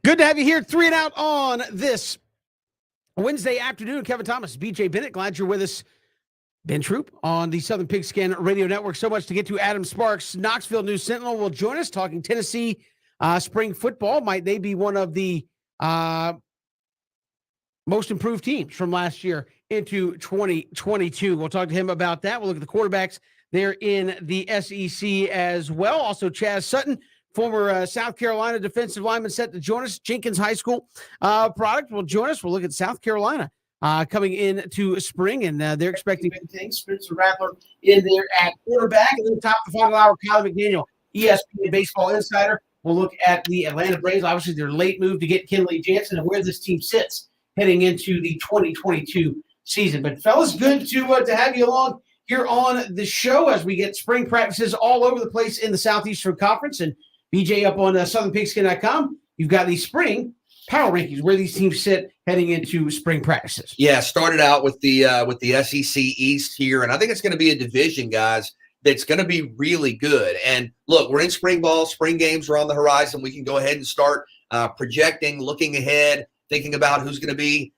Good to have you here. 3 and Out on this Wednesday afternoon. Kevin Thomas, BJ Bennett, glad you're with us. Ben Troop on the Southern Pigskin Radio Network. So much to get to. Adam Sparks, Knoxville News Sentinel, will join us talking Tennessee spring football. Might they be one of the most improved teams from last year into 2022? We'll talk to him about that. We'll look at the quarterbacks there in the SEC as well. Also, Chaz Sutton, former South Carolina defensive lineman, set to join us. Jenkins High School product will join us. We'll look at South Carolina coming into spring, and they're expecting big things. Spencer Rattler in there at quarterback. And then top of the final hour, Kyle McDaniel, ESPN Baseball Insider. We'll look at the Atlanta Braves, obviously their late move to get Kenley Jansen and where this team sits heading into the 2022 season. But, fellas, good to have you along here on the show as we get spring practices all over the place in the Southeastern Conference. And BJ up on southernpigskin.com, you've got the spring power rankings where these teams sit heading into spring practices. Yeah, started out with the SEC East here, and I think it's going to be a division, guys, that's going to be really good. And look, we're in spring ball. Spring games are on the horizon. We can go ahead and start projecting, looking ahead, thinking about who's going to be,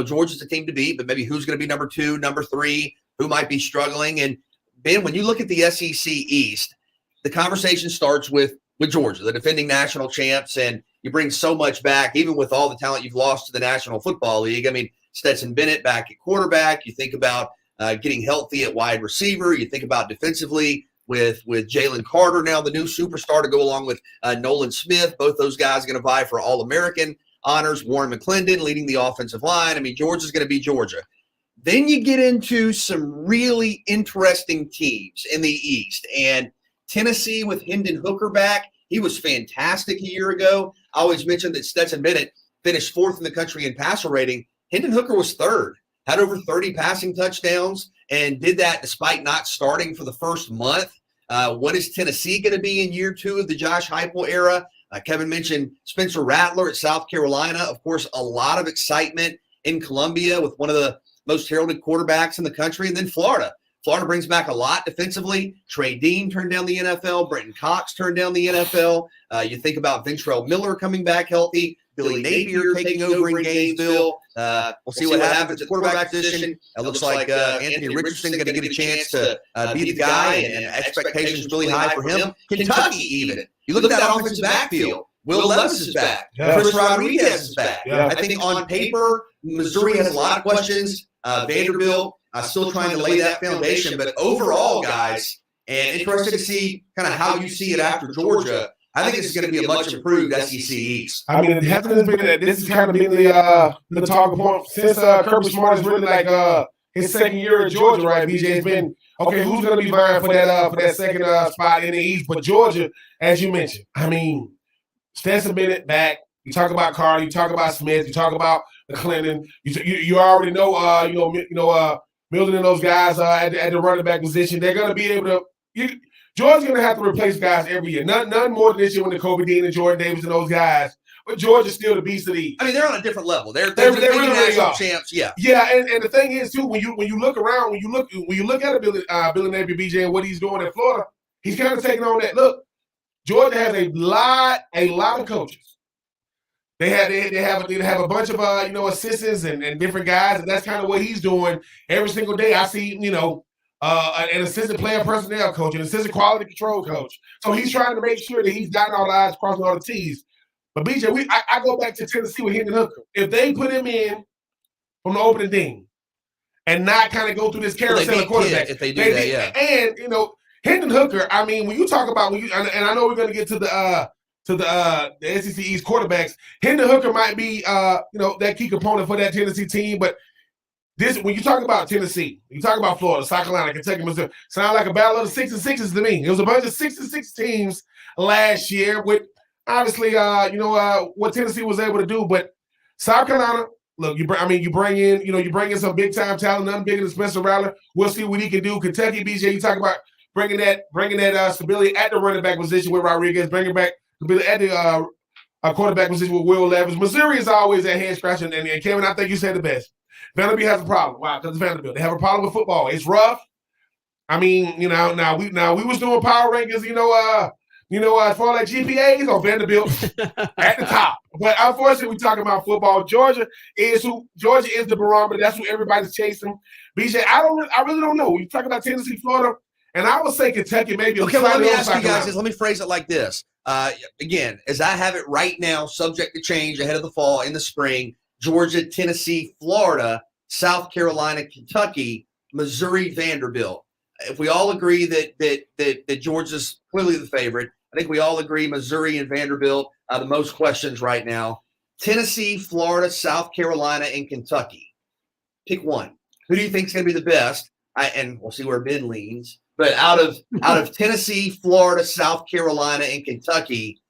Georgia's the team to beat, but maybe who's going to be number 2, number 3, who might be struggling. And Ben, when you look at the SEC East, the conversation starts with Georgia, the defending national champs, and you bring so much back, even with all the talent you've lost to the National Football League. I mean, Stetson Bennett back at quarterback. You think about getting healthy at wide receiver. You think about defensively with Jalen Carter, now the new superstar, to go along with Nolan Smith. Both those guys are going to vie for All-American honors. Warren McClendon leading the offensive line. I mean, Georgia's going to be Georgia. Then you get into some really interesting teams in the East. And Tennessee with Hendon Hooker back. He was fantastic a year ago. I always mentioned that Stetson Bennett finished 4th in the country in passer rating. Hendon Hooker was 3rd, had over 30 passing touchdowns, and did that despite not starting for the first month. What is Tennessee going to be in year 2 of the Josh Heupel era? Kevin mentioned Spencer Rattler at South Carolina. Of course, a lot of excitement in Columbia with one of the most heralded quarterbacks in the country. And then Florida. Florida brings back a lot defensively. Trey Dean turned down the NFL. Brenton Cox turned down the NFL. You think about Ventrell Miller coming back healthy. Billy Napier taking over in Gainesville. We'll see what happens at quarterback position. It looks like Anthony Richardson going to get a chance to be the guy, and expectations really high for him. Kentucky even. You look at that offensive backfield. Will Levis is back. Yeah. Chris Rodriguez is back. Yeah. I think on paper, Missouri has a lot of questions. Vanderbilt still trying to lay that foundation. But overall, guys, and interested to see kind of how you see it after Georgia, I think this is going to be a much improved SEC East. I mean, this has kind of been the talking point since Kirby Smart is really like his second year at Georgia, right? BJ, has been, okay, who's going to be vying for that second spot in the East? But Georgia, as you mentioned, I mean, Stetson Bennett back. You talk about Carter. You talk about Smith. You talk about McClendon. You already know, Milton and those guys at the running back position. They're going to be able to Georgia's going to have to replace guys every year. None more than this year when the Kobe Dean and Jordan Davis and those guys. But Georgia's still the beast of the East. I mean, they're on a different level. They're really national champs. Yeah. Yeah, and the thing is too, when you look around, when you look at Billy Napier, BJ, and what he's doing in Florida, he's kind of taking on that. Look, Georgia has a lot of coaches. They have a bunch of assistants and different guys, and that's kind of what he's doing every single day. I see an assistant player personnel coach, an assistant quality control coach. So he's trying to make sure that he's dotting all the I's, crossing all the T's. But BJ, I go back to Tennessee with Hendon Hooker. If they put him in from the opening ding and not kind of go through this carousel of quarterbacks, if they do that, yeah. And Hendon Hooker, I mean, when you talk about and I know we're going to get to the SEC East quarterbacks, Hendon Hooker might be that key component for that Tennessee team. But when you talk about Tennessee, you talk about Florida, South Carolina, Kentucky, Missouri, sound like a battle of the 6 and 6s to me. It was a bunch of 6 and 6 teams last year with obviously what Tennessee was able to do. But South Carolina, look, you bring in some big time talent, nothing bigger than Spencer Rattler. We'll see what he can do. Kentucky, BJ, you talk about bringing that stability at the running back position with Rodriguez, bringing back stability at the quarterback position with Will Levis. Missouri is always that head scratching, and Kevin, I think you said the best. Vanderbilt has a problem. Why? Because it's Vanderbilt. They have a problem with football. It's rough. I mean, now we was doing power rankings, as far as like GPAs on Vanderbilt at the top. But unfortunately, we're talking about football. Georgia is the barometer. That's who everybody's chasing. BJ, I really don't know. You talk about Tennessee, Florida, and I would say Kentucky maybe. Okay, well, let me ask you guys this. Let me phrase it like this. Again, as I have it right now, subject to change ahead of the fall, in the spring, Georgia, Tennessee, Florida, South Carolina, Kentucky, Missouri, Vanderbilt. If we all agree that Georgia's clearly the favorite, I think we all agree Missouri and Vanderbilt are the most questions right now. Tennessee, Florida, South Carolina, and Kentucky. Pick one. Who do you think is going to be the best? And we'll see where Ben leans. But out of Tennessee, Florida, South Carolina, and Kentucky,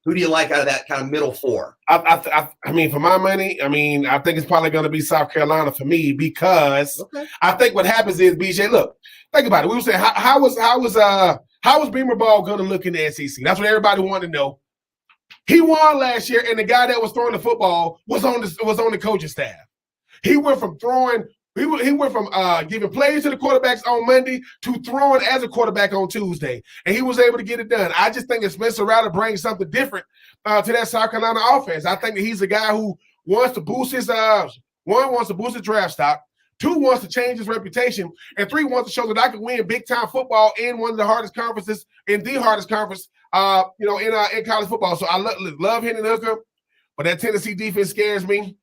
who do you like out of that kind of middle four? I mean, for my money, I think it's probably going to be South Carolina for me because I think what happens is, BJ, look, think about it. We were saying how was Beamer Ball going to look in the SEC? That's what everybody wanted to know. He won last year, and the guy that was throwing the football was on the coaching staff. He went from throwing. He went from giving plays to the quarterbacks on Monday to throwing as a quarterback on Tuesday, and he was able to get it done. I just think that Spencer Rattler brings something different to that South Carolina offense. I think that he's a guy who wants to boost his wants to boost his draft stock, 2 wants to change his reputation, and 3 wants to show that I can win big time football in one of the hardest conferences, in the hardest conference, in college football. So I love Hendon Hooker, but that Tennessee defense scares me.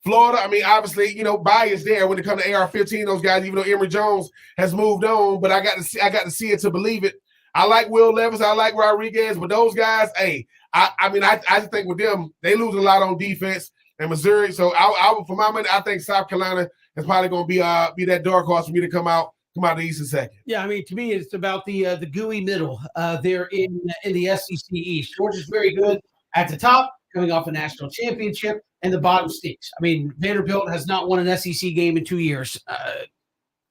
Florida, obviously, bias there when it comes to AR-15. Those guys, even though Emory Jones has moved on, but I got to see it to believe it. I like Will Levis, I like Rodriguez, but those guys, I just think with them, they lose a lot on defense. And Missouri, so for my money, I think South Carolina is probably going to be that dark horse for me to come out the East in second. Yeah, to me, it's about the gooey middle there in the SEC East. Georgia's very good at the top, coming off a national championship. And the bottom stinks. Vanderbilt has not won an SEC game in 2 years,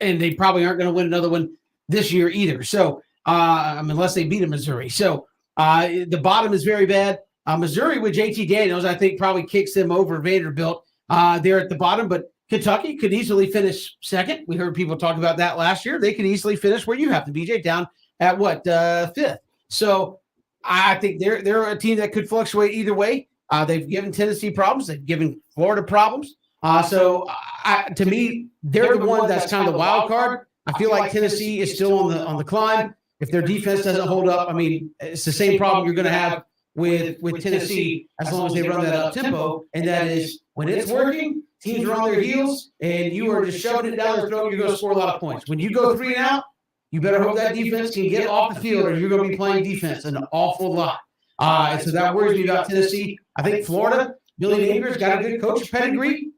and they probably aren't going to win another one this year either. So, unless they beat a Missouri. So, the bottom is very bad. Missouri with JT Daniels, I think, probably kicks them over Vanderbilt. They're at the bottom, but Kentucky could easily finish second. We heard people talk about that last year. They could easily finish where you have to, BJ, down at fifth. So, I think they're a team that could fluctuate either way. They've given Tennessee problems. They've given Florida problems. To me, they're the one that's kind of the wild card. I feel like Tennessee is still on the climb. If their defense doesn't hold up, it's the same problem you're going to have with Tennessee as long as they run that up tempo. And that is when it's working, teams are on their heels, and you are just shoving it down their throat, you're going to score a lot of points. When you go 3 and out, you better hope that defense can get off the field, or you're going to be playing defense an awful lot. And so that worries me about Tennessee. I think Florida, Billy Napier's got a good coach pedigree.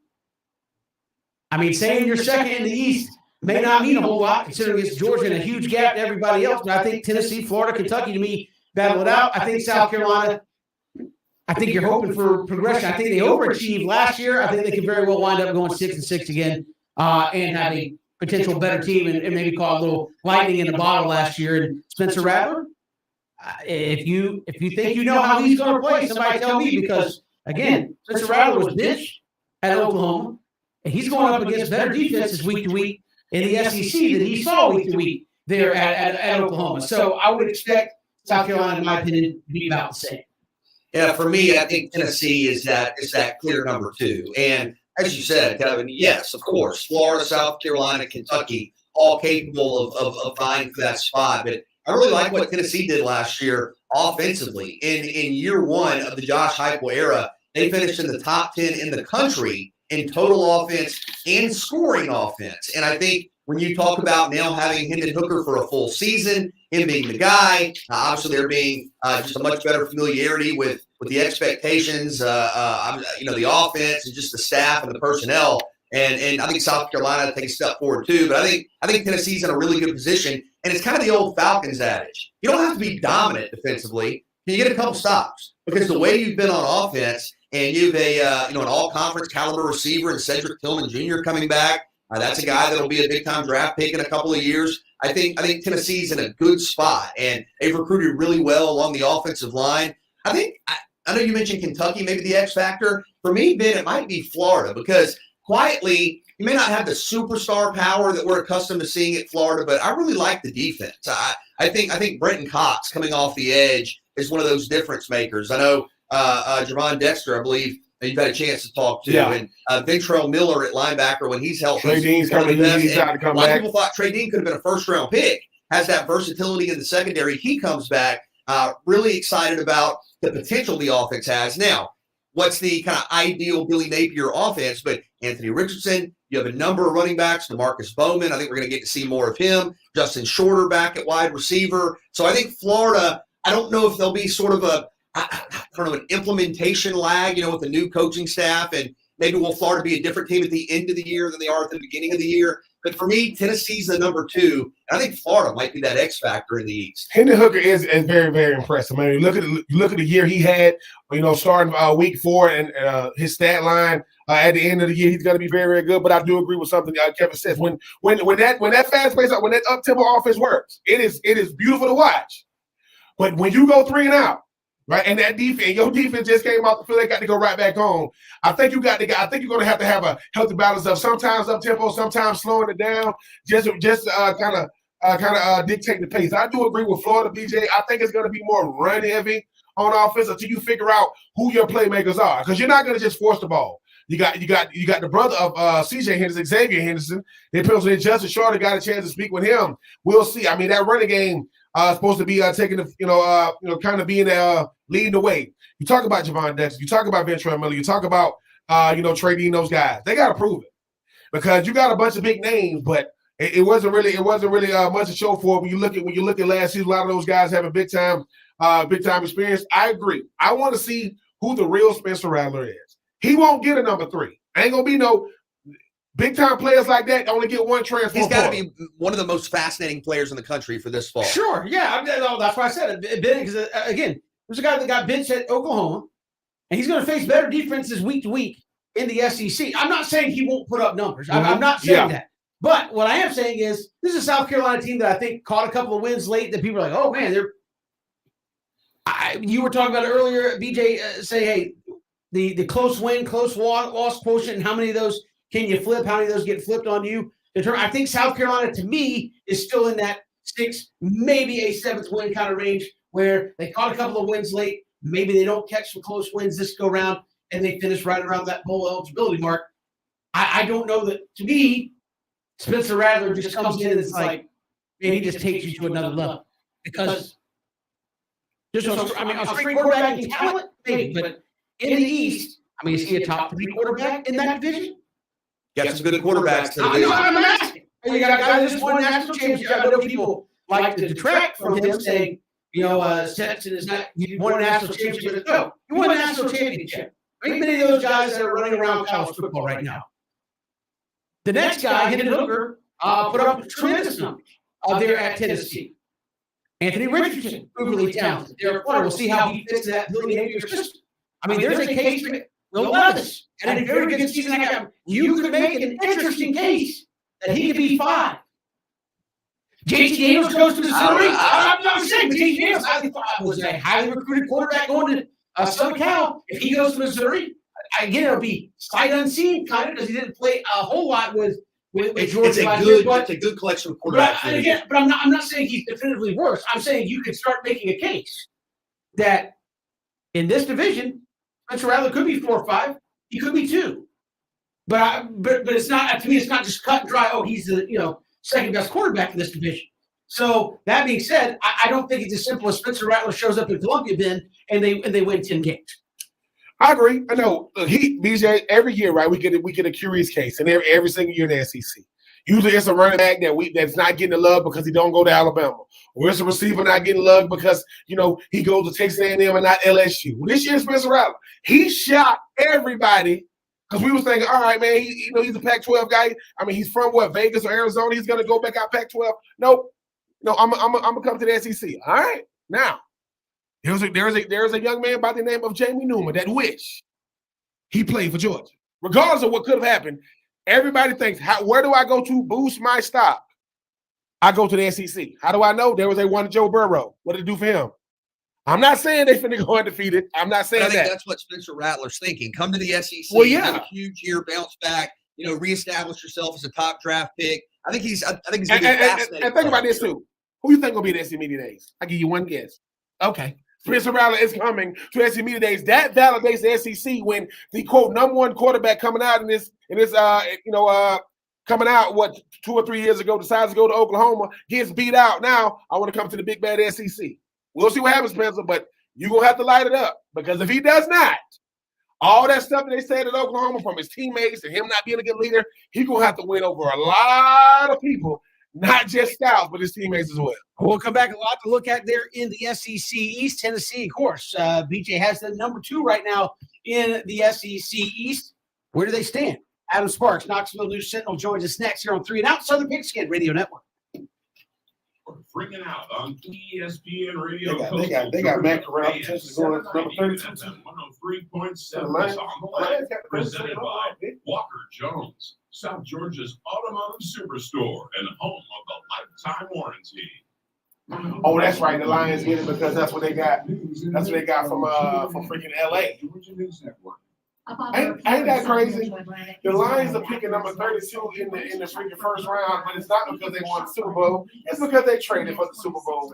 Saying you're second in the East may not mean a whole lot, considering it's Georgia and a huge gap to everybody else. But I think Tennessee, Florida, Kentucky, to me, battle it out. I think South Carolina, I think you're hoping for progression. I think they overachieved last year. I think they could very well wind up going 6-6 again and have a potential better team and maybe call a little lightning in the bottle last year. And Spencer Rattler, if you think you know how he's going to play, somebody tell me, because again, Spencer Rattler was benched at Oklahoma, and he's going up against better defenses week to week in the SEC than he saw week to week there at Oklahoma. So I would expect South Carolina, in my opinion, to be about the same. Yeah, for me, I think Tennessee is that clear number 2. And as you said, Kevin, yes, of course, Florida, South Carolina, Kentucky, all capable of vying for that spot, but I really like what Tennessee did last year offensively. In year 1 of the Josh Heupel era, they finished in the top 10 in the country in total offense and scoring offense. And I think when you talk about now having Hendon Hooker for a full season, him being the guy, obviously there being just a much better familiarity with the expectations, the offense and just the staff and the personnel. And I think South Carolina takes a step forward too. But I think Tennessee's in a really good position. And it's kind of the old Falcons adage. You don't have to be dominant defensively. Can you get a couple stops? Because the way you've been on offense, and you've an all-conference caliber receiver and Cedric Tillman Jr. coming back, that's a guy that'll be a big-time draft pick in a couple of years. I think Tennessee's in a good spot, and they've recruited really well along the offensive line. I know you mentioned Kentucky, maybe the X factor. For me, Ben, it might be Florida, because quietly, you may not have the superstar power that we're accustomed to seeing at Florida, but I really like the defense. I think Brenton Cox coming off the edge is one of those difference makers. I know Javon Dexter, I believe you've had a chance to talk to. Yeah. And Ventrell Miller at linebacker when he's healthy. Trey Dean's coming. He's out to come a lot back. of people thought Trey Dean could have been a first-round pick. Has that versatility in the secondary. He comes back. Really excited about the potential the offense has. Now, what's the kind of ideal Billy Napier offense? But Anthony Richardson, you have a number of running backs. DeMarcus Bowman, I think we're going to get to see more of him. Justin Shorter back at wide receiver. So I think Florida, I don't know if there'll be sort of an implementation lag, with the new coaching staff. And maybe will Florida be a different team at the end of the year than they are at the beginning of the year? But for me, Tennessee's the number 2. And I think Florida might be that X factor in the East. Hendon Hooker is very, very impressive. I mean, look at the year he had, starting week 4 and his stat line at the end of the year, he's going to be very, very good. But I do agree with something Kevin says. When that fast pace, when that up-tempo offense works, it is beautiful to watch. But when you go 3 and out, right, and that defense, your defense just came off the field, they got to go right back home. I think you're going to have a healthy balance of sometimes up tempo, sometimes slowing it down, just kind of dictate the pace. I do agree with Florida, BJ. I think it's going to be more run heavy on offense until you figure out who your playmakers are, because you're not going to just force the ball. You got the brother of C.J. Henderson, Xavier Henderson. They penciled in Justin Shorter, got a chance to speak with him. We'll see. I mean, that running game supposed to be taking the kind of being leading the way. You talk about Javon Dexter, you talk about Ventrell Miller, you talk about Trey Dean, those guys. They got to prove it, because you got a bunch of big names, but it wasn't really much to show for. When you look at last season, a lot of those guys having big time experience. I agree. I want to see who the real Spencer Rattler is. He won't get a number 3. Ain't gonna be no big time players like that. Only get one transfer. He's got to be one of the most fascinating players in the country for this fall. Sure, yeah, that's why I said it. Because again, there's a guy that got benched at Oklahoma, and he's going to face better defenses week to week in the SEC. I'm not saying he won't put up numbers. Mm-hmm. I'm not saying that. But what I am saying is this is a South Carolina team that I think caught a couple of wins late that people are like, oh man, you were talking about it earlier, BJ. Say, hey, the close win, close loss quotient, and how many of those can you flip? How many of those get flipped on you? I think South Carolina, to me, is still in that 6, maybe a 7th win kind of range, where they caught a couple of wins late. Maybe they don't catch some close wins this go round, and they finish right around that bowl eligibility mark. I don't know that, to me, Spencer Rattler just comes in and it's like, man, he just takes you to another level. Because on straight quarterbacking talent, maybe, but in the East, is he a top 3 quarterback in that division? Got some good quarterbacks. I'm asking. You got a guy that just won a national championship. I know people like to detract from him, saying, Stetson is not. He won a national championship. No, he won a national championship. Ain't many of those guys that are running around college football right now. The next guy, Hendon Hooker, put up tremendous numbers there at Tennessee. Anthony Richardson, uberly talented. We'll see how he fits that Billy Napier system. There's a case for Will Levis had a very good season. You could make an interesting case that he could be 5. JT Daniels goes to Missouri. I'm not saying JT Daniels was a highly recruited quarterback going to Southern Cal. If he goes to Missouri, again, it'll be sight unseen kind of, because he didn't play a whole lot with Georgia. It's a good collection of quarterbacks. But I'm not saying he's definitively worse. I'm saying you could start making a case that in this division, Spencer Rattler could be 4 or 5. He could be 2. But it's not, to me, it's not just cut and dry. Oh, he's the second best quarterback in this division. So that being said, I don't think it's as simple as Spencer Rattler shows up in Columbia Bend and they win 10 games. I agree. I know BJ, every year, right? We get a curious case, and every single year in the SEC. Usually it's a running back that's not getting the love because he don't go to Alabama. Or it's a receiver not getting love because, he goes to Texas A&M and not LSU. Well, this year, Spencer Rattler, he shot everybody because we was thinking, all right, man, he's a Pac-12 guy. He's from Vegas or Arizona. He's going to go back out Pac-12. Nope. No, I'm going to come to the SEC. All right. Now, there's a young man by the name of Jamie Newman that wish he played for Georgia. Regardless of what could have happened, everybody thinks, where do I go to boost my stock? I go to the SEC. How do I know? There was a one Joe Burrow. What did it do for him? I'm not saying they finna go undefeated. I'm not saying that. I think that's what Spencer Rattler's thinking. Come to the SEC. Well, yeah. Have a huge year, bounce back. Reestablish yourself as a top draft pick. I think he's going to be fascinating. And think about this too. Who you think will be the SEC Media Days? I'll give you one guess. Okay. Spencer Rattler is coming to SEC Media Days. That validates the SEC when the quote #1 quarterback coming out coming out 2 or 3 years ago decides to go to Oklahoma, gets beat out. Now I want to come to the big bad SEC. We'll see what happens, Spencer, but you're gonna have to light it up because if he does not, all that stuff that they said at Oklahoma from his teammates and him not being a good leader, he's gonna have to win over a lot of people. Not just Styles, but his teammates as well. We'll come back a lot to look at there in the SEC East. Tennessee, of course. BJ has the number 2 right now in the SEC East. Where do they stand? Adam Sparks, Knoxville News Sentinel, joins us next here on 3 and Out, Southern Pigskin Radio Network. We're freaking out on ESPN Radio. They got Matt Corral potentially going to number 32. 103.7 is on the line. Presented by Walker Jones, South Georgia's automotive superstore and home of the lifetime warranty. Oh, that's right. The Lions get it because that's what they got. That's what they got from freaking LA. Ain't that crazy? The Lions are picking number 32 in the freaking first round, but it's not because they won the Super Bowl. It's because they traded for the Super Bowl.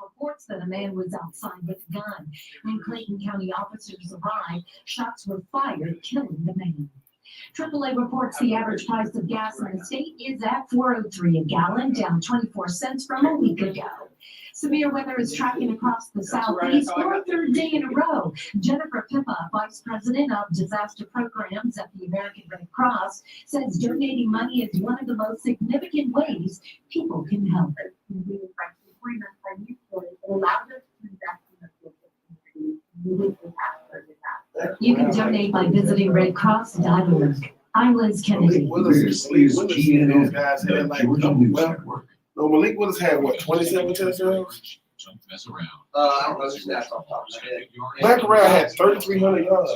Reports that a man was outside with a gun. When Clayton County officers arrived, shots were fired, killing the man. AAA reports the average price of gas in the state is at $4.03 a gallon, down 24 cents from a week ago. Severe weather is tracking across the southeast for a third day in a row. Jennifer Pippa, Vice President of Disaster Programs at the American Red Cross, says donating money is one of the most significant ways people can help. You can donate by visiting redcross.org. I'm Liz Kennedy. Those guys had like no, Malik Willis had 27 touchdowns? Don't mess around. I don't know the stats off the top of my head. Matt Corral had 3,300 yards.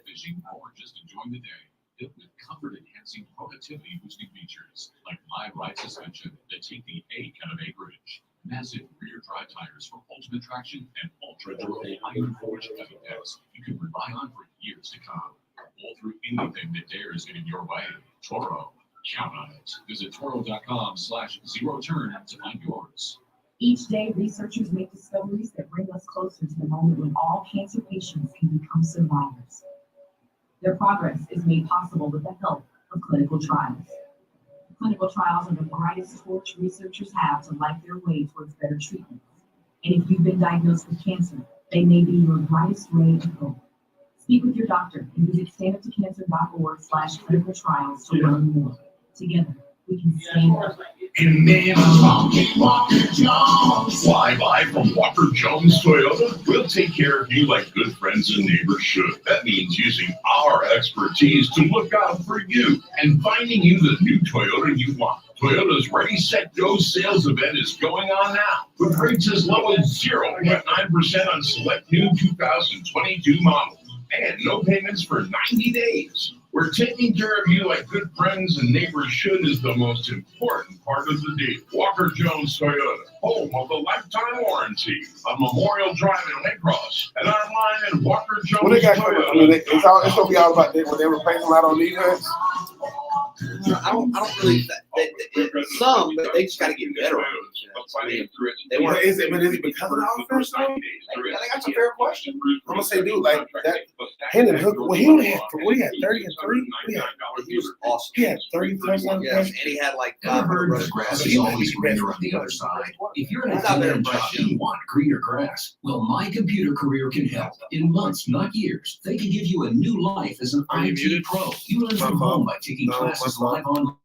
Fishing or just enjoying the day. Built with comfort-enhancing, productivity-boosting features like live ride suspension that take the ache out of acreage, massive rear drive tires for ultimate traction, and ultra-durable iron-forged cutting decks you can rely on for years to come. Pull through anything that dares get in your way. Toro. Count on it. Visit Toro.com/zero-turn to find yours. Each day, researchers make discoveries that bring us closer to the moment when all cancer patients can become survivors. Their progress is made possible with the help of clinical trials. Clinical trials are the brightest torch researchers have to light their way towards better treatments. And if you've been diagnosed with cancer, they may be your brightest ray of hope. Speak with your doctor and visit standuptocancer.org/clinical trials to learn more. Together, we can stand up. And man, Walker Jones. Fly by from Walker Jones Toyota. We'll take care of you like good friends and neighbors should. That means using our expertise to look out for you and finding you the new Toyota you want. Toyota's Ready, Set, Go sales event is going on now with rates as low as 0.9% on select new 2022 models and no payments for 90 days. We're taking care of you like good friends and neighbors should is the most important part of the deal. Walker Jones Toyota, home of the lifetime warranty on Memorial Drive in Lake Cross and online at Walker Jones Well, they got, Toyota. I mean, it's going to be all about when they replace them out on defense. I don't really. Some, but they just got to get better. They weren't. Is it because of the offense? I think that's a fair question. I'm gonna say, dude, like that. Hendon Hooker, well, he only had 30 and 3. He was awesome. He had 30 touchdowns. Yes, and he had like I've heard the grass is always greener on the other side. If you're an athletic job and you want greener grass, well, My Computer Career can help. In months, not years, they can give you a new life as an IT pro. You learn from home by taking classes live online.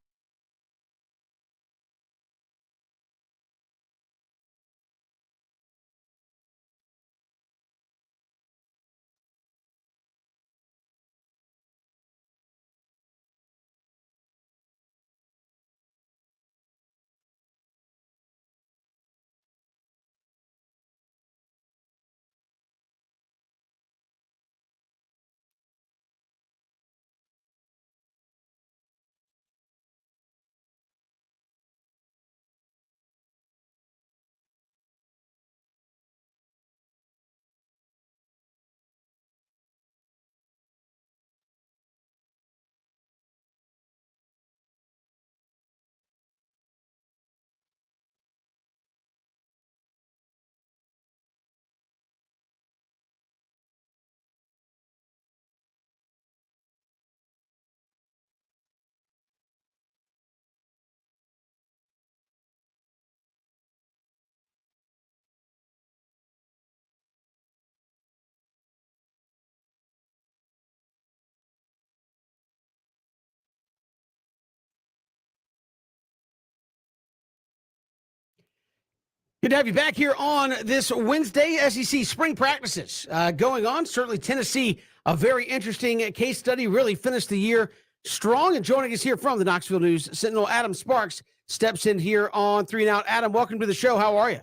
Good to have you back here on this Wednesday. SEC spring practices going on. Certainly Tennessee, a very interesting case study, really finished the year strong. And joining us here from the Knoxville News Sentinel, Adam Sparks, steps in here on 3 and Out. Adam, welcome to the show. How are you?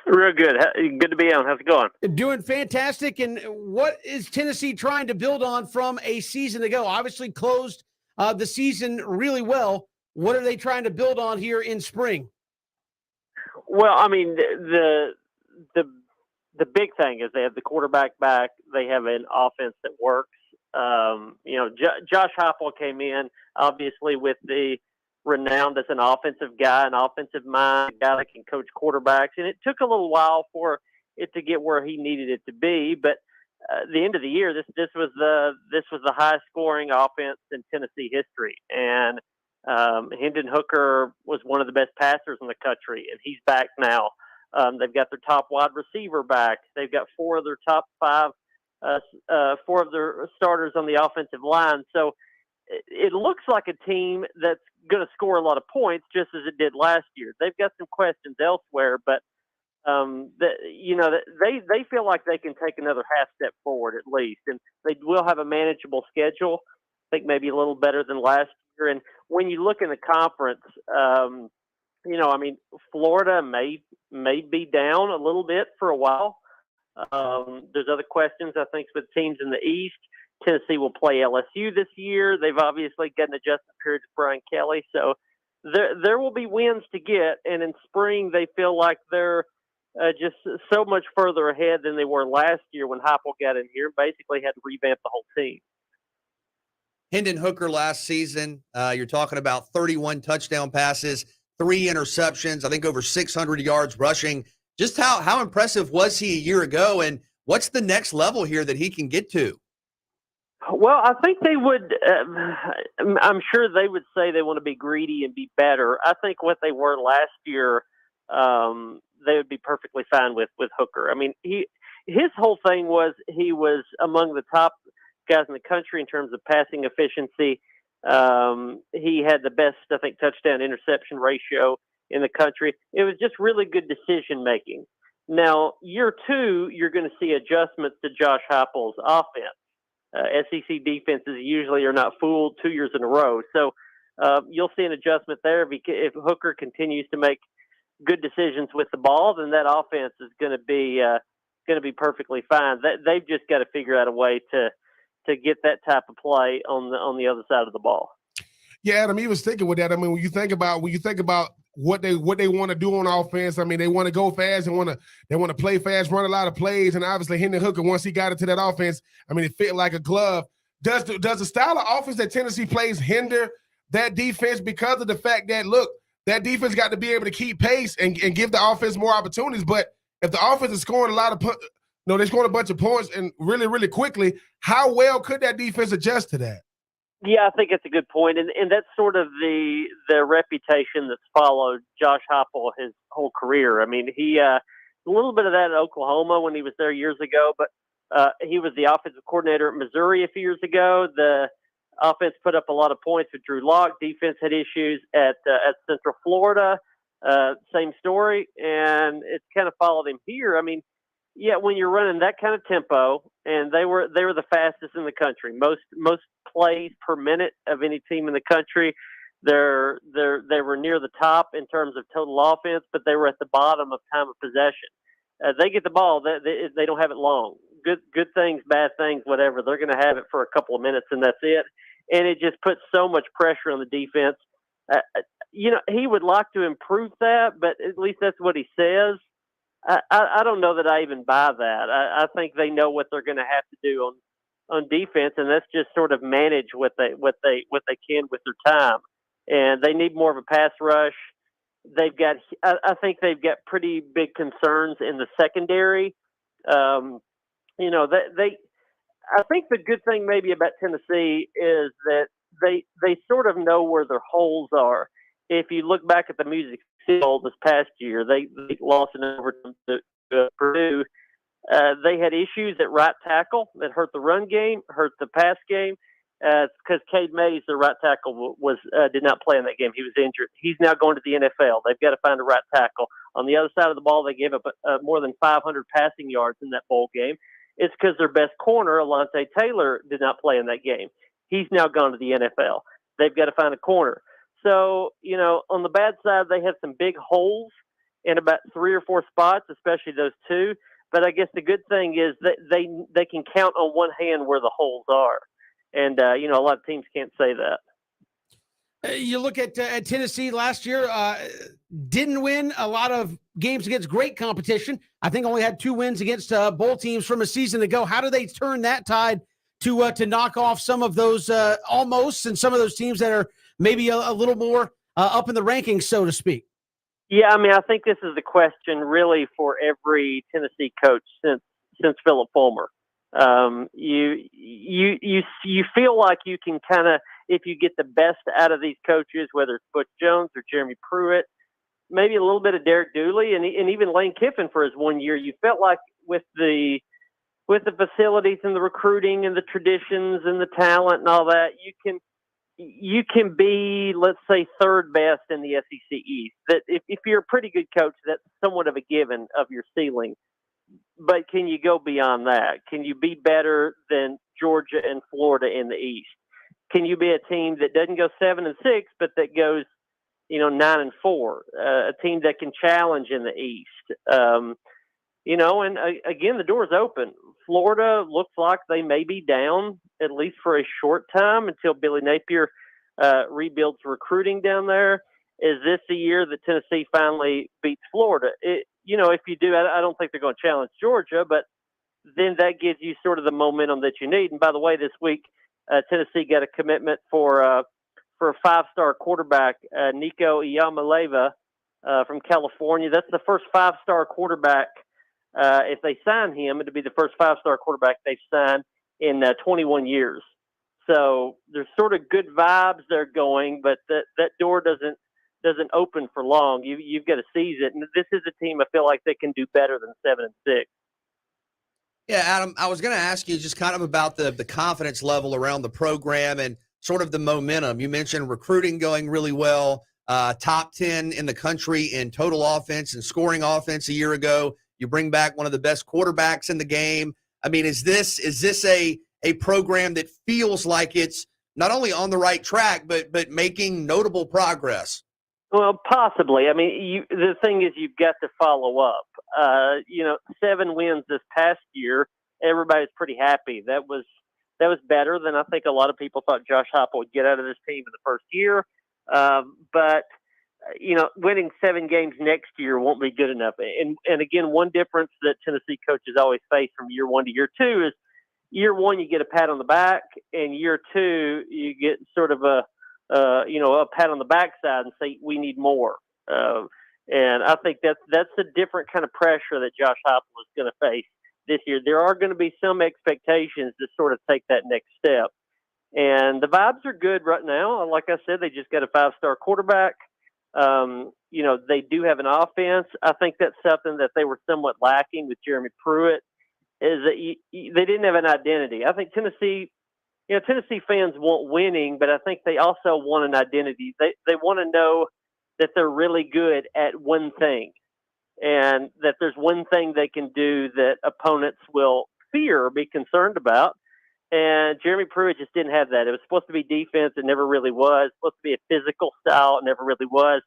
Real good. Good to be on. How's it going? Doing fantastic. And what is Tennessee trying to build on from a season ago? Obviously closed the season really well. What are they trying to build on here in spring? Well, I mean, the big thing is they have the quarterback back. They have an offense that works. Josh Heupel came in obviously with the renowned as an offensive guy, an offensive mind, a guy that can coach quarterbacks, and it took a little while for it to get where he needed it to be. But at the end of the year, this was the highest scoring offense in Tennessee history, and Hendon Hooker was one of the best passers in the country, and he's back now. They've got their top wide receiver back. They've got four of their starters on the offensive line. So it looks like a team that's going to score a lot of points, just as it did last year. They've got some questions elsewhere, but they feel like they can take another half step forward at least, and they will have a manageable schedule. I think maybe a little better than last year. And when you look in the conference, Florida may be down a little bit for a while. There's other questions, I think, with teams in the East. Tennessee will play LSU this year. They've obviously got an adjustment period with Brian Kelly. So there will be wins to get. And in spring, they feel like they're just so much further ahead than they were last year when Heupel got in here. Basically had to revamp the whole team. Hendon Hooker last season, you're talking about 31 touchdown passes, 3 interceptions, I think over 600 yards rushing. Just how impressive was he a year ago, and what's the next level here that he can get to? Well, I think they would I'm sure they would say they want to be greedy and be better. I think what they were last year, they would be perfectly fine with Hooker. I mean, his whole thing was he was among the top guys in the country in terms of passing efficiency. He had the best, I think, touchdown interception ratio in the country. It was just really good decision making. Now, year 2, you're going to see adjustments to Josh Heupel's offense. SEC defenses usually are not fooled 2 years in a row. So you'll see an adjustment there. Because if Hooker continues to make good decisions with the ball, then that offense is going to be perfectly fine. They've just got to figure out a way to get that type of play on the other side of the ball. Yeah, Adam, even sticking with that, I mean, when you think about what they want to do on offense, I mean, they want to go fast and they want to play fast, run a lot of plays, and obviously Hendon Hooker, once he got into that offense, I mean, it fit like a glove. Does the style of offense that Tennessee plays hinder that defense because of the fact that, look, that defense got to be able to keep pace and give the offense more opportunities, but if the offense is scoring they're scoring a bunch of points and really, really quickly, how well could that defense adjust to that? Yeah, I think it's a good point. And that's sort of the reputation that's followed Josh Heupel his whole career. I mean, he a little bit of that in Oklahoma when he was there years ago, but he was the offensive coordinator at Missouri a few years ago. The offense put up a lot of points with Drew Lock. Defense had issues at Central Florida. Same story. And it's kind of followed him here. I mean, yeah, when you're running that kind of tempo, and they were the fastest in the country, most plays per minute of any team in the country. They were near the top in terms of total offense, but they were at the bottom of time of possession. They get the ball, they don't have it long. Good things, bad things, whatever. They're going to have it for a couple of minutes, and that's it. And it just puts so much pressure on the defense. He would like to improve that, but at least that's what he says. I don't know that I even buy that. I think they know what they're going to have to do on defense, and that's just sort of manage what they can with their time. And they need more of a pass rush. I think they've got pretty big concerns in the secondary. I think the good thing maybe about Tennessee is that they sort of know where their holes are. If you look back at the Music City this past year, they lost in overtime to Purdue. They had issues at right tackle that hurt the run game, hurt the pass game, because Cade Mays, the right tackle, did not play in that game. He was injured. He's now going to the NFL. They've got to find a right tackle. On the other side of the ball, they gave up more than 500 passing yards in that bowl game. It's because their best corner, Alontae Taylor, did not play in that game. He's now gone to the NFL. They've got to find a corner. So, on the bad side, they have some big holes in about 3 or 4 spots, especially those 2. But I guess the good thing is that they can count on one hand where the holes are. And, a lot of teams can't say that. You look at Tennessee last year, didn't win a lot of games against great competition. I think only had 2 wins against bowl teams from a season ago. How do they turn that tide to knock off some of those almost and some of those teams that are maybe a little more up in the rankings, so to speak? Yeah, I think this is the question really for every Tennessee coach since Philip Fulmer. You feel like you can kind of, if you get the best out of these coaches, whether it's Butch Jones or Jeremy Pruitt, maybe a little bit of Derek Dooley and even Lane Kiffin for his 1 year, you felt like with the facilities and the recruiting and the traditions and the talent and all that, you can be, let's say, third best in the SEC East. That if you're a pretty good coach, that's somewhat of a given of your ceiling. But can you go beyond that? Can you be better than Georgia and Florida in the East? Can you be a team that doesn't go 7-6, but that goes, 9-4? A team that can challenge in the East. And again, the door's open. Florida looks like they may be down at least for a short time until Billy Napier rebuilds recruiting down there. Is this the year that Tennessee finally beats Florida? If you do, I don't think they're going to challenge Georgia, but then that gives you sort of the momentum that you need. And by the way, this week, Tennessee got a commitment for a 5-star quarterback, Nico Iyamaleva from California. That's the first 5-star quarterback. If they sign him, it'll be the first 5-star quarterback they've signed in 21 years. So there's sort of good vibes they're going, but that door doesn't open for long. You've got to seize it. And this is a team I feel like they can do better than 7-6. Yeah, Adam, I was going to ask you just kind of about the confidence level around the program and sort of the momentum. You mentioned recruiting going really well, top 10 in the country in total offense and scoring offense a year ago. You bring back one of the best quarterbacks in the game. I mean, is this a program that feels like it's not only on the right track, but making notable progress? Well, possibly. I mean, the thing is, you've got to follow up. 7 wins this past year. Everybody's pretty happy. That was better than I think a lot of people thought Josh Heupel would get out of this team in the first year. But winning 7 games next year won't be good enough. And again, one difference that Tennessee coaches always face from year 1 to year 2 is year 1 you get a pat on the back, and year 2 you get sort of a pat on the backside and say we need more. And I think that's a different kind of pressure that Josh Heupel is going to face this year. There are going to be some expectations to sort of take that next step. And the vibes are good right now. Like I said, they just got a 5-star quarterback. They do have an offense. I think that's something that they were somewhat lacking with Jeremy Pruitt, is that they didn't have an identity. I think Tennessee fans want winning, but I think they also want an identity. They want to know that they're really good at one thing, and that there's one thing they can do that opponents will fear or be concerned about. And Jeremy Pruitt just didn't have that. It was supposed to be defense. It never really was. It was supposed to be a physical style. It never really was.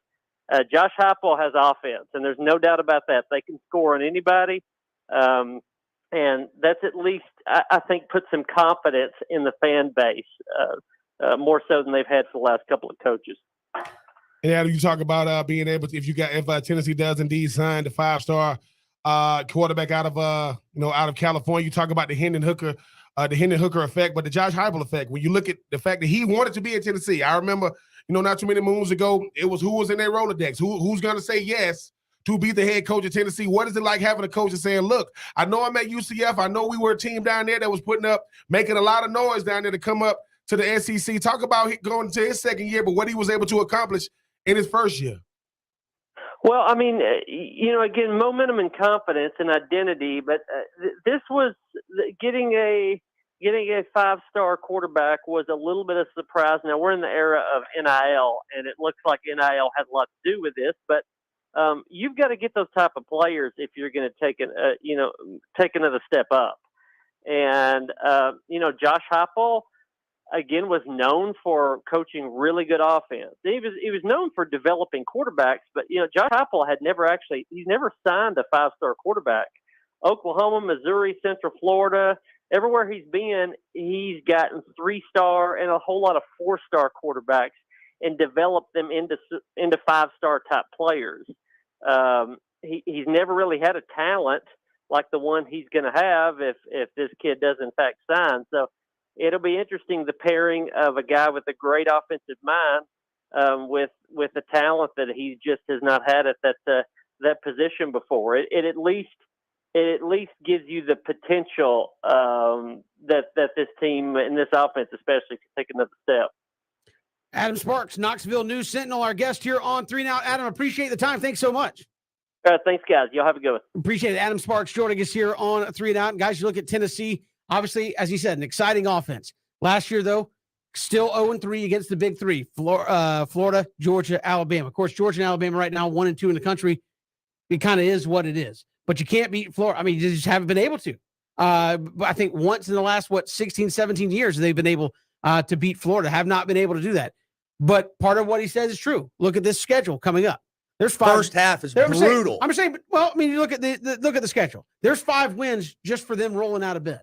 Josh Heupel has offense, and there's no doubt about that. They can score on anybody. And that's at least, I think, put some confidence in the fan base, more so than they've had for the last couple of coaches. Yeah, you talk about being able to, if Tennessee does indeed sign the 5-star quarterback out of California, you talk about the Hendon Hooker effect, but the Josh Heupel effect. When you look at the fact that he wanted to be in Tennessee, I remember, not too many moons ago, it was who was in their Rolodex, who's going to say yes to be the head coach of Tennessee. What is it like having a coach and saying, look, I know I'm at UCF. I know we were a team down there that was making a lot of noise down there to come up to the SEC. Talk about going to his second year, but what he was able to accomplish in his first year. Well, I mean, again, momentum and confidence and identity, but this was getting a 5-star quarterback was a little bit of a surprise. Now, we're in the era of NIL, and it looks like NIL had a lot to do with this, but You've got to get those type of players if you're going to take another step up. And Josh Heupel again was known for coaching really good offense. He was known for developing quarterbacks, but Josh Heupel had he's never signed a 5-star quarterback. Oklahoma, Missouri, Central Florida, everywhere he's been, he's gotten 3-star and a whole lot of 4-star quarterbacks and developed them into 5-star type players. He's never really had a talent like the one he's going to have if this kid does in fact sign. So it'll be interesting, the pairing of a guy with a great offensive mind with a talent that he just has not had at that position before. It at least gives you the potential that this team and this offense especially can take another step. Adam Sparks, Knoxville News Sentinel, our guest here on 3 Now. Adam, appreciate the time. Thanks so much. Thanks, guys. Y'all have a good one. Appreciate it. Adam Sparks joining us here on 3 and Out. And guys, you look at Tennessee, obviously, as he said, an exciting offense. Last year, though, still 0-3 against the big three, Florida, Georgia, Alabama. Of course, Georgia and Alabama right now, 1 and 2 in the country. It kind of is what it is. But you can't beat Florida. I mean, you just haven't been able to. But I think once in the last, 16, 17 years, they've been able to beat Florida, have not been able to do that. But part of what he says is true. Look at this schedule coming up. There's 5. First half is brutal. I'm saying, well, I mean, you look at the schedule. There's 5 wins just for them rolling out of bed,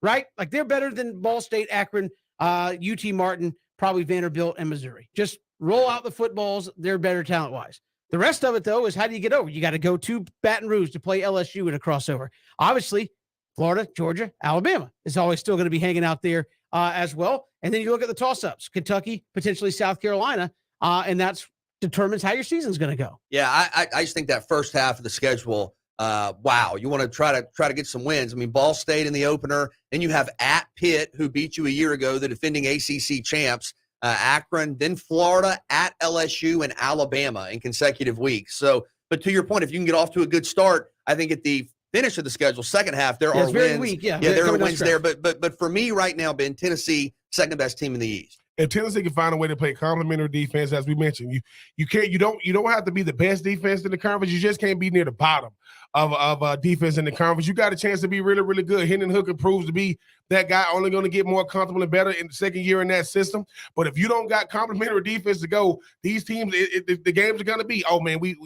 right? Like they're better than Ball State, Akron, UT Martin, probably Vanderbilt, and Missouri. Just roll out the footballs. They're better talent-wise. The rest of it, though, is how do you get over? You got to go to Baton Rouge to play LSU in a crossover. Obviously, Florida, Georgia, Alabama is always still going to be hanging out there as well. And then you look at the toss-ups, Kentucky, potentially South Carolina, and that's determines how your season's going to go. Yeah, I just think that first half of the schedule, wow, you want to try to get some wins. I mean, Ball State in the opener, then you have at Pitt, who beat you a year ago, the defending ACC champs, Akron, then Florida, at LSU, and Alabama in consecutive weeks. So, but to your point, if you can get off to a good start, I think at the finish of the schedule, second half, there are wins. Weak, there are wins there. But for me right now, Ben, Tennessee, second best team in the East. If Tennessee can find a way to play complementary defense, as we mentioned, you don't have to be the best defense in the conference. You just can't be near the bottom of defense in the conference. You got a chance to be really, really good. Hendon Hooker proves to be that guy, only going to get more comfortable and better in the second year in that system. But if you don't got complementary defense to go, these teams, the games are going to be, oh man, we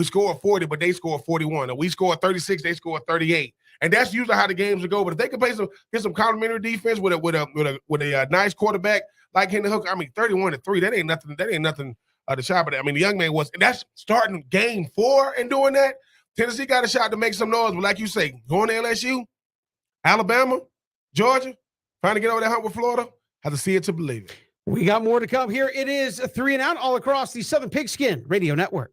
score 40, but they score 41, or we score 36, they score 38. And that's usually how the games will go. But if they can get some complementary defense with a nice quarterback like Hendon Hooker, I mean, 31-3, that ain't nothing to shop at. I mean, the young man was, and that's starting game 4 and doing that. Tennessee got a shot to make some noise, but like you say, going to LSU, Alabama, Georgia, trying to get over that hump with Florida, have to see it to believe it. We got more to come here. It is 3 and Out all across the Southern Pigskin Radio Network.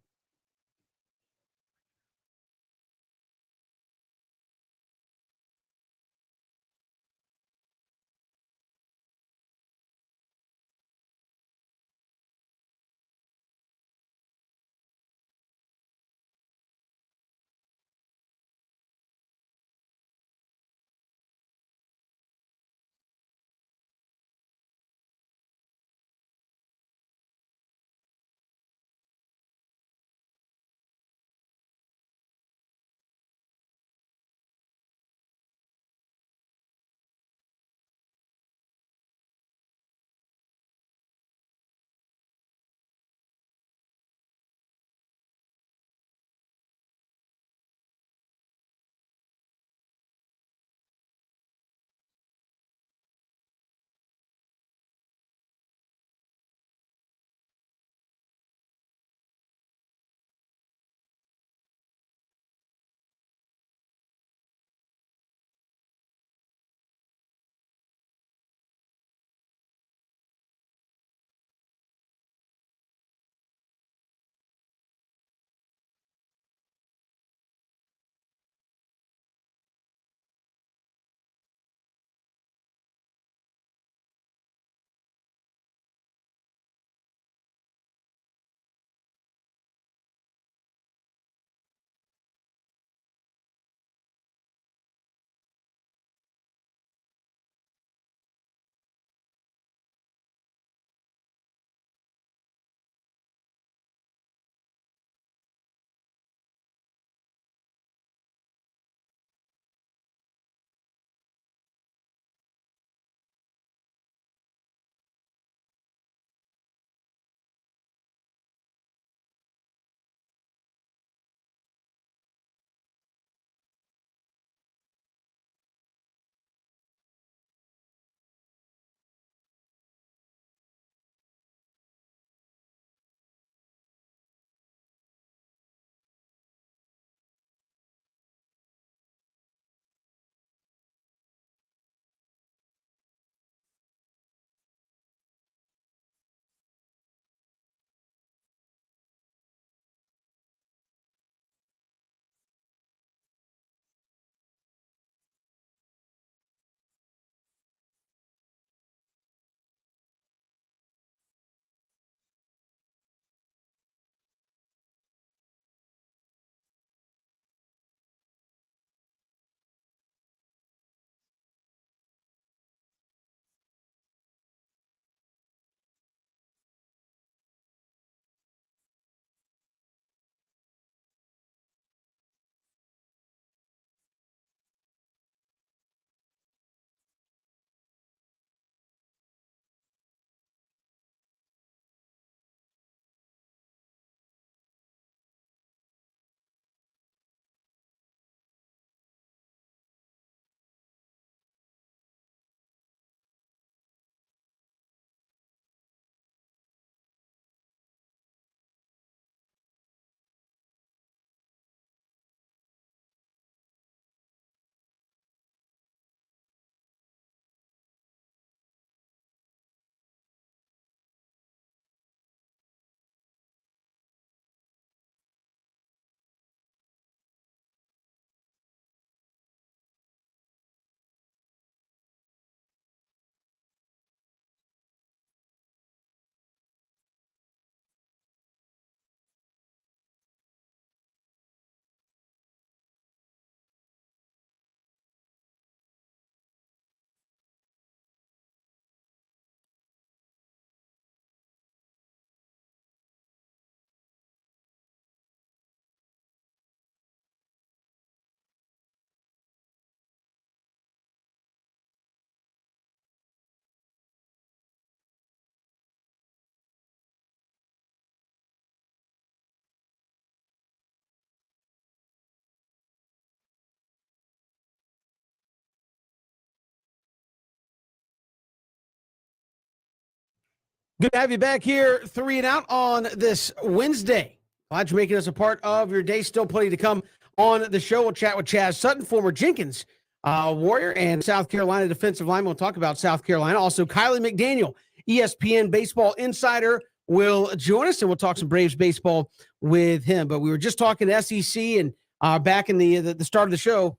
Good to have you back here, 3 and Out on this Wednesday. Glad you're making us a part of your day. Still plenty to come on the show. We'll chat with Chaz Sutton, former Jenkins Warrior and South Carolina defensive lineman. We'll talk about South Carolina. Also, Kylie McDaniel, ESPN baseball insider, will join us, and we'll talk some Braves baseball with him. But we were just talking SEC, and back in the start of the show,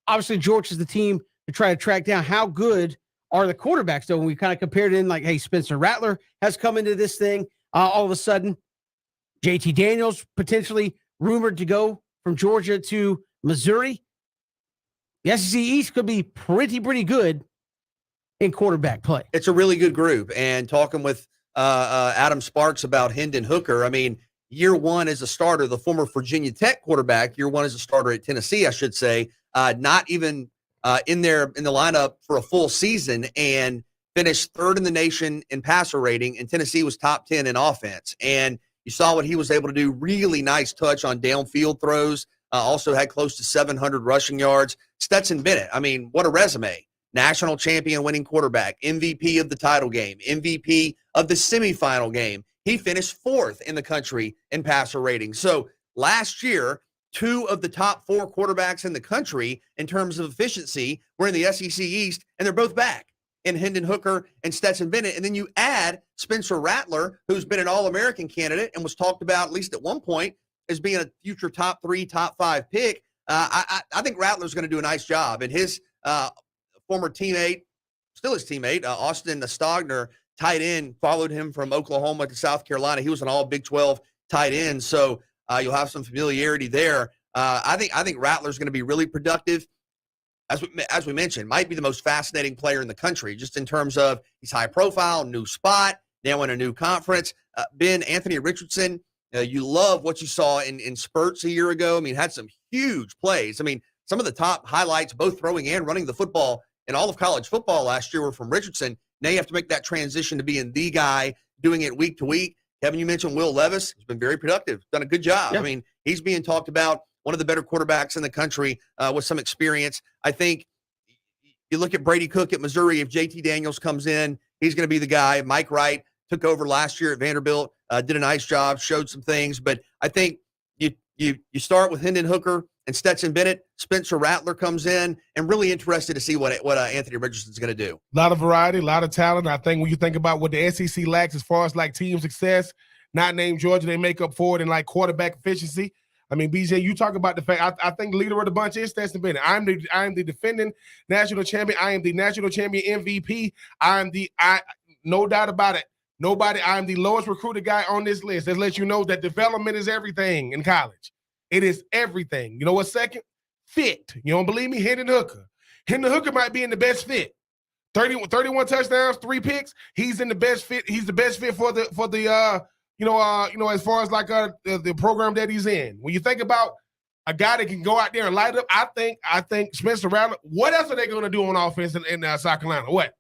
obviously Georgia is the team to try to track down. How good are the quarterbacks, though? When we kind of compared it in, like, hey, Spencer Rattler has come into this thing. All of a sudden, JT Daniels potentially rumored to go from Georgia to Missouri. The SEC East could be pretty good in quarterback play. It's a really good group. And talking with Adam Sparks about Hendon Hooker, I mean, year one as a starter, the former Virginia Tech quarterback, year one as a starter at Tennessee, I should say, not even in the lineup for a full season, and finished third in the nation in passer rating, and Tennessee was top 10 in offense. And you saw what he was able to do. Really nice touch on downfield throws. Also had close to 700 rushing yards. Stetson Bennett, I mean, what a resume. National champion winning quarterback, MVP of the title game, MVP of the semifinal game. He finished fourth in the country in passer rating. So last year, two of the top four quarterbacks in the country in terms of efficiency were in the SEC East, and they're both back in Hendon Hooker and Stetson Bennett. And then you add Spencer Rattler, who's been an All-American candidate and was talked about, at least at one point, as being a future top 3, top 5 pick. I think Rattler's going to do a nice job. And his former teammate, still his teammate, Austin Stogner, tight end, followed him from Oklahoma to South Carolina. He was an all Big 12 tight end. So you'll have some familiarity there. I think Rattler's going to be really productive. As we mentioned, might be the most fascinating player in the country, just in terms of he's high profile, new spot, now in a new conference. Anthony Richardson, you love what you saw in spurts a year ago. I mean, had some huge plays. I mean, some of the top highlights, both throwing and running the football in all of college football last year, were from Richardson. Now you have to make that transition to being the guy doing it week to week. Kevin, you mentioned Will Levis. He's been very productive, done a good job. Yeah. I mean, he's being talked about, one of the better quarterbacks in the country with some experience. I think you look at Brady Cook at Missouri. If JT Daniels comes in, he's going to be the guy. Mike Wright took over last year at Vanderbilt, did a nice job, showed some things. But I think you start with Hendon Hooker and Stetson Bennett. Spencer Rattler comes in, and really interested to see what Anthony Richardson's going to do. A lot of variety, a lot of talent. I think when you think about what the SEC lacks as far as like team success, not named Georgia, they make up for it in like quarterback efficiency. I mean, BJ, you talk about the fact, I think the leader of the bunch is Stetson Bennett. I am the defending national champion. I am the national champion MVP. No doubt about it. I am the lowest recruited guy on this list. That lets you know that development is everything in college. It is everything. You know what's second? Fit. You don't believe me? Hendon Hooker. Hendon Hooker might be in the best fit. 31 touchdowns, 3 picks. He's in the best fit. He's the best fit for the as far as like the program that he's in. When you think about a guy that can go out there and light up, I think Spencer Rattler. What else are they going to do on offense in South Carolina? What?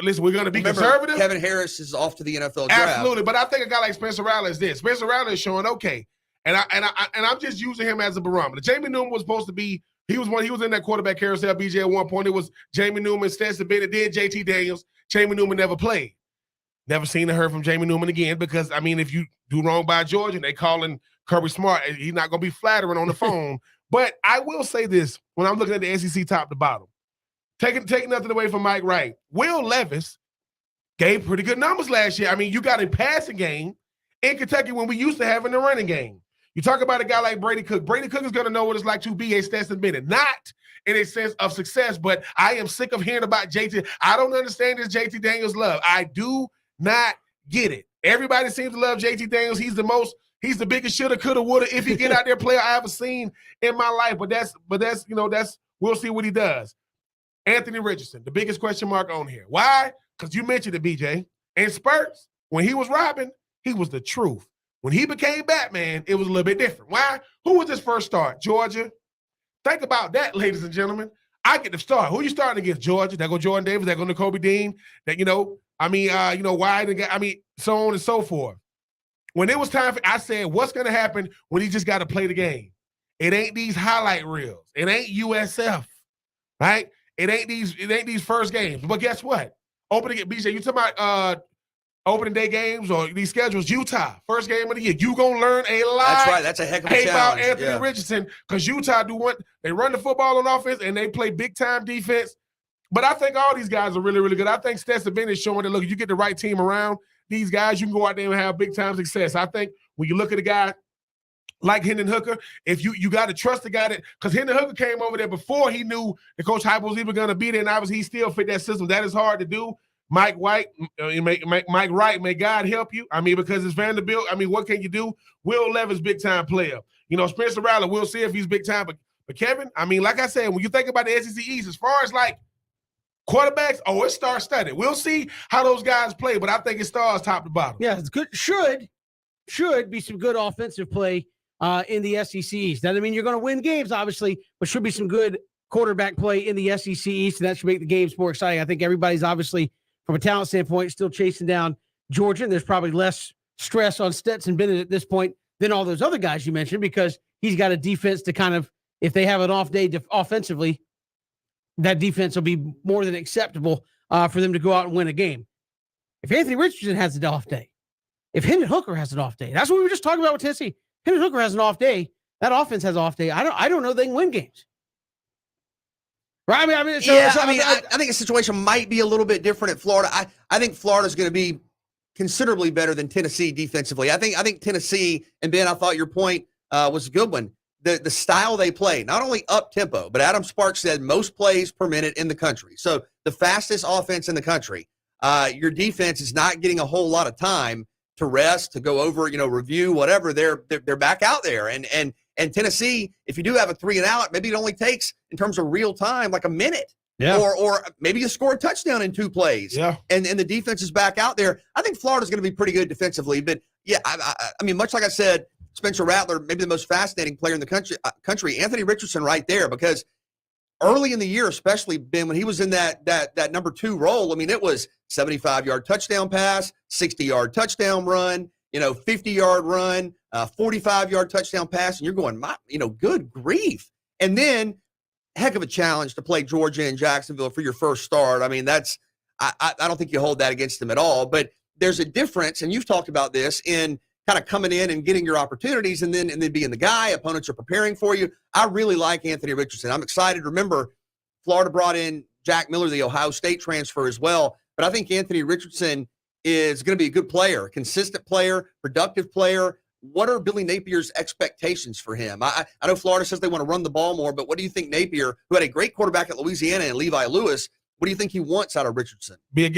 Listen, we're going to be conservative. Kevin Harris is off to the NFL draft. Absolutely, but I think a guy like Spencer Rattler is this. Spencer Rattler is showing okay, and I'm just using him as a barometer. Jamie Newman was supposed to be. He was in that quarterback carousel. BJ at one point it was Jamie Newman, Stetson Bennett, then JT Daniels. Jamie Newman never played. Never seen or heard from Jamie Newman again because, I mean, if you do wrong by Georgia, they calling Kirby Smart. He's not going to be flattering on the phone. But I will say this, when I'm looking at the SEC top to bottom, taking nothing away from Mike Wright, Will Levis gave pretty good numbers last year. I mean, you got a passing game in Kentucky when we used to have in the running game. You talk about a guy like Brady Cook. Brady Cook is going to know what it's like to be a Stetson Bennett. Not in a sense of success, but I am sick of hearing about JT. I don't understand this JT Daniels love. I do not get it. Everybody seems to love JT Daniels. He's the biggest shoulda, coulda, woulda, if he get out there player I ever seen in my life. But that's we'll see what he does. Anthony Richardson, the biggest question mark on here. Why? Because you mentioned it, BJ. In spurts, when he was robbing, he was the truth. When he became Batman, it was a little bit different. Why? Who was his first start? Georgia. Think about that, ladies and gentlemen. I get the start. Who you starting against? Georgia. That go Jordan Davis. That go N'Kobe Dean. Wide. So on and so forth. When it was time I said, what's going to happen when he just got to play the game? It ain't these highlight reels. It ain't USF, right? It ain't these first games. But guess what? Opening it, BJ, you talking about opening day games or these schedules, Utah, first game of the year. You going to learn a lot. That's right. That's a heck of a challenge. About Anthony Richardson, because Utah they run the football on offense and they play big-time defense. But I think all these guys are really, really good. I think Stetson Bennett is showing that, look, if you get the right team around these guys, you can go out there and have big-time success. I think when you look at a guy like Hendon Hooker, if you got to trust the guy that – because Hendon Hooker came over there before he knew that Coach Hype was even going to be there, and obviously he still fit that system. That is hard to do. Mike Wright, may God help you. I mean, because it's Vanderbilt. I mean, what can you do? Will Levis, big-time player. You know, Spencer Rattler, we'll see if he's big-time. But Kevin, I mean, like I said, when you think about the SEC East, as far as, like, quarterbacks, it's star-studded. We'll see how those guys play, but I think it stars top to bottom. Yeah, it's good. Should be some good offensive play in the SEC East. Doesn't mean you're going to win games, obviously, but should be some good quarterback play in the SEC East, and that should make the games more exciting. I think everybody's obviously – from a talent standpoint, still chasing down Georgia. And there's probably less stress on Stetson Bennett at this point than all those other guys you mentioned, because he's got a defense to kind of, if they have an off day offensively, that defense will be more than acceptable for them to go out and win a game. If Anthony Richardson has an off day, if Hendon Hooker has an off day, that's what we were just talking about with Tennessee. Hendon Hooker has an off day. That offense has an off day. I don't know they can win games. Right? I think a situation might be a little bit different at Florida. I think Florida's going to be considerably better than Tennessee defensively. I think Tennessee, and Ben, I thought your point was a good one. The style they play, not only up tempo, but Adam Sparks said most plays per minute in the country. So the fastest offense in the country. Your defense is not getting a whole lot of time to rest, to go over, review, whatever. They're back out there, and Tennessee, if you do have a 3 and out, maybe it only takes, in terms of real time, like a minute. Yeah. Or maybe you score a touchdown in 2 plays. Yeah. And the defense is back out there. I think Florida's going to be pretty good defensively. But, yeah, I mean, much like I said, Spencer Rattler, maybe the most fascinating player in the country. Anthony Richardson right there, because early in the year, especially, Ben, when he was in that number 2 role, I mean, it was 75-yard touchdown pass, 60-yard touchdown run, 50-yard run, 45-yard touchdown pass, and you're going, good grief. And then, heck of a challenge to play Georgia and Jacksonville for your first start. I mean, I don't think you hold that against them at all. But there's a difference, and you've talked about this, in kind of coming in and getting your opportunities and then being the guy. Opponents are preparing for you. I really like Anthony Richardson. I'm excited. Remember, Florida brought in Jack Miller, the Ohio State transfer, as well. But I think Anthony Richardson is going to be a good player, consistent player, productive player. What are Billy Napier's expectations for him? I know Florida says they want to run the ball more, but what do you think Napier, who had a great quarterback at Louisiana and Levi Lewis, what do you think he wants out of Richardson? He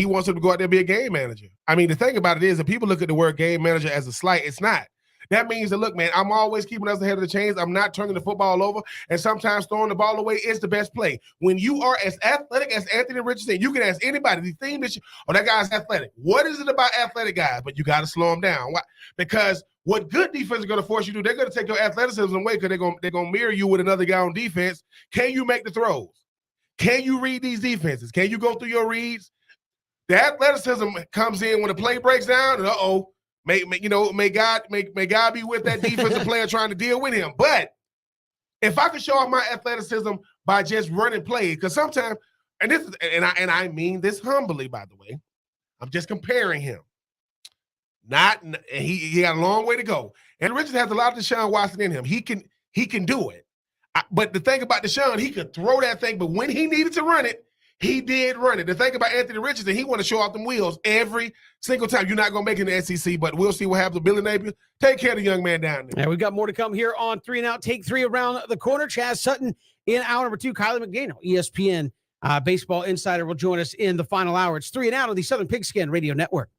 wants him to go out there and be a game manager. I mean, the thing about it is that people look at the word game manager as a slight. It's not. That means that, look, man, I'm always keeping us ahead of the chains. I'm not turning the football over, and sometimes throwing the ball away is the best play. When you are as athletic as Anthony Richardson, you can ask anybody, the thing that that guy's athletic. What is it about athletic guys? But you got to slow them down. Why? Because what good defense is going to force you to do, they're going to take your athleticism away because they're going to mirror you with another guy on defense. Can you make the throws? Can you read these defenses? Can you go through your reads? The athleticism comes in when the play breaks down, and may God be with that defensive player trying to deal with him. But if I could show off my athleticism by just running plays, because sometimes, and I mean this humbly, by the way, I'm just comparing him. He got a long way to go. And Richard has a lot of Deshaun Watson in him. He can do it. But the thing about Deshaun, he could throw that thing, but when he needed to run it, he did run it. The thing about Anthony Richardson, he want to show off them wheels every single time. You're not going to make it in the SEC, but we'll see what happens with Billy Napier. Take care of the young man down there. Yeah, we've got more to come here on 3 and Out. Take 3 around the corner. Chaz Sutton in hour number 2. Kylie McDaniel, ESPN baseball insider, will join us in the final hour. It's 3 and Out on the Southern Pigskin Radio Network.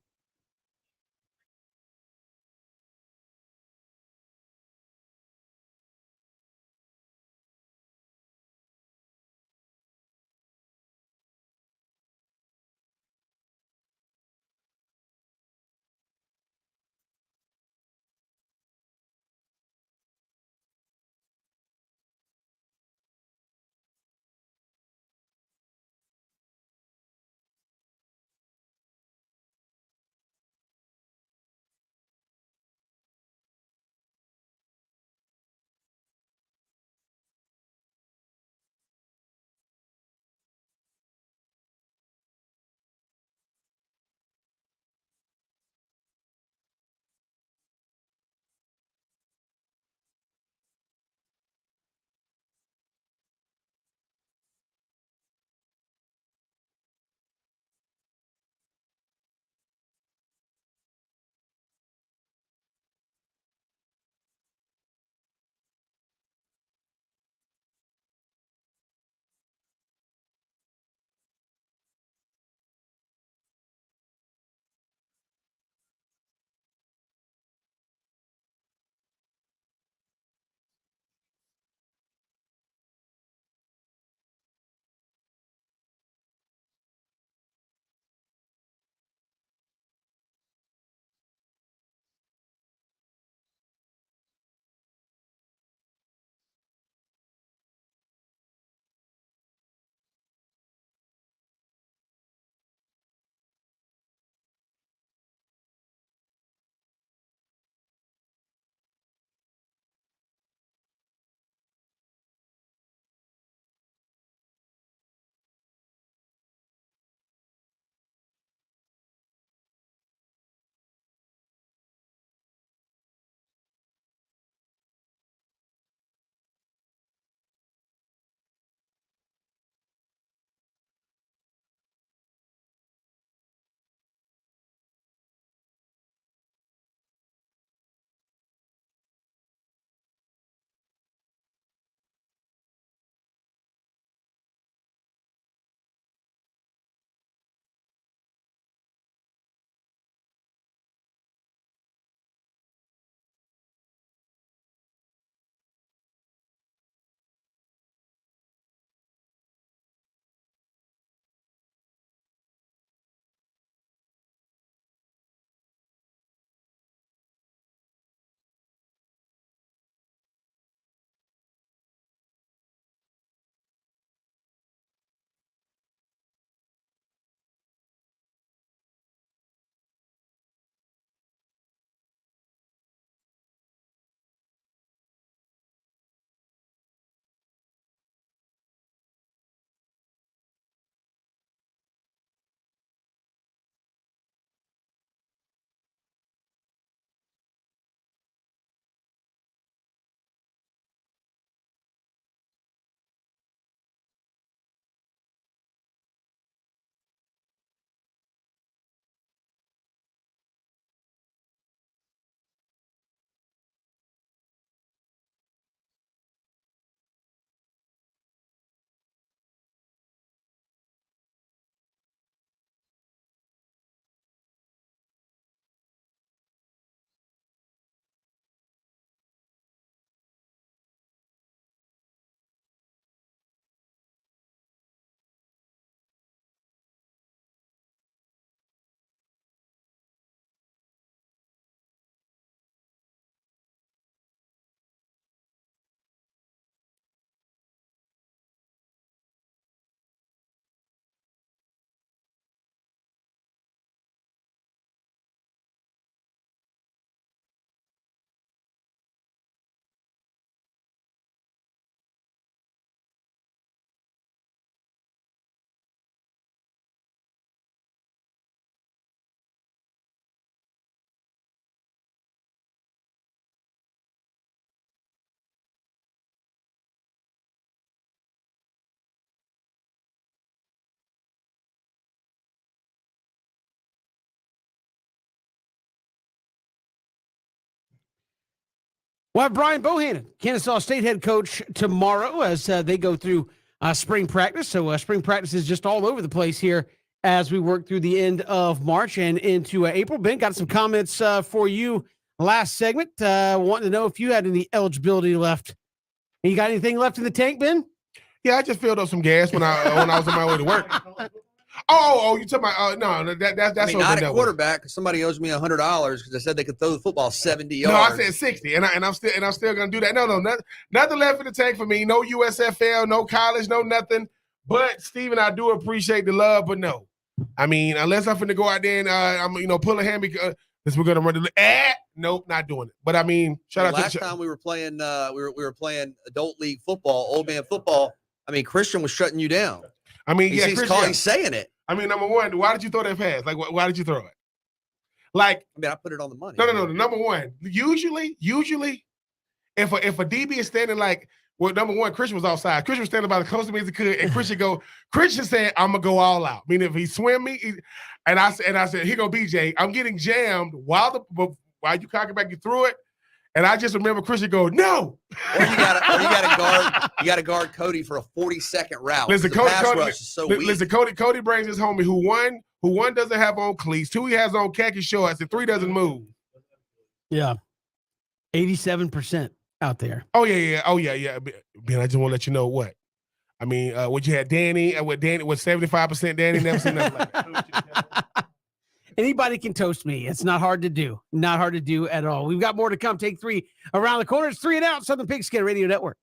We'll have Brian Bohannon, Kennesaw State head coach, tomorrow as they go through spring practice. So spring practice is just all over the place here as we work through the end of March and into April. Ben, got some comments for you last segment. Wanting to know if you had any eligibility left. You got anything left in the tank, Ben? Yeah, I just filled up some gas when I was on my way to work. Oh, you talking about? No, that's I mean, not a quarterback. Somebody owes me $100 because they said they could throw the football 70 yards. No, I said 60, and I'm still gonna do that. No, nothing left in the tank for me. No USFL, no college, no nothing. But Steven, I do appreciate the love, but no. I mean, unless I'm finna go out there and I'm pull a hand because we're gonna run the nope, not doing it. But I mean, shout out to last time we were playing we were playing adult league football, old man football. I mean, Christian was shutting you down. I mean, he's saying it. I mean, number one, why did you throw that pass? Like, why did you throw it? Like, I mean, I put it on the money. No. Number one, usually, if a DB is standing like, well, number one, Christian was outside. Christian was standing about as close to me as he could, and Christian said, "I'm gonna go all out." I mean, if he swim me, and I said, "Here go BJ." I'm getting jammed while you cocking back, you threw it. And I just remember Christian go, no. Or you got to guard Cody for a 40-second route. Listen, Cody brings his homie who one doesn't have on cleats, two he has on khaki shorts, and three doesn't move. Yeah, 87% out there. Oh yeah. Ben, I just want to let you know what. I mean, what you had Danny, with 75% Danny, never seen nothing like that. Anybody can toast me. It's not hard to do. Not hard to do at all. We've got more to come. Take three around the corner. It's 3 and Out, Southern Pigskin Radio Network.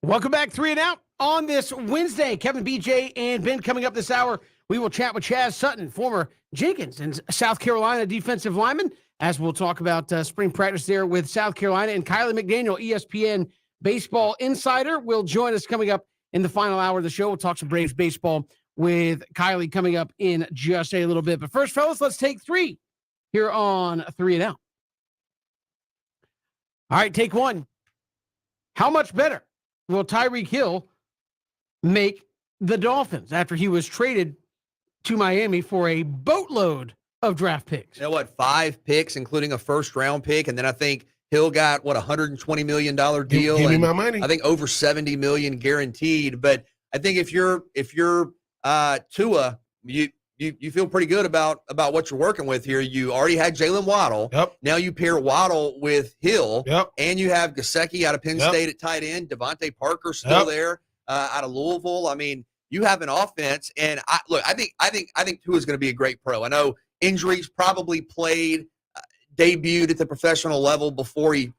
Welcome back, 3 and Out on this Wednesday. Kevin, BJ, and Ben coming up this hour. We will chat with Chaz Sutton, former Jenkins and South Carolina defensive lineman, as we'll talk about spring practice there with South Carolina. And Kylie McDaniel, ESPN baseball insider, will join us coming up in the final hour of the show. We'll talk some Braves baseball with Kylie coming up in just a little bit. But first, fellas, let's take 3 here on 3 and Out. All right, take 1. How much better will Tyreek Hill make the Dolphins after he was traded to Miami for a boatload of draft picks? You know what? 5 picks, including a first-round pick, and then I think Hill got $120 million deal. Give me my money. I think over $70 million guaranteed. But I think if you're Tua, you feel pretty good about what you're working with here. You already had Jaylen Waddle. Yep. Now you pair Waddle with Hill. Yep. And you have Gesicki out of Penn State at tight end. Devontae Parker still there out of Louisville. I mean, you have an offense, and I think Tua is going to be a great pro. I know injuries probably debuted at the professional level before he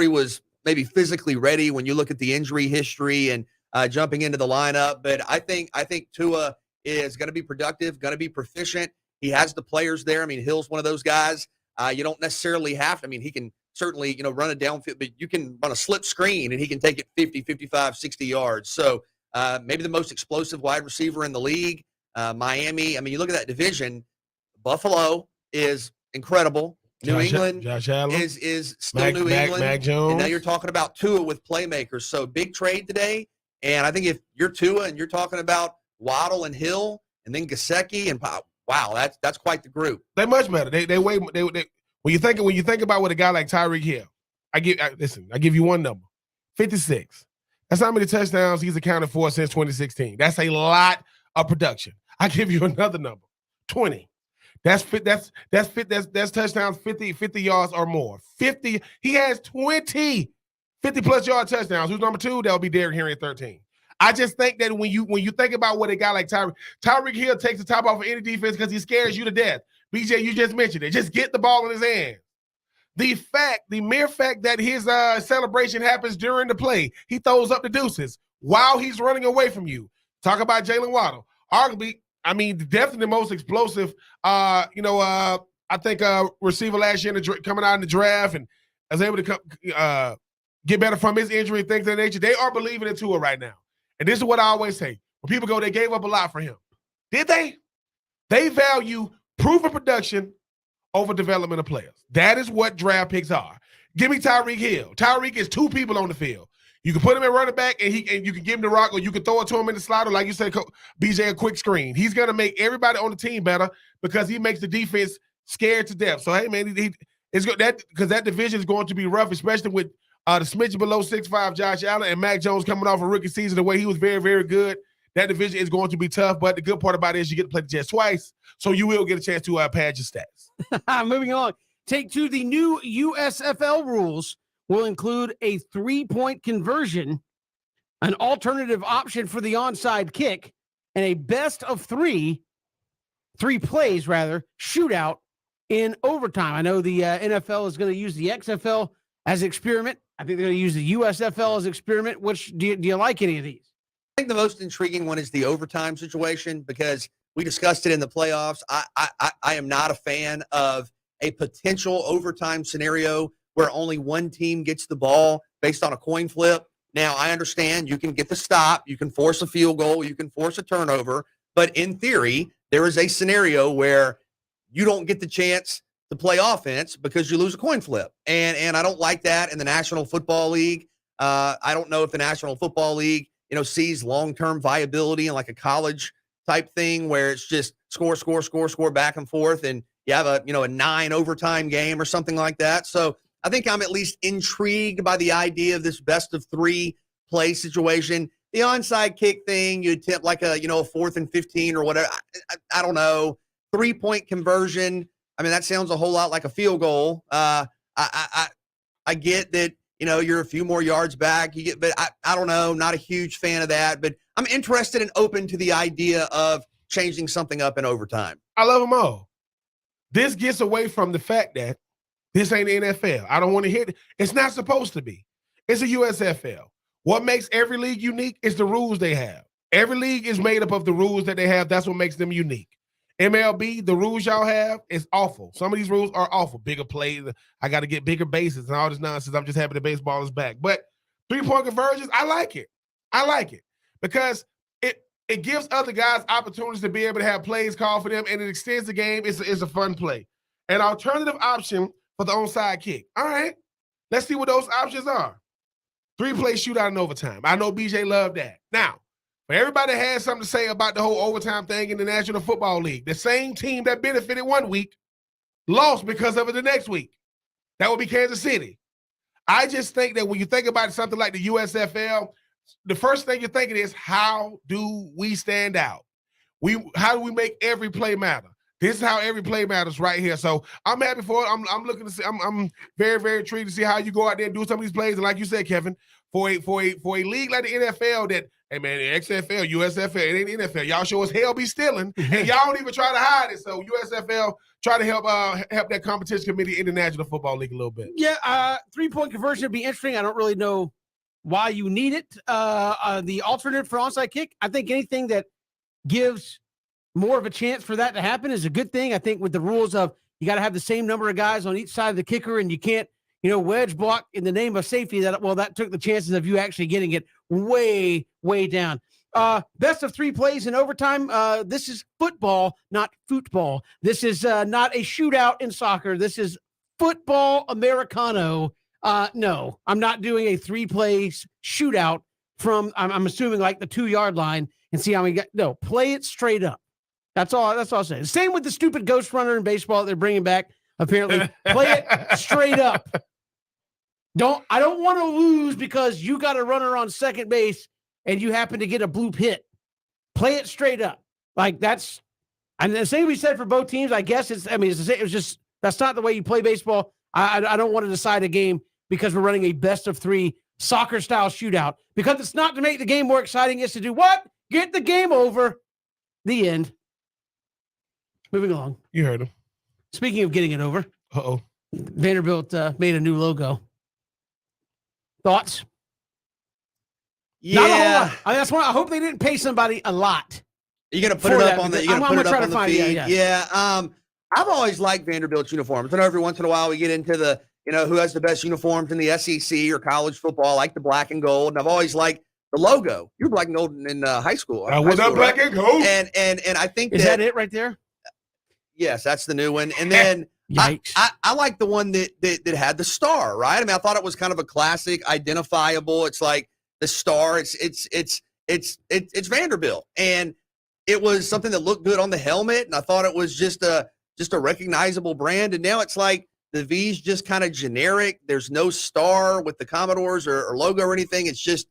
was maybe physically ready. When you look at the injury history and jumping into the lineup, but I think Tua is going to be productive, going to be proficient. He has the players there. I mean, Hill's one of those guys. You don't necessarily have to. I mean, he can certainly run a downfield, but you can run a slip screen and he can take it 50, 55, 60 yards. So. Maybe the most explosive wide receiver in the league. Miami, I mean, you look at that division, Buffalo is incredible. New England Josh Allen is still New England. Mac Jones. And now you're talking about Tua with playmakers. So big trade today. And I think if you're Tua and you're talking about Waddle and Hill and then Gesicki, and wow, that's quite the group. They much better. They when you think about what a guy like Tyreek Hill, I give you one number, 56. That's how many touchdowns he's accounted for since 2016. That's a lot of production. I give you another number, 20. That's touchdowns 50 yards or more. 50. He has 20 50-plus yard touchdowns. Who's number 2? That'll be Derrick Henry at 13. I just think that when you think about what a guy like Tyreek Hill takes the top off of any defense because he scares you to death. BJ, you just mentioned it. Just get the ball in his hands. The mere fact that his celebration happens during the play, he throws up the deuces while he's running away from you. Talk about Jaylen Waddle. Arguably, I mean, definitely the most explosive, I think receiver last year coming out in the draft and was able to get better from his injury and things of that nature. They are believing in Tua right now. And this is what I always say. When people go, they gave up a lot for him. Did they? They value proven production over development of players. That is what draft picks are. Give me Tyreek Hill. Tyreek is 2 people on the field. You can put him at running back and you can give him the rock, or you can throw it to him in the slot, or like you said, BJ, a quick screen. He's going to make everybody on the team better because he makes the defense scared to death. So, hey, man, it's good because that division is going to be rough, especially with the smidge below 6'5" Josh Allen and Mac Jones coming off a rookie season the way he was very, very good. That division is going to be tough, but the good part about it is you get to play the Jets twice, so you will get a chance to pad your stats. Moving on. Take 2, the new USFL rules will include a 3-point conversion, an alternative option for the onside kick, and a best of 3 plays, shootout in overtime. I know the NFL is going to use the XFL as experiment. I think they're going to use the USFL as experiment. Which do you like any of these? I think the most intriguing one is the overtime situation because we discussed it in the playoffs. I am not a fan of a potential overtime scenario where only one team gets the ball based on a coin flip. Now, I understand you can get the stop, you can force a field goal, you can force a turnover, but in theory, there is a scenario where you don't get the chance to play offense because you lose a coin flip. And I don't like that in the National Football League. I don't know if the National Football League sees long-term viability in like a college type thing where it's just score back and forth, and you have a 9 overtime game or something like that. So I think I'm at least intrigued by the idea of this best of 3 play situation. The onside kick thing, you attempt like a 4th and 15 or whatever. I don't know. 3-point conversion. I mean, that sounds a whole lot like a field goal. I get that. You're a few more yards back. But I don't know. Not a huge fan of that. But I'm interested and open to the idea of changing something up in overtime. I love them all. This gets away from the fact that this ain't the NFL. I don't want to hear it. It's not supposed to be. It's a USFL. What makes every league unique is the rules they have. Every league is made up of the rules that they have. That's what makes them unique. MLB, the rules y'all have is awful. Some of these rules are awful. Bigger plays, I got to get bigger bases and all this nonsense. I'm just happy the baseball is back. But three-point conversions, I like it. I like it because it gives other guys opportunities to be able to have plays called for them, and it extends the game. It's a fun play. An alternative option for the onside kick. All right, let's see what those options are. 3-play shootout in overtime. I know BJ loved that. Now, for everybody that has something to say about the whole overtime thing in the National Football League, the same team that benefited one week lost because of it the next week. That would be Kansas City. I just think that when you think about something like the USFL, the first thing you're thinking is, how do we stand out? How do we make every play matter? This is how every play matters right here. So I'm happy for it. I'm looking to see. I'm very, very intrigued to see how you go out there and do some of these plays. And like you said, Kevin, for a league like the NFL that, hey man, the XFL, USFL, it ain't NFL. Y'all show us hell be stealing, and y'all don't even try to hide it. So USFL try to help that competition committee in the National Football League a little bit. Yeah, 3-point conversion would be interesting. I don't really know why you need it. The alternate for onside kick, I think anything that gives more of a chance for that to happen is a good thing. I think with the rules of you got to have the same number of guys on each side of the kicker, and you can't, wedge block in the name of safety. That took the chances of you actually getting it way, way down. Best of 3 plays in overtime. This is football, not football. This is not a shootout in soccer. This is football Americano. No, I'm not doing a 3-play shootout from, I'm assuming, like the 2-yard line and see how we get. No, play it straight up. That's all I'm saying. Same with the stupid ghost runner in baseball that they're bringing back. Apparently, play it straight up. I don't want to lose because you got a runner on second base and you happen to get a bloop hit. Play it straight up. Like that's, and the same we said for both teams. I guess it's just that's not the way you play baseball. I don't want to decide a game because we're running a best of 3 soccer style shootout, because it's not to make the game more exciting. It's to do what? Get the game over. The end. Moving along. You heard him. Speaking of getting it over. Uh-oh. Vanderbilt made a new logo. Thoughts? Yeah. Not a whole lot. That's why I hope they didn't pay somebody a lot. You're going to put it up on the, I'm going to try to find feed. it. Yeah. I've always liked Vanderbilt's uniforms. I know every once in a while we get into the, who has the best uniforms in the SEC or college football. I like the black and gold. And I've always liked the logo. You were black and gold in high school. I was not black and gold. And I think is that it right there? Yes, that's the new one. And then I like the one that had the star, right? I mean, I thought it was kind of a classic, identifiable. It's like the star. It's Vanderbilt, and it was something that looked good on the helmet. And I thought it was just a recognizable brand. And now it's like the V's just kind of generic. There's no star with the Commodores or logo or anything. It's just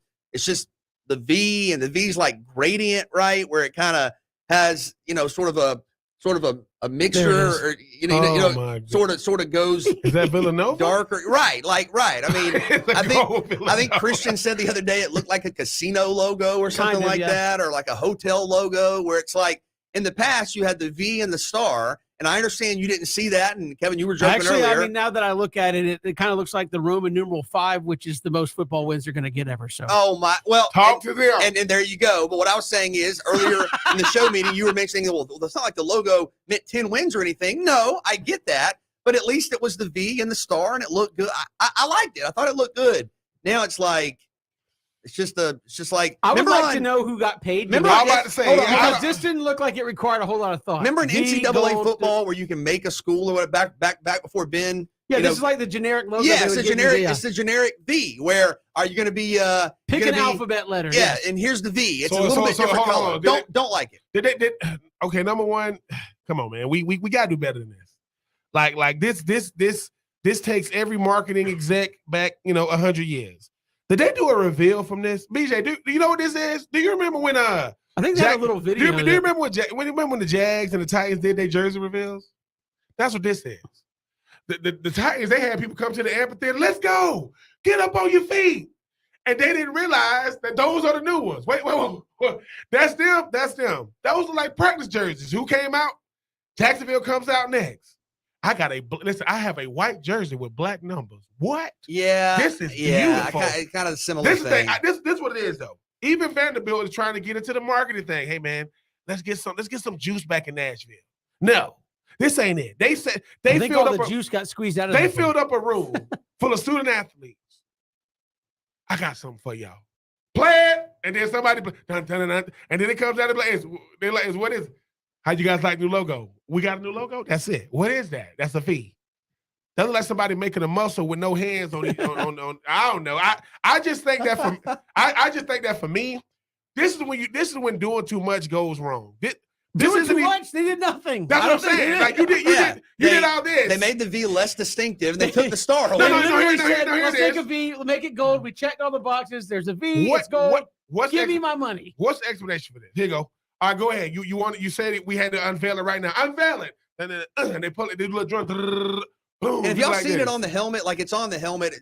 the V, and the V's like gradient, right, where it kind of has sort of a mixture, or sort of goes. Is that Villanova? Darker, right? I mean, I think Christian said the other day it looked like a casino logo or something that, or like a hotel logo, where it's like in the past you had the V and the star. And I understand you didn't see that, and Kevin, you were joking earlier. I mean, now that I look at it, it kind of looks like the Roman numeral 5, which is the most football wins they're going to get ever. So, oh my, well, talk to them, and there you go. But what I was saying is, earlier in the show meeting, you were mentioning, well, it's not like the logo meant 10 wins or anything. No, I get that, but at least it was the V and the star, and it looked good. I liked it. I thought it looked good. Now it's like. It's just like I would like to know who got paid. Remember, I was about to say because this didn't look like it required a whole lot of thought. Remember in NCAA football where you can make a school or what back before Ben? Yeah, this is like the generic logo. Yeah, it's the generic V. Where are you going to be? Pick an alphabet letter. Yeah, and here's the V. It's a little bit different color. Don't like it. Okay, number one, come on, man. We gotta do better than this. Like this takes every marketing exec back 100 years. Did they do a reveal from this? BJ, do you know what this is? Do you remember when I think they had a little video. Do you remember when the Jags and the Titans did their jersey reveals? That's what this is. The Titans, they had people come to the amphitheater. Let's go. Get up on your feet. And they didn't realize that those are the new ones. Wait. That's them. Those are like practice jerseys. Who came out? Jacksonville comes out next. I have a white jersey with black numbers. What? Yeah. This is beautiful. Kind of a similar This thing. This is what it is, though. Even Vanderbilt is trying to get into the marketing thing. Hey, man, let's get some juice back in Nashville. No, this ain't it. They said they filled up the juice got squeezed out of They filled up a room full of student athletes. I got something for y'all. Play it, and then somebody dun, dun, dun, and then it comes out of place. They're like, what is it? How you guys like new logo? We got a new logo? That's it. What is that? That's a fee. That looks like somebody making a muscle with no hands on I don't know. I just think that for me, this is when doing too much goes wrong. This doing too much, they did nothing. That's what I'm saying. Like you did all this. They made the V less distinctive and they took the star away. Let's take a V, make it gold. We checked all the boxes. There's a V, it's gold. Give me my money. What's the explanation for this? Here you go. All right, go ahead. You said it, we had to unveil it right now. Unveil it. And then they pull it, they do a little drum. Boom, and if y'all seen it on the helmet, like it's on the helmet,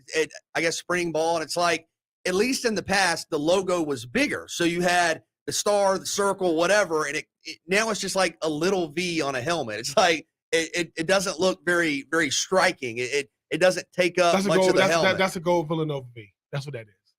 I guess spring ball, and it's like, at least in the past, the logo was bigger. So you had the star, the circle, whatever, and it now it's just like a little V on a helmet. It's like it doesn't look very, very striking. It doesn't take up much of the helmet. That's a gold Villanova V. That's what that is.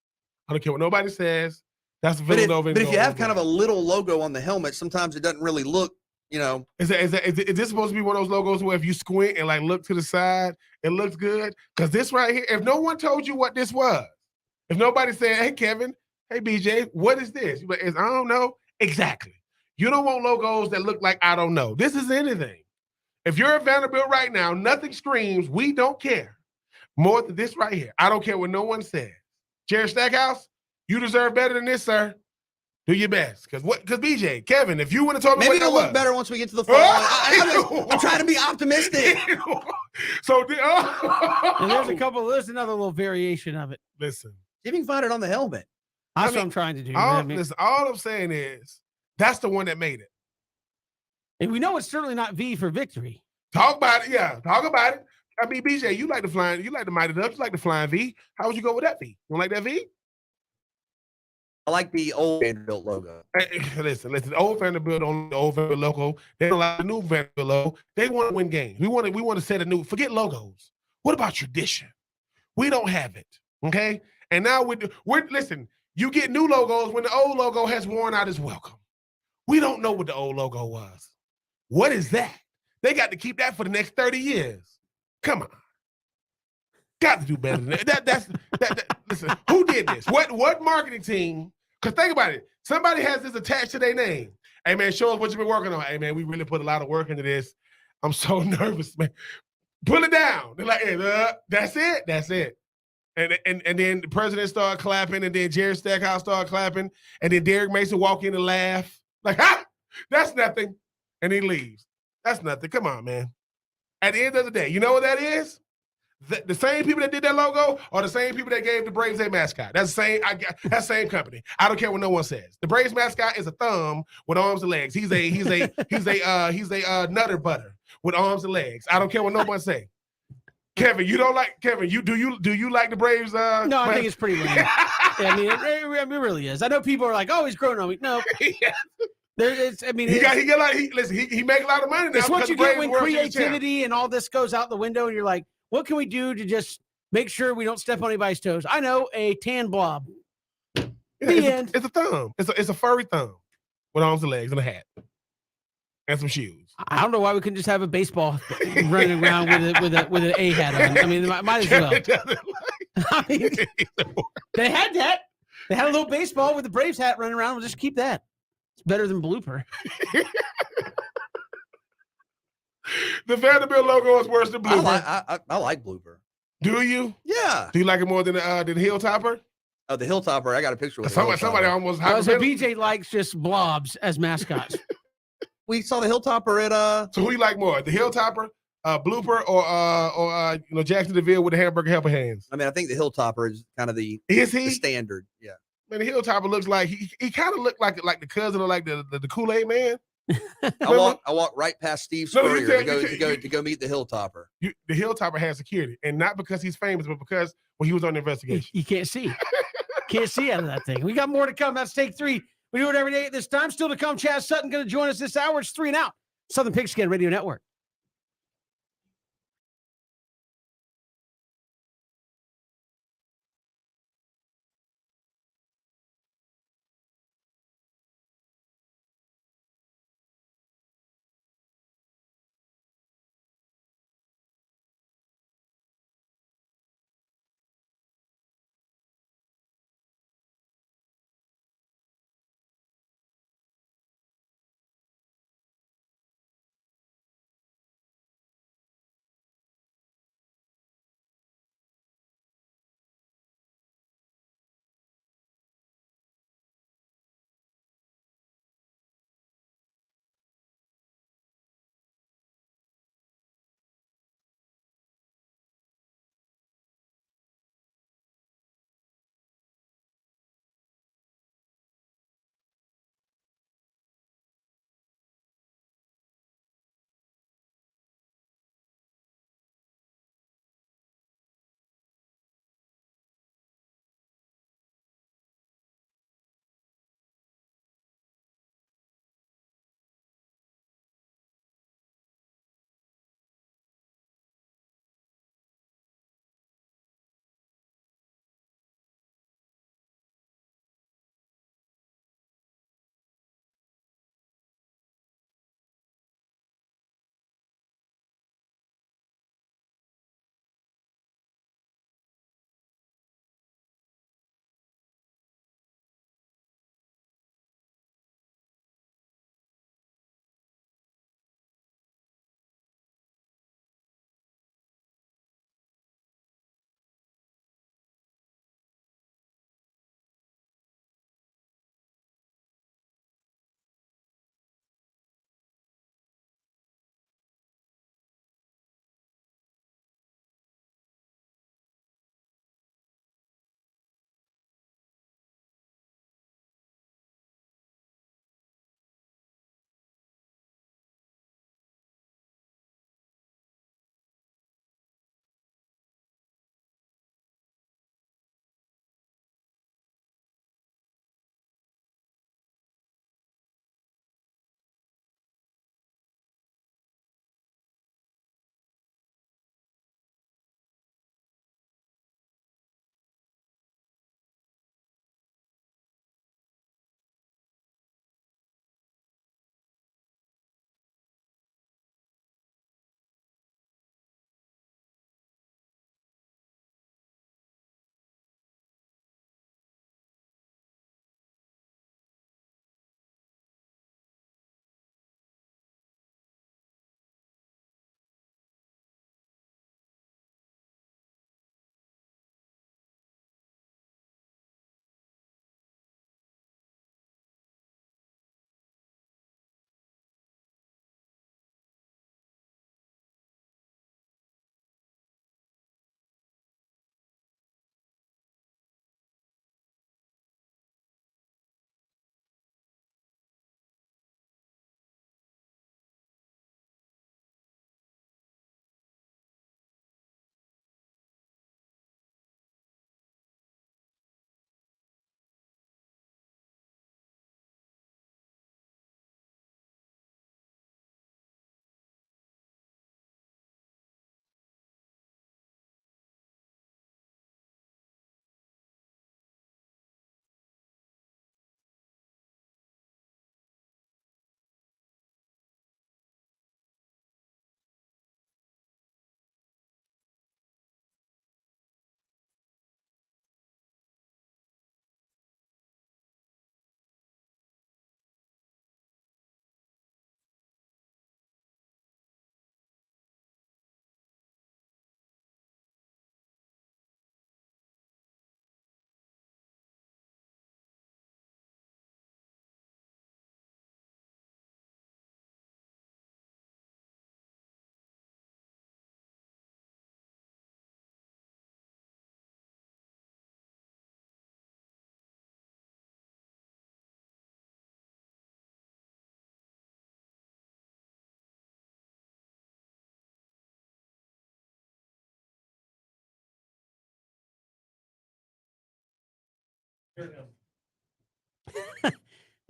I don't care what nobody says. That's Villanova. But if you have kind of a little logo on the helmet, sometimes it doesn't really look. Is this supposed to be one of those logos where if you squint and like look to the side, it looks good? Because this right here, if no one told you what this was, if nobody said, hey, Kevin, hey, BJ, what is this? You're like, I don't know. Exactly. You don't want logos that look like I don't know. This is anything. If you're at Vanderbilt right now, nothing screams, we don't care more than this right here. I don't care what no one says. Jared Stackhouse, you deserve better than this, sir. Do your best. Because BJ, Kevin, if you would have told me maybe what it'll look better once we get to the fall. I'm trying to be optimistic. And there's another little variation of it. Listen. See if you can find it on the helmet. That's what I'm trying to do. Listen, all I'm saying is that's the one that made it. And we know it's certainly not V for victory. Talk about it. Yeah, talk about it. I mean, BJ, you like the Mighty Ducks, you like the flying V. How would you go with that V? You don't like that V? I like the old Vanderbilt logo. Hey, listen, the old Vanderbilt on the old Vanderbilt logo. They don't like the new Vanderbilt logo. They want to win games. We want to set a new. Forget logos. What about tradition? We don't have it. Okay, and now we're listen. You get new logos when the old logo has worn out its welcome. We don't know what the old logo was. What is that? They got to keep that for the next 30 years. Come on. Got to do better than that. Listen, who did this? What marketing team? Because think about it. Somebody has this attached to their name. Hey, man, show us what you've been working on. Hey, man, we really put a lot of work into this. I'm so nervous, man. Pull it down. They're like, hey, that's it. That's it. And then the president started clapping, and then Jerry Stackhouse started clapping, and then Derek Mason walk in and laugh. Like, ha! That's nothing. And he leaves. That's nothing. Come on, man. At the end of the day, you know what that is? The same people that did that logo are the same people that gave the Braves their mascot. That's the same company. I don't care what no one says. The Braves mascot is a thumb with arms and legs. He's a nutter butter with arms and legs. I don't care what no one say. Kevin, you don't like Kevin. Do you like the Braves? No, I think it's pretty lame. I mean, it really is. I know people are like, "Oh, he's growing on me." No, yeah. He make a lot of money now. It's what you get when creativity and all this goes out the window, and you're like, what can we do to just make sure we don't step on anybody's toes? I know, a tan blob. It's a thumb. It's a furry thumb with arms and legs and a hat and some shoes. I don't know why we couldn't just have a baseball running around with an A hat on. I mean, might as well. I mean, they had that. They had a little baseball with the Braves hat running around. We'll just keep that. It's better than blooper. The Vanderbilt logo is worse than blooper. I like blooper. Do you? Yeah. Do you like it more than the Hilltopper? Oh, the Hilltopper. I got a picture with somebody almost. So BJ likes just blobs as mascots. We saw the Hilltopper at So who you like more, the Hilltopper, blooper, or Jackson DeVille with the hamburger helper hands? I mean, I think the Hilltopper is kind of the standard. Yeah. Man, the Hilltopper looks like he kind of looked like the cousin of like the Kool-Aid man. I walk right past Steve Spurrier to go meet the Hilltopper. The Hilltopper has security, and not because he's famous, but because when he was on the investigation. You can't see. Can't see out of that thing. We got more to come. That's take 3. We do it every day at this time. Still to come, Chaz Sutton going to join us this hour. It's 3 and Out. Southern Pigskin Radio Network.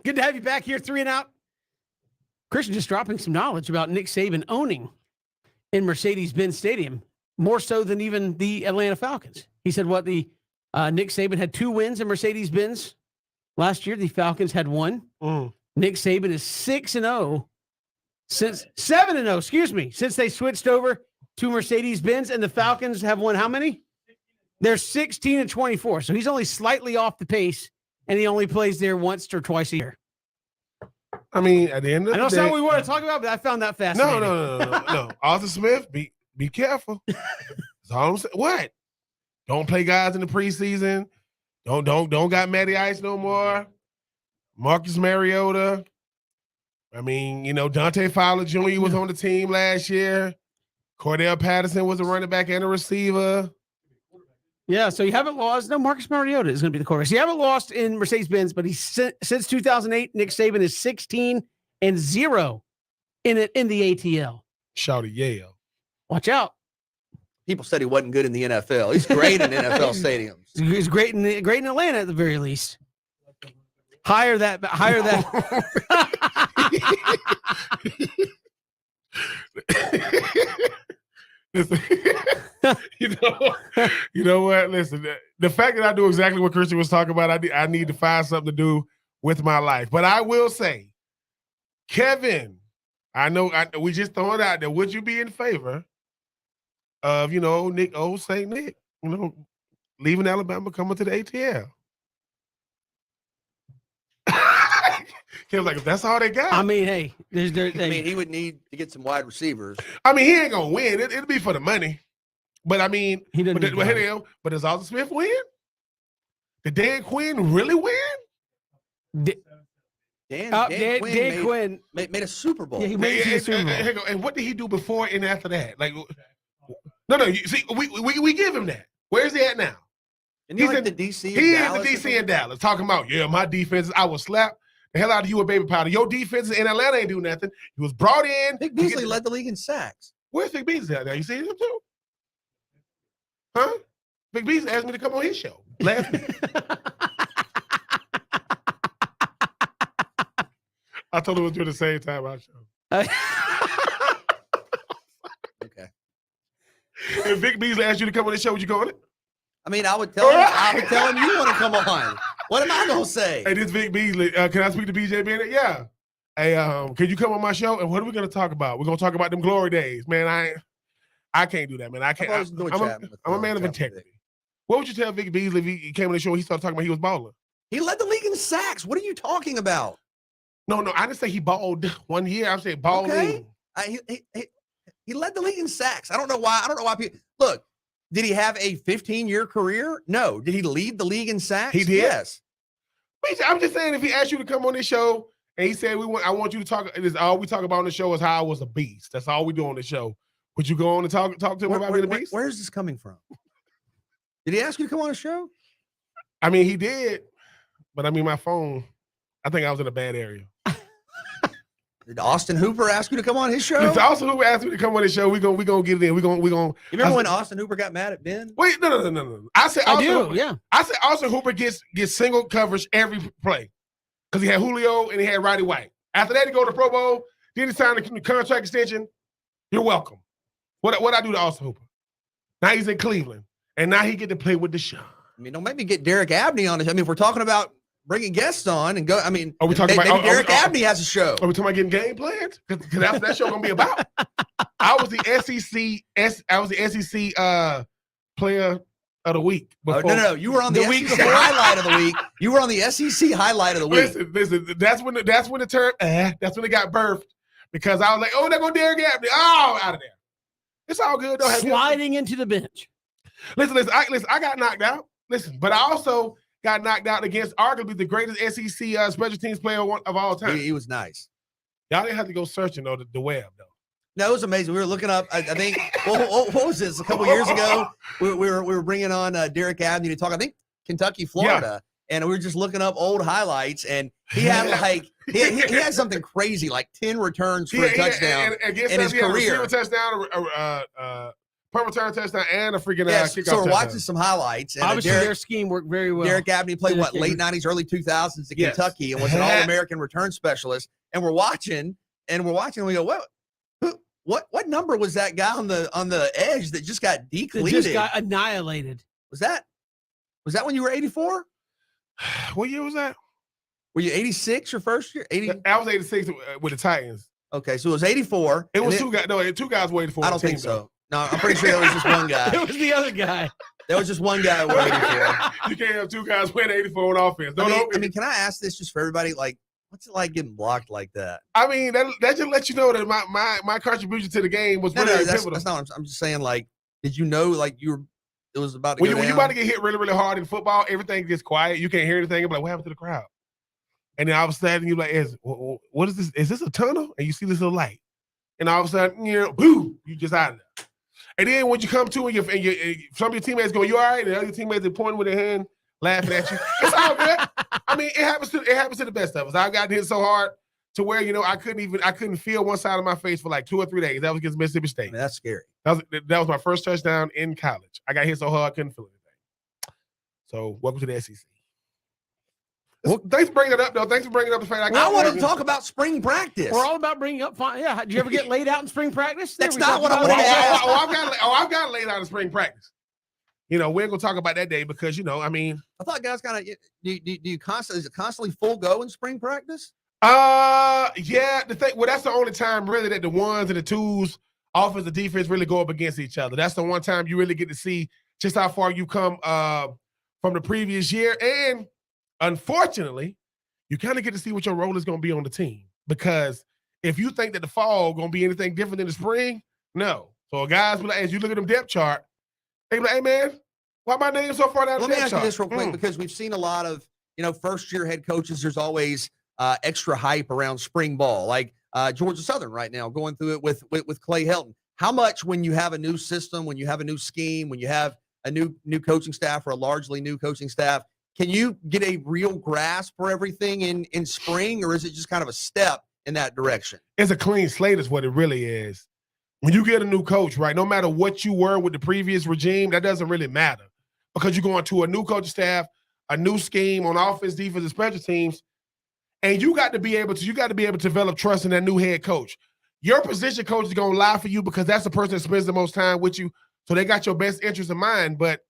Good to have you back here, 3 and Out. Christian just dropping some knowledge about Nick Saban owning in Mercedes-Benz Stadium, more so than even the Atlanta Falcons. He said Nick Saban had 2 wins in Mercedes-Benz last year. The Falcons had 1. Nick Saban is 6-0 since 7-0, excuse me, since they switched over to Mercedes-Benz, and the Falcons have won how many? They're 16-24. So he's only slightly off the pace, and he only plays there once or twice a year. I mean, at the end of the day, I know it's not what we want to talk about, but I found that fascinating. No. Arthur Smith, be careful. That's all I'm saying. What? Don't play guys in the preseason. Don't got Matty Ice no more. Marcus Mariota. I mean, Dante Fowler Jr. was on the team last year. Cordell Patterson was a running back and a receiver. Yeah, so you haven't lost. No, Marcus Mariota is going to be the quarterback. So you haven't lost in Mercedes-Benz, but he's since 2008, Nick Saban is 16-0 in the ATL. Shout at Yale. Watch out. People said he wasn't good in the NFL. He's great in NFL stadiums. He's great in Atlanta at the very least. Hire that. Listen, you know what? Listen, the fact that I do exactly what Christian was talking about, I need to find something to do with my life. But I will say, Kevin, I know we just throw it out there. Would you be in favor of, old St. Nick, leaving Alabama, coming to the ATL? Kevin's like, if that's all they got. I mean, hey, he would need to get some wide receivers. I mean, he ain't gonna win. It'll be for the money. But I mean, he doesn't. But does Arthur Smith win? Did Dan Quinn really win? Dan Quinn made a Super Bowl. Yeah, he made it to the Super Bowl. And what did he do before and after that? Like, no. You see, we give him that. Where's he at now? And he's in the DC. He is the DC in Dallas. Talking about my defense. I will slap the hell out of you with baby powder. Your defense in Atlanta ain't do nothing. He was brought in. Vic Beasley led the league in sacks. Where's Vic Beasley at now? You see him too? Huh? Vic Beasley asked me to come on his show last week. I told him it was doing the same time our show. Okay. If Vic Beasley asked you to come on his show, would you go on it? I mean, I would tell him you want to come on. What am I gonna say? Hey, this Vic Beasley. Can I speak to BJ Bennett? Yeah. Hey, can you come on my show? And what are we gonna talk about? We're gonna talk about them glory days, man. I can't do that, man. I can't. I'm a man of integrity. What would you tell Vic Beasley if he came on the show and he started talking about he was balling? He led the league in sacks. What are you talking about? No, I didn't say he balled 1 year. I'm saying balling. Okay. He led the league in sacks. I don't know why people look. Did he have a 15-year career? No. Did he lead the league in sacks? He did. Yes. I'm just saying, if he asked you to come on this show and he said, I want you to talk, all we talk about on the show is how I was a beast. That's all we do on the show. Would you go on and talk to him about being a beast? Where is this coming from? Did he ask you to come on a show? I mean, he did. But I mean, my phone, I think I was in a bad area. Did Austin Hooper ask you to come on his show? If Austin Hooper asked me to come on his show, we gonna get it in. We gonna. You remember when Austin Hooper got mad at Ben? Wait, no. I said Austin Hooper gets single coverage every play because he had Julio and he had Roddy White. After that, he go to Pro Bowl. Then he signed a contract extension. You're welcome. What I do to Austin Hooper? Now he's in Cleveland, and now he get to play with Deshaun. I mean, don't make me get Derek Abney on it. I mean, if we're talking about bringing guests on and go, I mean, are we talking about Derek Abney has a show? Are we talking about getting game plans? Because that's what that show gonna be about. I was the SEC player of the week. No. You were on the SEC highlight of the week. You were on the SEC highlight of the week. Listen. That's when the term. That's when it got birthed because I was like, oh, there go Derek Abney. Oh, out of there. It's all good. Don't have sliding into the bench. Listen. I got knocked out. Listen, but I also got knocked out against arguably the greatest SEC special teams player of all time. He was nice. Y'all didn't have to go searching though the web though. No, it was amazing. We were looking up. I think what was this? A couple years ago, we were bringing on Derek Abney to talk. I think Kentucky, Florida, and we were just looking up old highlights. And he had he had something crazy like 10 returns for a touchdown in his career. A touchdown, punt return touchdown and a freaking Yes, kickoff so we're touchdown. watching some highlights. And Obviously, their scheme worked very well. Derek Abney played, Derek late Abney. 90s, early 2000s at Yes. Kentucky and was an All-American return specialist. And we're watching, and we go, what number was that guy on the edge that just got They decleated? just got annihilated. Was that when you were 84? What year was that? Were you 86 your first year? 80? I was 86 with the Titans. Okay, so it was 84. It was two guys. No, two guys waiting for. I don't think so. No, I'm pretty sure there was just one guy. It was the other guy. There was just one guy waiting for. You can't have two guys win 84 on offense. I mean, can I ask this just for everybody? Like, what's it like getting blocked like that? I mean, that just lets you know that my contribution to the game was really pivotal. That's not what I'm just saying. Like, did you know, like, it was about to when go you down? about to get hit really, really hard in football, everything gets quiet. You can't hear anything. You're like, what happened to the crowd? And then all of a sudden, you're like, what is this? Is this a tunnel? And you see this little light. And all of a sudden, boom, you just out of there. And then when you come to and some of your teammates go, you all right? And the other teammates are pointing with their hand, laughing at you. It's all good. I mean, it happens to the best of us. I've gotten hit so hard to where, I couldn't feel one side of my face for like 2 or 3 days. That was against Mississippi State. I mean, that's scary. That was my first touchdown in college. I got hit so hard I couldn't feel anything. So welcome to the SEC. Well, thanks for bringing it up, though. Thanks for bringing up the fact I want to talk about spring practice. We're all about bringing up fun. Yeah. Did you ever get laid out in spring practice? That's not what I want to ask. I've got laid out in spring practice. We ain't gonna talk about that day because I mean, I thought guys kind of do you constantly is it constantly full go in spring practice? Yeah. That's the only time really that the ones and the twos, offense and defense, really go up against each other. That's the one time you really get to see just how far you come from the previous year. And unfortunately, you kind of get to see what your role is going to be on the team. Because if you think that the fall going to be anything different than the spring, no. So guys, as you look at them depth chart, they be like, hey, man, why my name so far down the Let me depth ask you chart? this real quick because we've seen a lot of, first-year head coaches. There's always extra hype around spring ball, like Georgia Southern right now going through it with Clay Helton. How much when you have a new system, when you have a new scheme, when you have a new coaching staff or a largely new coaching staff, can you get a real grasp for everything in spring, or is it just kind of a step in that direction? It's a clean slate is what it really is. When you get a new coach, right, no matter what you were with the previous regime, that doesn't really matter because you're going to a new coaching staff, a new scheme on offense, defense, and special teams, and you got to be able to develop trust in that new head coach. Your position coach is going to lie for you because that's the person that spends the most time with you, so they got your best interest in mind. But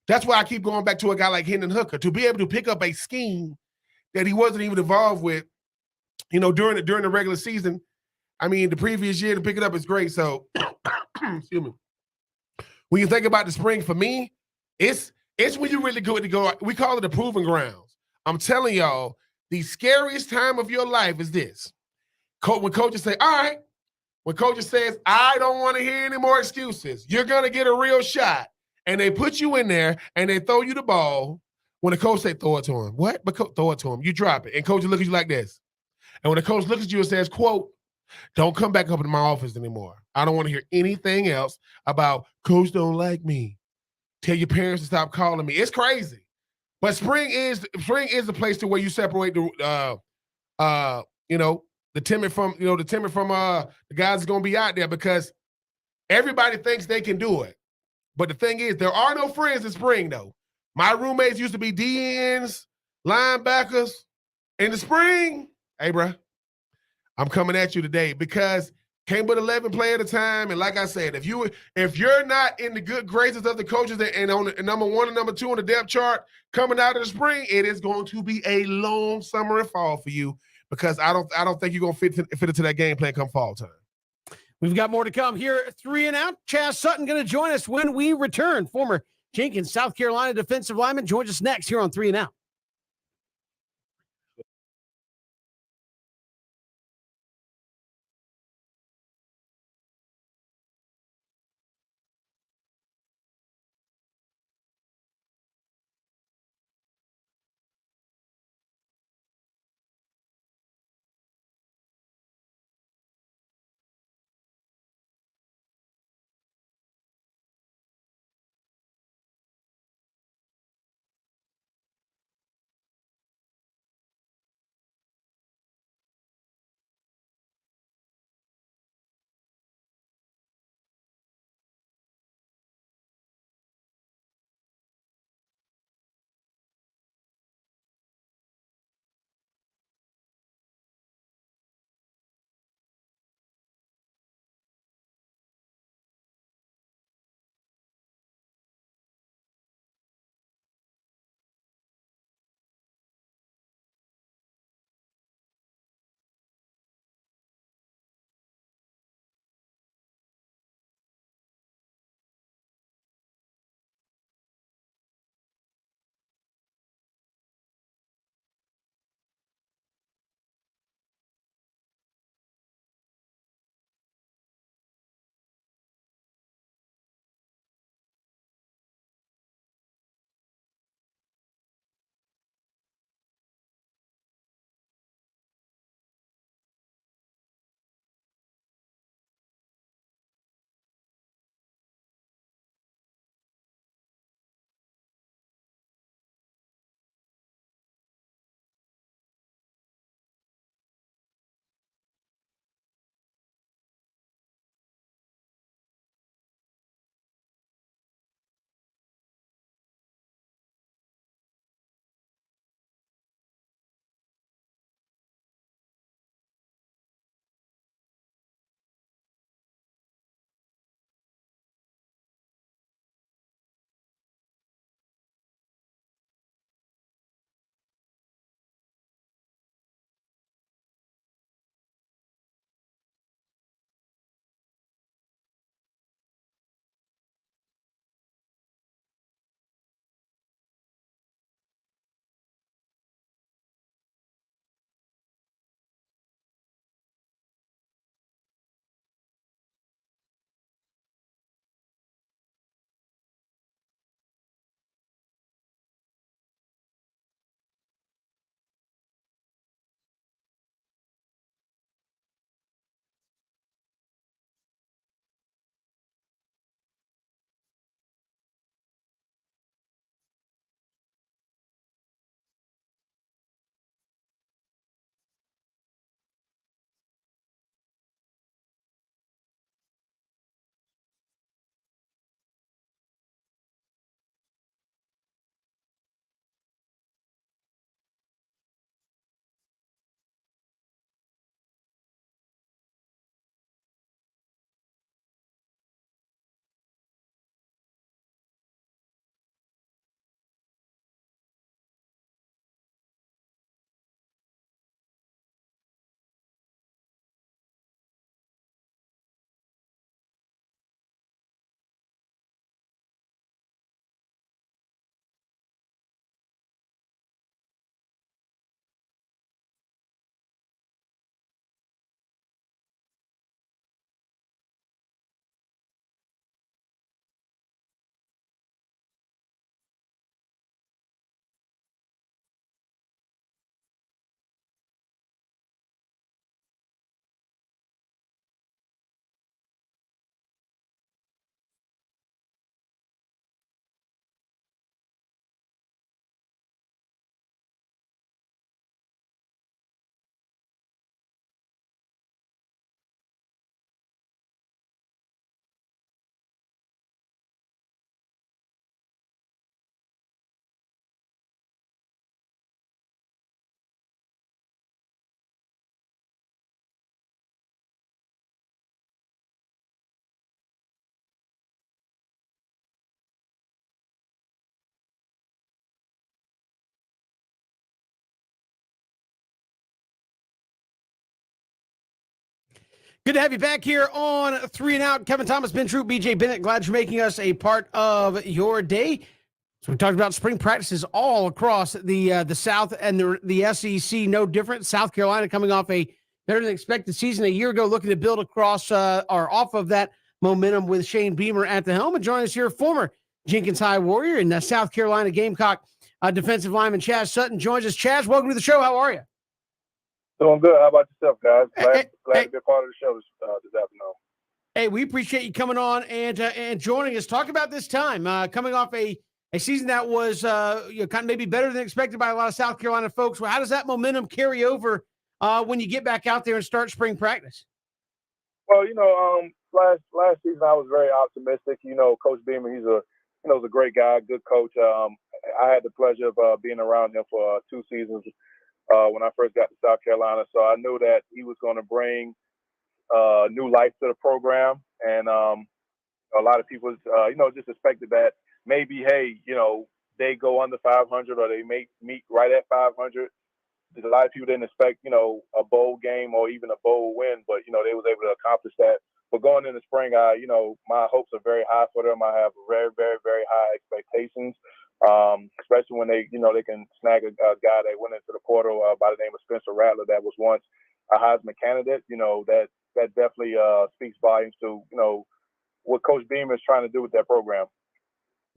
that's why I keep going back to a guy like Hendon Hooker to be able to pick up a scheme that he wasn't even involved with, during the regular season. I mean, the previous year to pick it up is great. So, excuse me. When you think about the spring, for me, it's when you really go to go. We call it the proving grounds. I'm telling y'all, the scariest time of your life is this. When coaches say, all right, when coaches says, I don't want to hear any more excuses. You're going to get a real shot. And they put you in there and they throw you the ball. When the coach say, throw it to him. What? But throw it to him. You drop it. And coach will look at you like this. And when the coach looks at you and says, quote, don't come back up in my office anymore. I don't want to hear anything else about coach don't like me. Tell your parents to stop calling me. It's crazy. But spring is the place to where you separate the timid from the guys that's gonna be out there because everybody thinks they can do it. But the thing is, there are no friends in spring though. My roommates used to be DNs, linebackers. In the spring, hey, bro, I'm coming at you today because can't but 11 play at a time. And like I said, if you're not in the good graces of the coaches and on the number 1 and number 2 on the depth chart coming out of the spring, it is going to be a long summer and fall for you because I don't think you're gonna fit into that game plan come fall time. We've got more to come here at 3 and Out. Chaz Sutton going to join us when we return. Former Jenkins, South Carolina defensive lineman joins us next here on 3 and Out. Good to have you back here on 3 and Out. Kevin Thomas, Ben Troop, BJ Bennett. Glad you're making us a part of your day. So we talked about spring practices all across the South and the SEC. No different. South Carolina coming off a better than expected season a year ago, looking to build across or off of that momentum with Shane Beamer at the helm. And joining us here, former Jenkins High Warrior and South Carolina Gamecock defensive lineman Chaz Sutton joins us. Chaz, welcome to the show. How are you? Doing good. How about yourself, guys? Glad to be a part of the show this afternoon. Hey, we appreciate you coming on and joining us. Talk about this time coming off a season that was kind of maybe better than expected by a lot of South Carolina folks. Well, how does that momentum carry over when you get back out there and start spring practice? Well, last season I was very optimistic. Coach Beamer, he's a great guy, good coach. I had the pleasure of being around him for 2 seasons when I first got to South Carolina, so I knew that he was going to bring new life to the program, and a lot of people, just expected that maybe, hey, they go under 500 or they may meet right at 500. A lot of people didn't expect, a bowl game or even a bowl win, but, they was able to accomplish that. But going into spring, my hopes are very high for them. I have very, very, very high expectations, especially when they can snag a guy that went into the portal by the name of Spencer Rattler that was once a Heisman candidate. That definitely speaks volumes to, what Coach Beamer is trying to do with that program.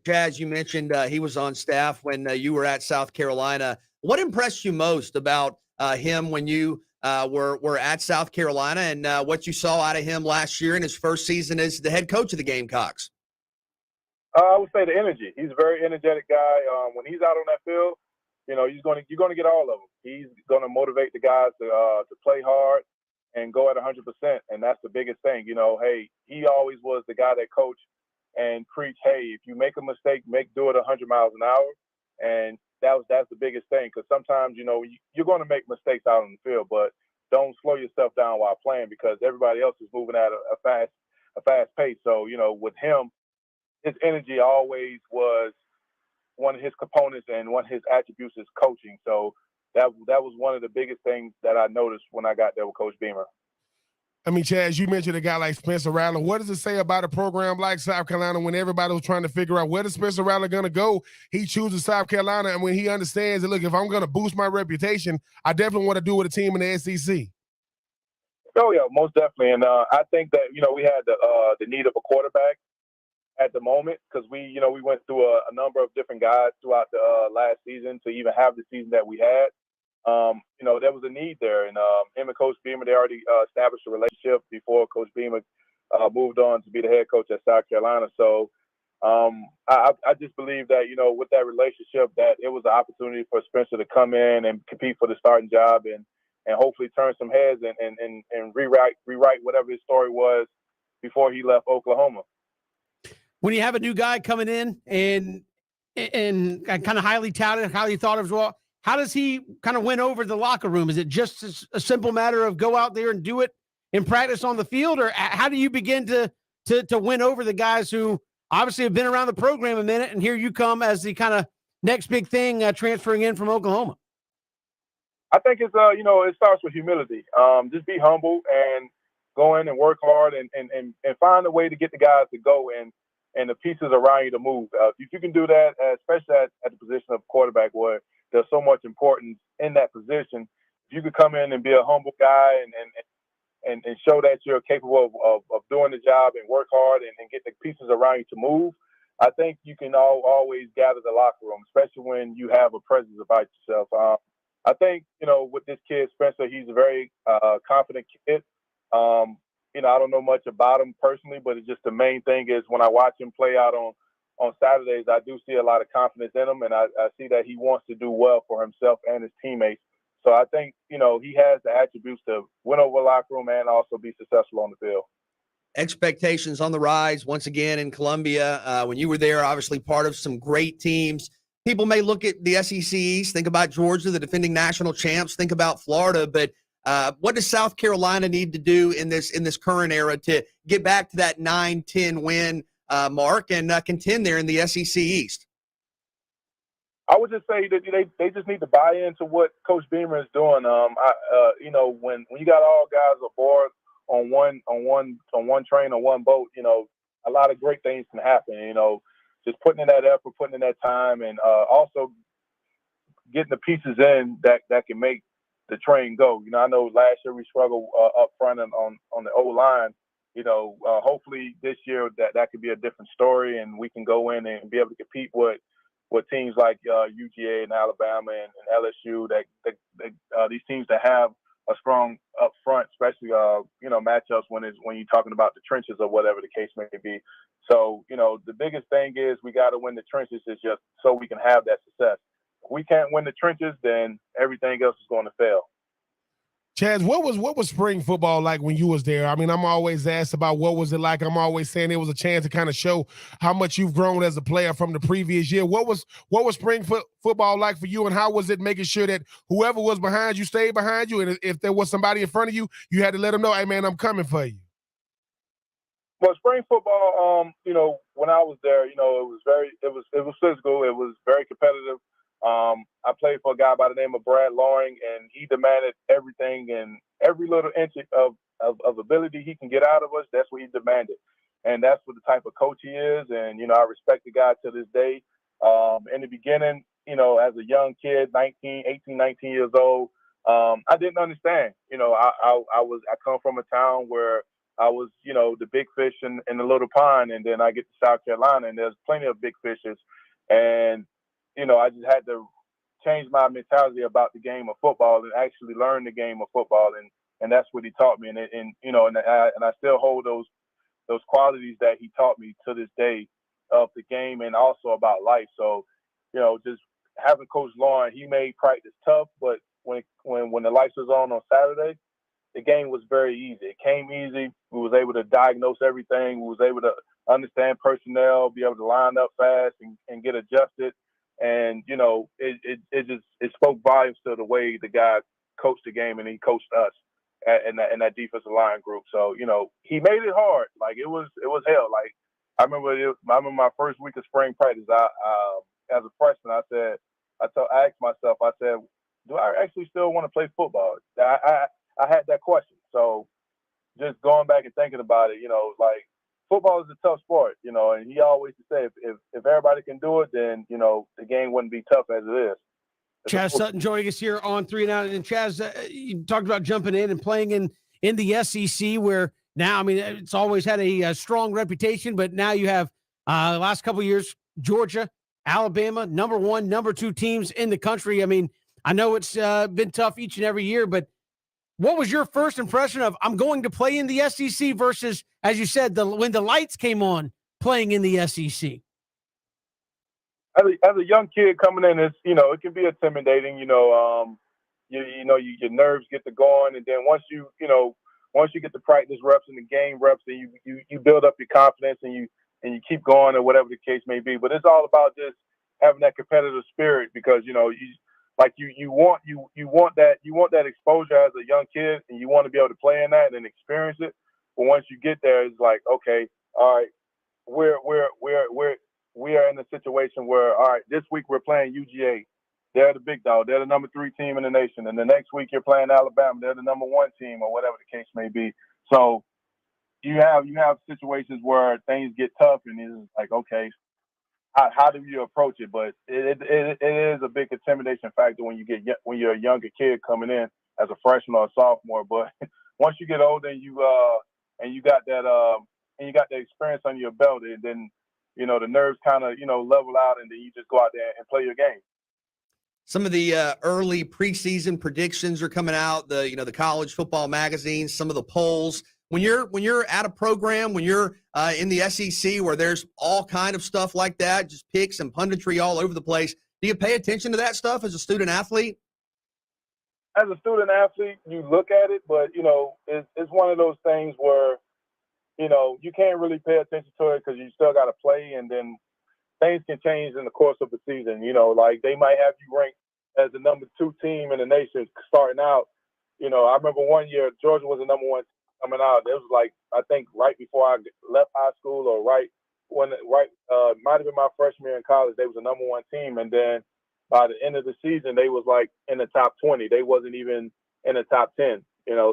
Chaz, you mentioned he was on staff when you were at South Carolina. What impressed you most about him when you were at South Carolina and what you saw out of him last year in his first season as the head coach of the Gamecocks? I would say the energy. He's a very energetic guy. When he's out on that field, you're going to get all of them. He's going to motivate the guys to play hard and go at 100%, and that's the biggest thing. Hey, he always was the guy that coached and preach, hey, if you make a mistake, do it 100 miles an hour. And that's the biggest thing, because sometimes, you're going to make mistakes out on the field, but don't slow yourself down while playing, because everybody else is moving at a fast pace. So, with him, his energy always was one of his components, and one of his attributes is coaching. So that was one of the biggest things that I noticed when I got there with Coach Beamer. I mean, Chaz, you mentioned a guy like Spencer Rattler. What does it say about a program like South Carolina when everybody was trying to figure out where is Spencer Rattler going to go? He chooses South Carolina, and when he understands that, look, if I'm going to boost my reputation, I definitely want to do it with a team in the SEC. Oh, yeah, most definitely. And I think that, we had the need of a quarterback at the moment, because we went through a number of different guys throughout the last season to even have the season that we had. There was a need there, and him and Coach Beamer, they already established a relationship before Coach Beamer moved on to be the head coach at South Carolina. So I just believe that, with that relationship, that it was an opportunity for Spencer to come in and compete for the starting job and hopefully turn some heads and rewrite whatever his story was before he left Oklahoma. When you have a new guy coming in and kind of highly touted, highly thought of as well, how does he kind of win over the locker room? Is it just a simple matter of go out there and do it in practice on the field, or how do you begin to win over the guys who obviously have been around the program a minute, and here you come as the kind of next big thing transferring in from Oklahoma? I think it's it starts with humility. Just be humble and go in and work hard and find a way to get the guys to go and the pieces around you to move. If you can do that, especially at the position of quarterback, where there's so much importance in that position, if you could come in and be a humble guy and show that you're capable of doing the job and work hard and get the pieces around you to move, I think you can always gather the locker room, especially when you have a presence about yourself. I think, with this kid, Spencer, he's a very confident kid. I don't know much about him personally, but it's just the main thing is when I watch him play out on Saturdays, I do see a lot of confidence in him, and I see that he wants to do well for himself and his teammates. So I think, he has the attributes to win over the locker room and also be successful on the field. Expectations on the rise once again in Columbia. When you were there, obviously part of some great teams. People may look at the SEC East, think about Georgia, the defending national champs, think about Florida, but what does South Carolina need to do in this current era to get back to that 9-10 win mark and contend there in the SEC East? I would just say that they just need to buy into what Coach Beamer is doing. When you got all guys aboard on one train or one boat, a lot of great things can happen. Just putting in that effort, putting in that time, and also getting the pieces in that can make the train go. I know last year we struggled up front and on the O line. Hopefully this year that could be a different story, and we can go in and be able to compete with teams like UGA and Alabama and LSU. That these teams that have a strong up front, especially matchups when you're talking about the trenches or whatever the case may be. So the biggest thing is we got to win the trenches, is just so we can have that success. If we can't win the trenches, then everything else is going to fail. Chaz, what was spring football like when you was there? I mean, I'm always asked about what was it like. I'm always saying it was a chance to kind of show how much you've grown as a player from the previous year. What was spring football like for you, and how was it making sure that whoever was behind you stayed behind you, and if there was somebody in front of you, you had to let them know, hey man, I'm coming for you? Well, spring football, when I was there, it was physical. It was very competitive. I played for a guy by the name of Brad Loring, and he demanded everything and every little inch of ability he can get out of us. That's what he demanded. And that's what the type of coach he is. And, I respect the guy to this day. In the beginning, as a young kid, 18, 19 years old, I didn't understand. I come from a town where I was, the big fish in the little pond, and then I get to South Carolina, and there's plenty of big fishes. And I just had to change my mentality about the game of football and actually learn the game of football, and that's what he taught me. And I still hold those qualities that he taught me to this day of the game and also about life. So, just having Coach Lauren, he made practice tough, but when the lights was on Saturday, the game was very easy. It came easy. We was able to diagnose everything. We was able to understand personnel, be able to line up fast and get adjusted. And, it spoke volumes to the way the guy coached the game, and he coached us in that defensive line group. So, he made it hard. Like, it was hell. Like, I remember my first week of spring practice, I as a freshman, I asked myself, I said, do I actually still want to play football? I had that question. So just going back and thinking about it, like, football is a tough sport, and he always used to say, if everybody can do it, then, the game wouldn't be tough as it is. Chaz Sutton joining us here on 3 and Out. And Chaz, you talked about jumping in and playing in the SEC, where now, I mean, it's always had a strong reputation, but now you have the last couple of years, Georgia, Alabama, number 1, number 2 teams in the country. I mean, I know it's been tough each and every year, but what was your first impression of, I'm going to play in the SEC versus, as you said, when the lights came on, playing in the SEC? As a young kid coming in, it's, it can be intimidating. Your nerves get to going, and then once you get the practice reps and the game reps, and you build up your confidence, and you keep going, or whatever the case may be. But it's all about just having that competitive spirit, because you want that exposure as a young kid, and you want to be able to play in that and experience it. But once you get there, it's like, okay, all right, we are in a situation where, all right, this week we're playing UGA. They're the big dog. They're the number 3 team in the nation. And the next week you're playing Alabama. They're the number 1 team, or whatever the case may be. So you have situations where things get tough, and it's like, okay, how do you approach it? But it is a big intimidation factor when you're a younger kid coming in as a freshman or a sophomore. But once you get older and you got that experience under your belt, and then the nerves kind of level out, and then you just go out there and play your game. Some of the early preseason predictions are coming out. The college football magazines, some of the polls. When you're at a program, when you're in the SEC, where there's all kind of stuff like that, just picks and punditry all over the place, do you pay attention to that stuff as a student athlete? As a student athlete, you look at it, but it's one of those things where you can't really pay attention to it, because you still got to play, and then things can change in the course of the season. Like, they might have you ranked as the number 2 team in the nation starting out. I remember one year Georgia was the number 1 coming out. It was like, I think right before I left high school, or might have been my freshman year in college, they was the number 1 team. And then by the end of the season, they was like in the top 20. They wasn't even in the top 10,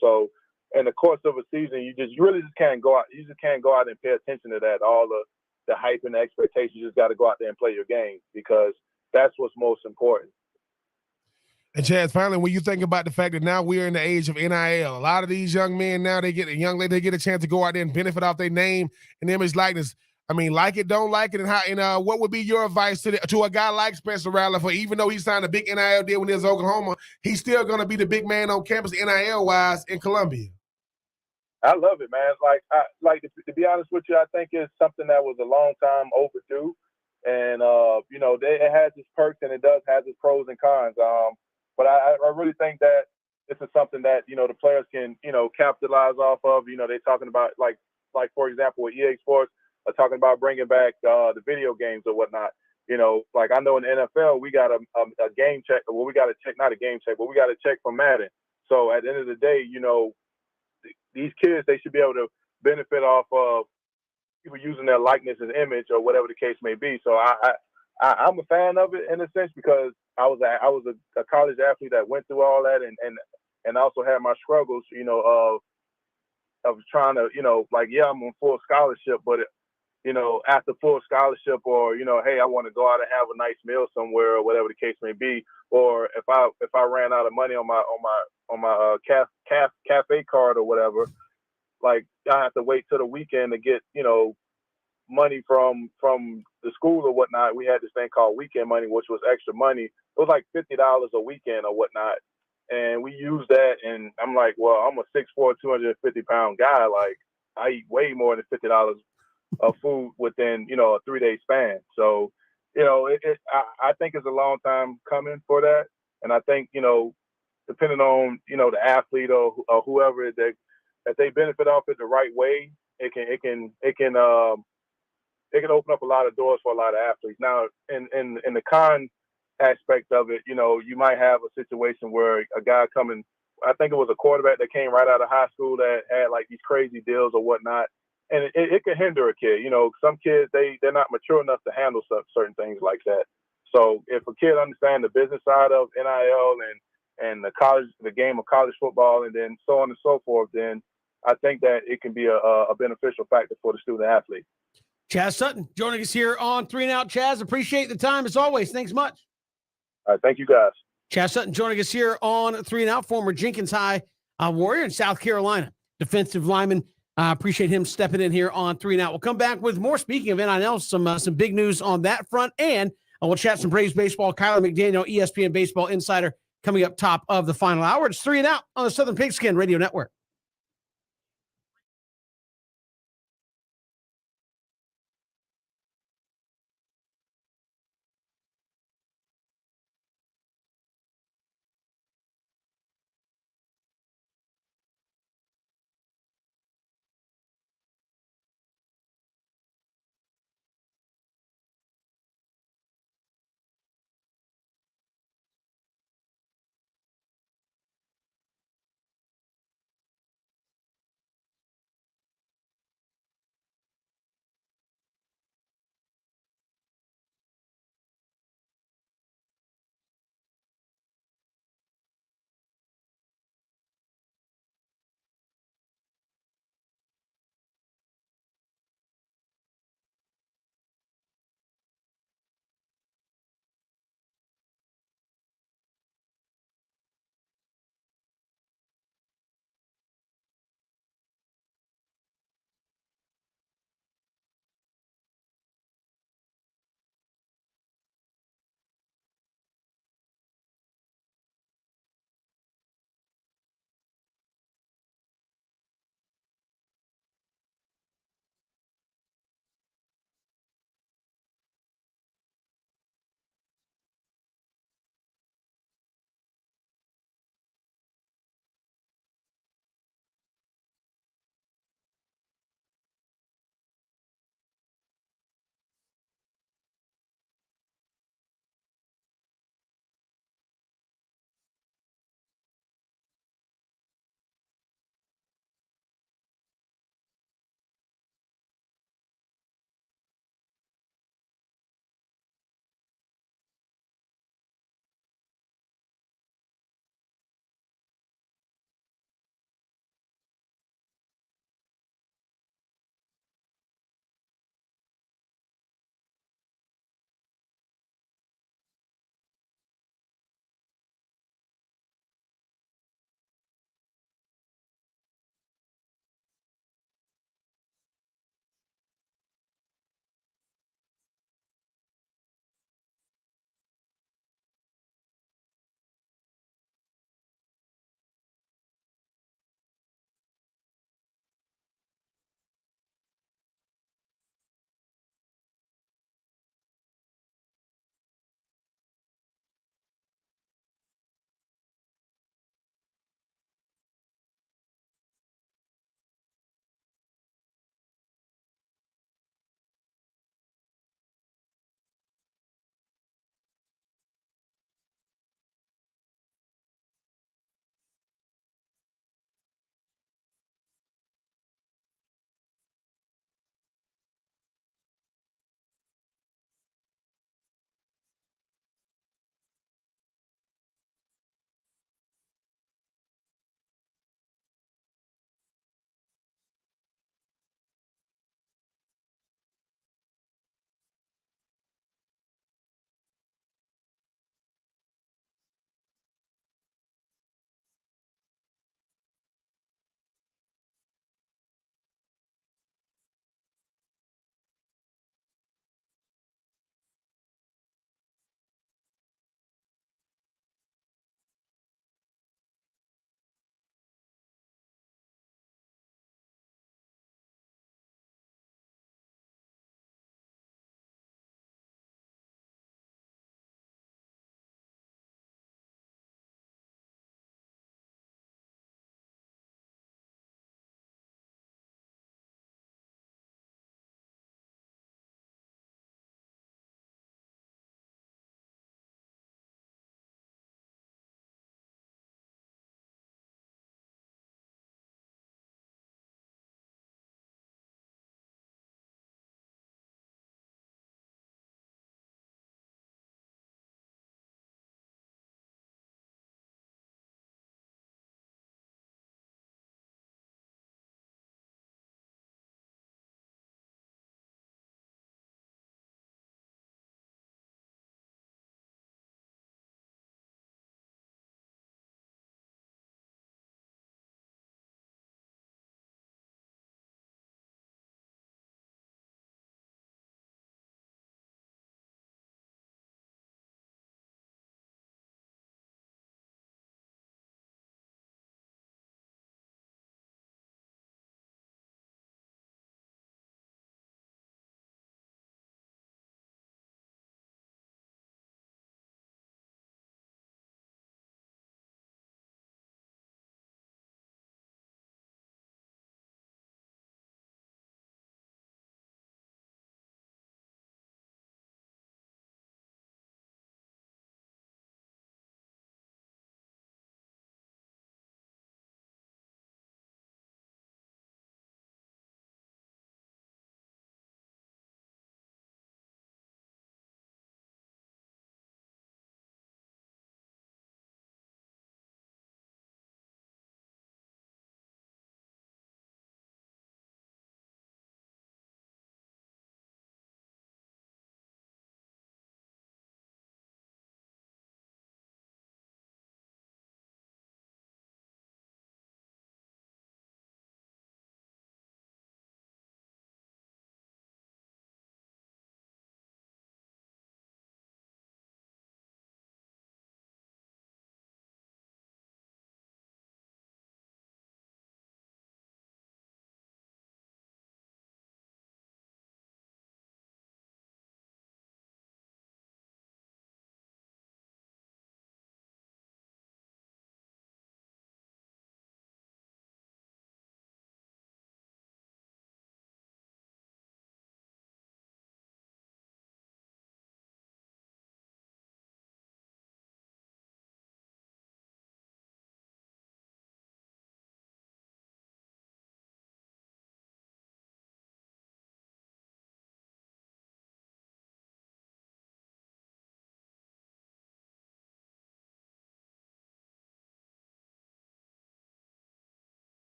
so in the course of a season, you really just can't go out. You just can't go out and pay attention to that. All the hype and the expectations. You just got to go out there and play your game because that's what's most important. And Chaz, finally, when you think about the fact that now we're in the age of NIL, a lot of these young men now they get a chance to go out there and benefit off their name and image likeness. I mean, like it, don't like it, and what would be your advice to a guy like Spencer Rattler? For even though he signed a big NIL deal when he was Oklahoma, he's still going to be the big man on campus NIL wise in Columbia. I love it, man. To be honest with you, I think it's something that was a long time overdue, and it has its perks and it does have its pros and cons. But I really think that this is something that the players can capitalize off of. They're talking about like for example with EA Sports. Are talking about bringing back the video games or whatnot. I know in the NFL we got a game check. Well, we got to check, not a game check, but we got to check from Madden. So at the end of the day, these kids, they should be able to benefit off of people using their likeness and image or whatever the case may be. So I'm a fan of it in a sense because I was a college athlete that went through all that and also had my struggles, of trying to, I'm on full scholarship, but after full scholarship or, hey, I want to go out and have a nice meal somewhere or whatever the case may be. Or if I ran out of money on my cafe card or whatever, I have to wait till the weekend to get, money from the school or whatnot. We had this thing called weekend money, which was extra money. It was like $50 a weekend or whatnot. And we used that. And I'm like, well, I'm a 6'4", 250-pound guy. I eat way more than $50 of food within, a 3-day span. So, I think it's a long time coming for that. And I think, depending on, the athlete or whoever if they benefit off it the right way, it can open up a lot of doors for a lot of athletes. Now, in the con aspect of it, you might have a situation where a guy coming, I think it was a quarterback that came right out of high school that had these crazy deals or whatnot. And it can hinder a kid. Some kids, they're not mature enough to handle certain things like that. So if a kid understands the business side of NIL and the game of college football and then so on and so forth, then I think that it can be a beneficial factor for the student athlete. Chaz Sutton joining us here on 3 and Out. Chaz, appreciate the time as always. Thanks much. All right, thank you guys. Chaz Sutton joining us here on 3 and Out, former Jenkins High Warrior in South Carolina, defensive lineman. Appreciate him stepping in here on 3 and Out. We'll come back with more. Speaking of NIL, some big news on that front, and we'll chat some Braves baseball. Kyler McDaniel, ESPN Baseball Insider, coming up top of the final hour. It's 3 and Out on the Southern Pigskin Radio Network.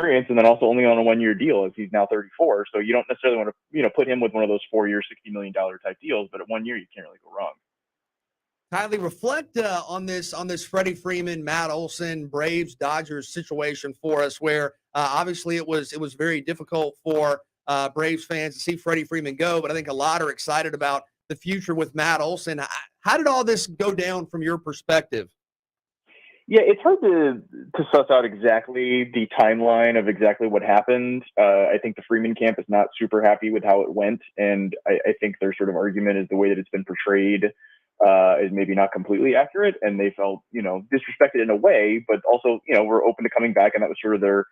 experience, and then also only on a 1-year deal as he's now 34. So you don't necessarily want to, put him with one of those 4-year, $60 million type deals, but at 1 year, you can't really go wrong. Kylie, reflect on this Freddie Freeman, Matt Olson, Braves, Dodgers situation for us, where obviously it was very difficult for Braves fans to see Freddie Freeman go, but I think a lot are excited about the future with Matt Olson. How did all this go down from your perspective? Yeah, it's hard to suss out exactly the timeline of exactly what happened. I think the Freeman camp is not super happy with how it went, and I think their sort of argument is the way that it's been portrayed is maybe not completely accurate, and they felt, disrespected in a way, but also, were open to coming back, and that was sort of their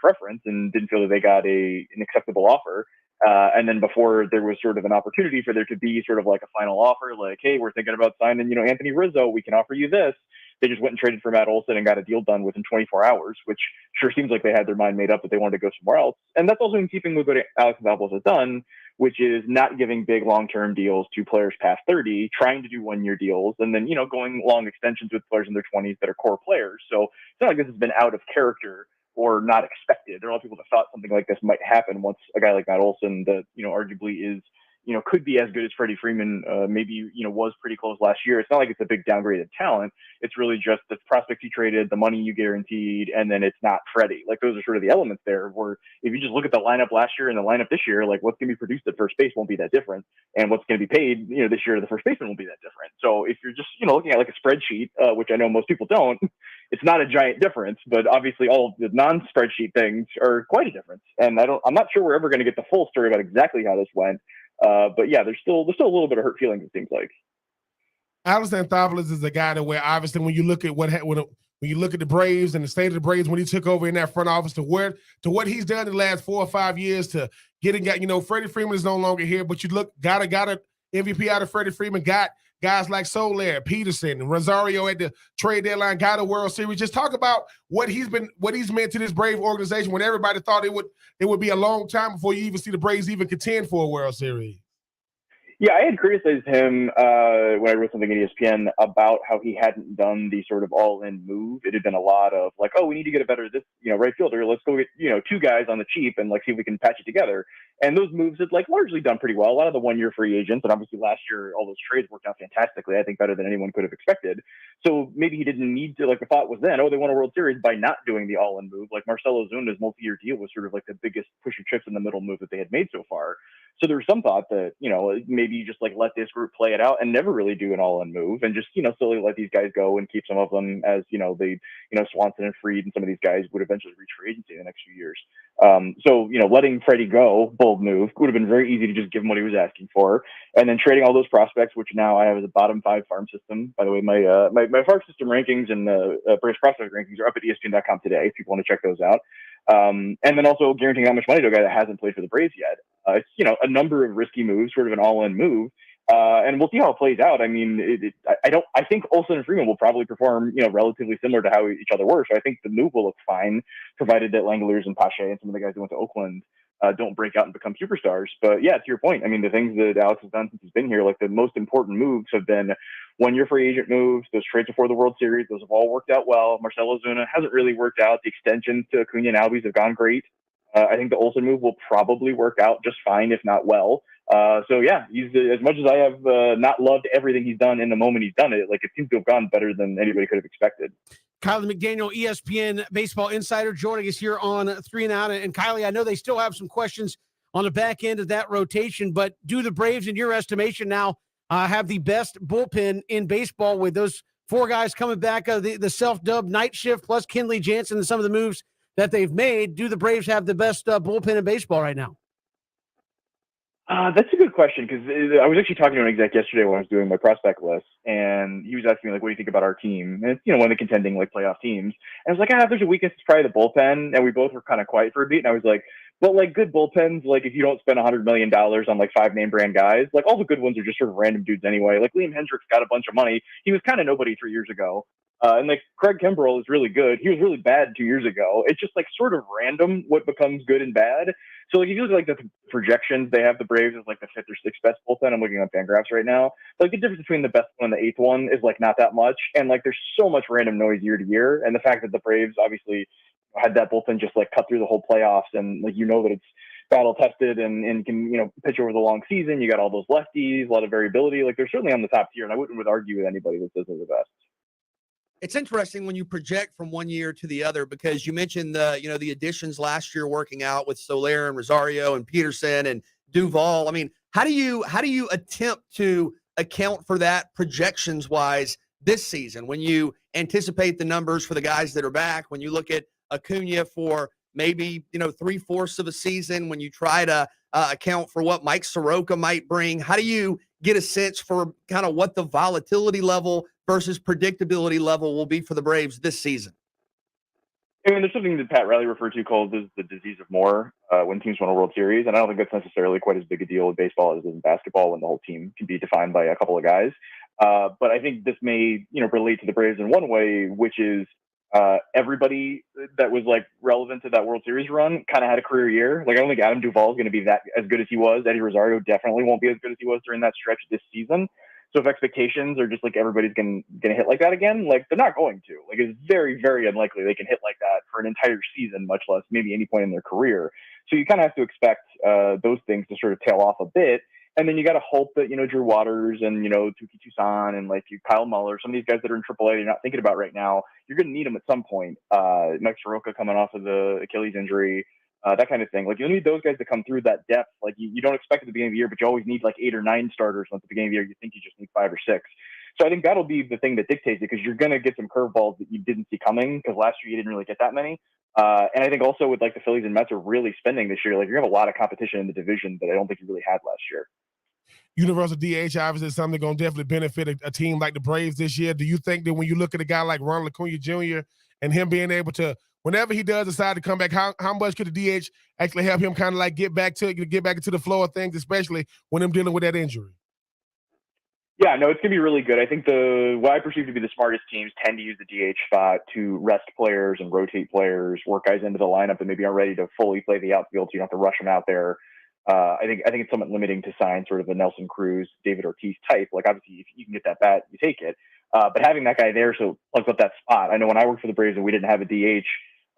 preference, and didn't feel that they got an acceptable offer. And then before there was sort of an opportunity for there to be sort of like a final offer, like, hey, we're thinking about signing, Anthony Rizzo, we can offer you this. They just went and traded for Matt Olson and got a deal done within 24 hours, which sure seems like they had their mind made up that they wanted to go somewhere else. And that's also in keeping with what Alex Gonzalez has done, which is not giving big long-term deals to players past 30, trying to do 1-year deals, and then, going long extensions with players in their 20s that are core players. So it's not like this has been out of character or not expected. There are a lot of people that thought something like this might happen once a guy like Matt Olson that, arguably is, could be as good as Freddie Freeman, maybe, was pretty close last year. It's not like it's a big downgraded talent. It's really just the prospects you traded, the money you guaranteed, and then it's not Freddie. Like, those are sort of the elements there, where if you just look at the lineup last year and the lineup this year, like, what's going to be produced at first base won't be that different. And what's going to be paid, this year to the first baseman won't be that different. So if you're just, looking at like a spreadsheet, which I know most people don't, it's not a giant difference, but obviously all the non-spreadsheet things are quite a difference. And I'm not sure we're ever going to get the full story about exactly how this went. But yeah, there's still a little bit of hurt feelings, it seems like. Alex Anthopoulos is a guy that where obviously when you look at when you look at the Braves and the state of the Braves when he took over in that front office to what he's done in the last 4 or 5 years to getting Freddie Freeman is no longer here, but you look got a MVP out of Freddie Freeman, got guys like Soler, Peterson, Rosario at the trade deadline, got a World Series. Just talk about what he's meant to this Brave organization when everybody thought it would be a long time before you even see the Braves even contend for a World Series. Yeah, I had criticized him when I wrote something at ESPN about how he hadn't done the sort of all-in move. It had been a lot of like, oh, we need to get a better right fielder. Let's go get 2 guys on the cheap and like see if we can patch it together. And those moves had like largely done pretty well. A lot of the 1-year free agents, and obviously last year all those trades worked out fantastically. I think better than anyone could have expected. So maybe he didn't need to. Like the thought was then, oh, they won a World Series by not doing the all-in move. Like Marcell Ozuna's multi-year deal was sort of like the biggest push of chips in the middle move that they had made so far. So there was some thought that, maybe you just like let this group play it out and never really do an all-in move and just, slowly let these guys go and keep some of them as, Swanson and Fried and some of these guys would eventually reach free agency in the next few years. So, letting Freddie go, bold move, would have been very easy to just give him what he was asking for. And then trading all those prospects, which now I have as a bottom 5 farm system. By the way, my farm system rankings and Braves prospect rankings are up at ESPN.com today if people want to check those out. And then also guaranteeing how much money to a guy that hasn't played for the Braves yet. It's, a number of risky moves, sort of an all-in move. And we'll see how it plays out. I mean, I think Olson and Freeman will probably perform, relatively similar to how each other were. So I think the move will look fine, provided that Langeliers and Pache and some of the guys who went to Oakland don't break out and become superstars. But yeah, to your point, I mean, the things that Alex has done since he's been here, like the most important moves have been 1-year free agent moves, those trades before the World Series, those have all worked out well. Marcell Ozuna hasn't really worked out. The extensions to Acuna and Albies have gone great. I think the Olson move will probably work out just fine, if not well. So yeah, he's as much as I have not loved everything he's done in the moment he's done it, like it seems to have gone better than anybody could have expected. Kylie McDaniel, ESPN Baseball Insider, joining us here on 3 and Out. And Kylie, I know they still have some questions on the back end of that rotation, but do the Braves, in your estimation, now have the best bullpen in baseball with those 4 guys coming back, the self-dubbed night shift plus Kenley Jansen and some of the moves that they've made? Do the Braves have the best bullpen in baseball right now? That's a good question, because I was actually talking to an exec yesterday when I was doing my prospect list, and he was asking me, like, what do you think about our team? And it's, one of the contending, like, playoff teams. And I was like, if there's a weakness, it's probably the bullpen. And we both were kind of quiet for a beat. And I was like, but, like, good bullpens, like, if you don't spend $100 million on, like, 5 name brand guys, like, all the good ones are just sort of random dudes anyway. Like, Liam Hendricks got a bunch of money. He was kind of nobody 3 years ago. And like Craig Kimbrell is really good. He was really bad 2 years ago. It's just like sort of random what becomes good and bad. So like if you look at like the projections, they have the Braves as like the 5th or 6th best bullpen. I'm looking at Fangraphs right now. Like the difference between the best one and the 8th one is like not that much. And like there's so much random noise year to year. And the fact that the Braves obviously had that bullpen just like cut through the whole playoffs, and like that it's battle tested and can pitch over the long season. You got all those lefties, a lot of variability. Like they're certainly on the top tier, and I wouldn't argue with anybody that says they're the best. It's interesting when you project from one year to the other, because you mentioned the additions last year working out with Soler and Rosario and Peterson and Duvall. I mean, how do you attempt to account for that projections wise this season when you anticipate the numbers for the guys that are back, when you look at Acuna for maybe 3/4 of a season, when you try to account for what Mike Soroka might bring? How do you get a sense for kind of what the volatility level versus predictability level will be for the Braves this season? I mean, there's something that Pat Riley referred to called the disease of more when teams win a World Series, and I don't think that's necessarily quite as big a deal in baseball as it is in basketball when the whole team can be defined by a couple of guys. But I think this may relate to the Braves in one way, which is everybody that was like relevant to that World Series run kind of had a career year. Like I don't think Adam Duvall is going to be that as good as he was. Eddie Rosario definitely won't be as good as he was during that stretch this season. So if expectations are just like everybody's going to hit like that again, like they're not going to. Like it's very, very unlikely they can hit like that for an entire season, much less maybe any point in their career. So you kind of have to expect those things to sort of tail off a bit. And then you got to hope that, Drew Waters and, Tuki Tucson and like Kyle Muller, some of these guys that are in AAA you're not thinking about right now, you're going to need them at some point. Mike Soroka coming off of the Achilles injury, that kind of thing. Like you'll need those guys to come through that depth. Like you don't expect at the beginning of the year, but you always need like 8 or 9 starters. At the beginning of the year, you think you just need 5 or 6. So I think that'll be the thing that dictates it, because you're going to get some curveballs that you didn't see coming, because last year you didn't really get that many. And I think also with like the Phillies and Mets are really spending this year, like you're going to have a lot of competition in the division that I don't think you really had last year. Universal DH obviously is something going to definitely benefit a team like the Braves this year. Do you think that when you look at a guy like Ronald Acuna Jr. and him being able to, whenever he does decide to come back, how much could the DH actually help him kind of like get back into the flow of things, especially when I'm dealing with that injury? Yeah, no, it's going to be really good. I think what I perceive to be the smartest teams tend to use the DH spot to rest players and rotate players, work guys into the lineup that maybe aren't ready to fully play the outfield, so you don't have to rush them out there. I think it's somewhat limiting to sign sort of a Nelson Cruz, David Ortiz type. Like obviously, if you can get that bat, you take it. But having that guy there so plugs up that spot. I know when I worked for the Braves and we didn't have a DH,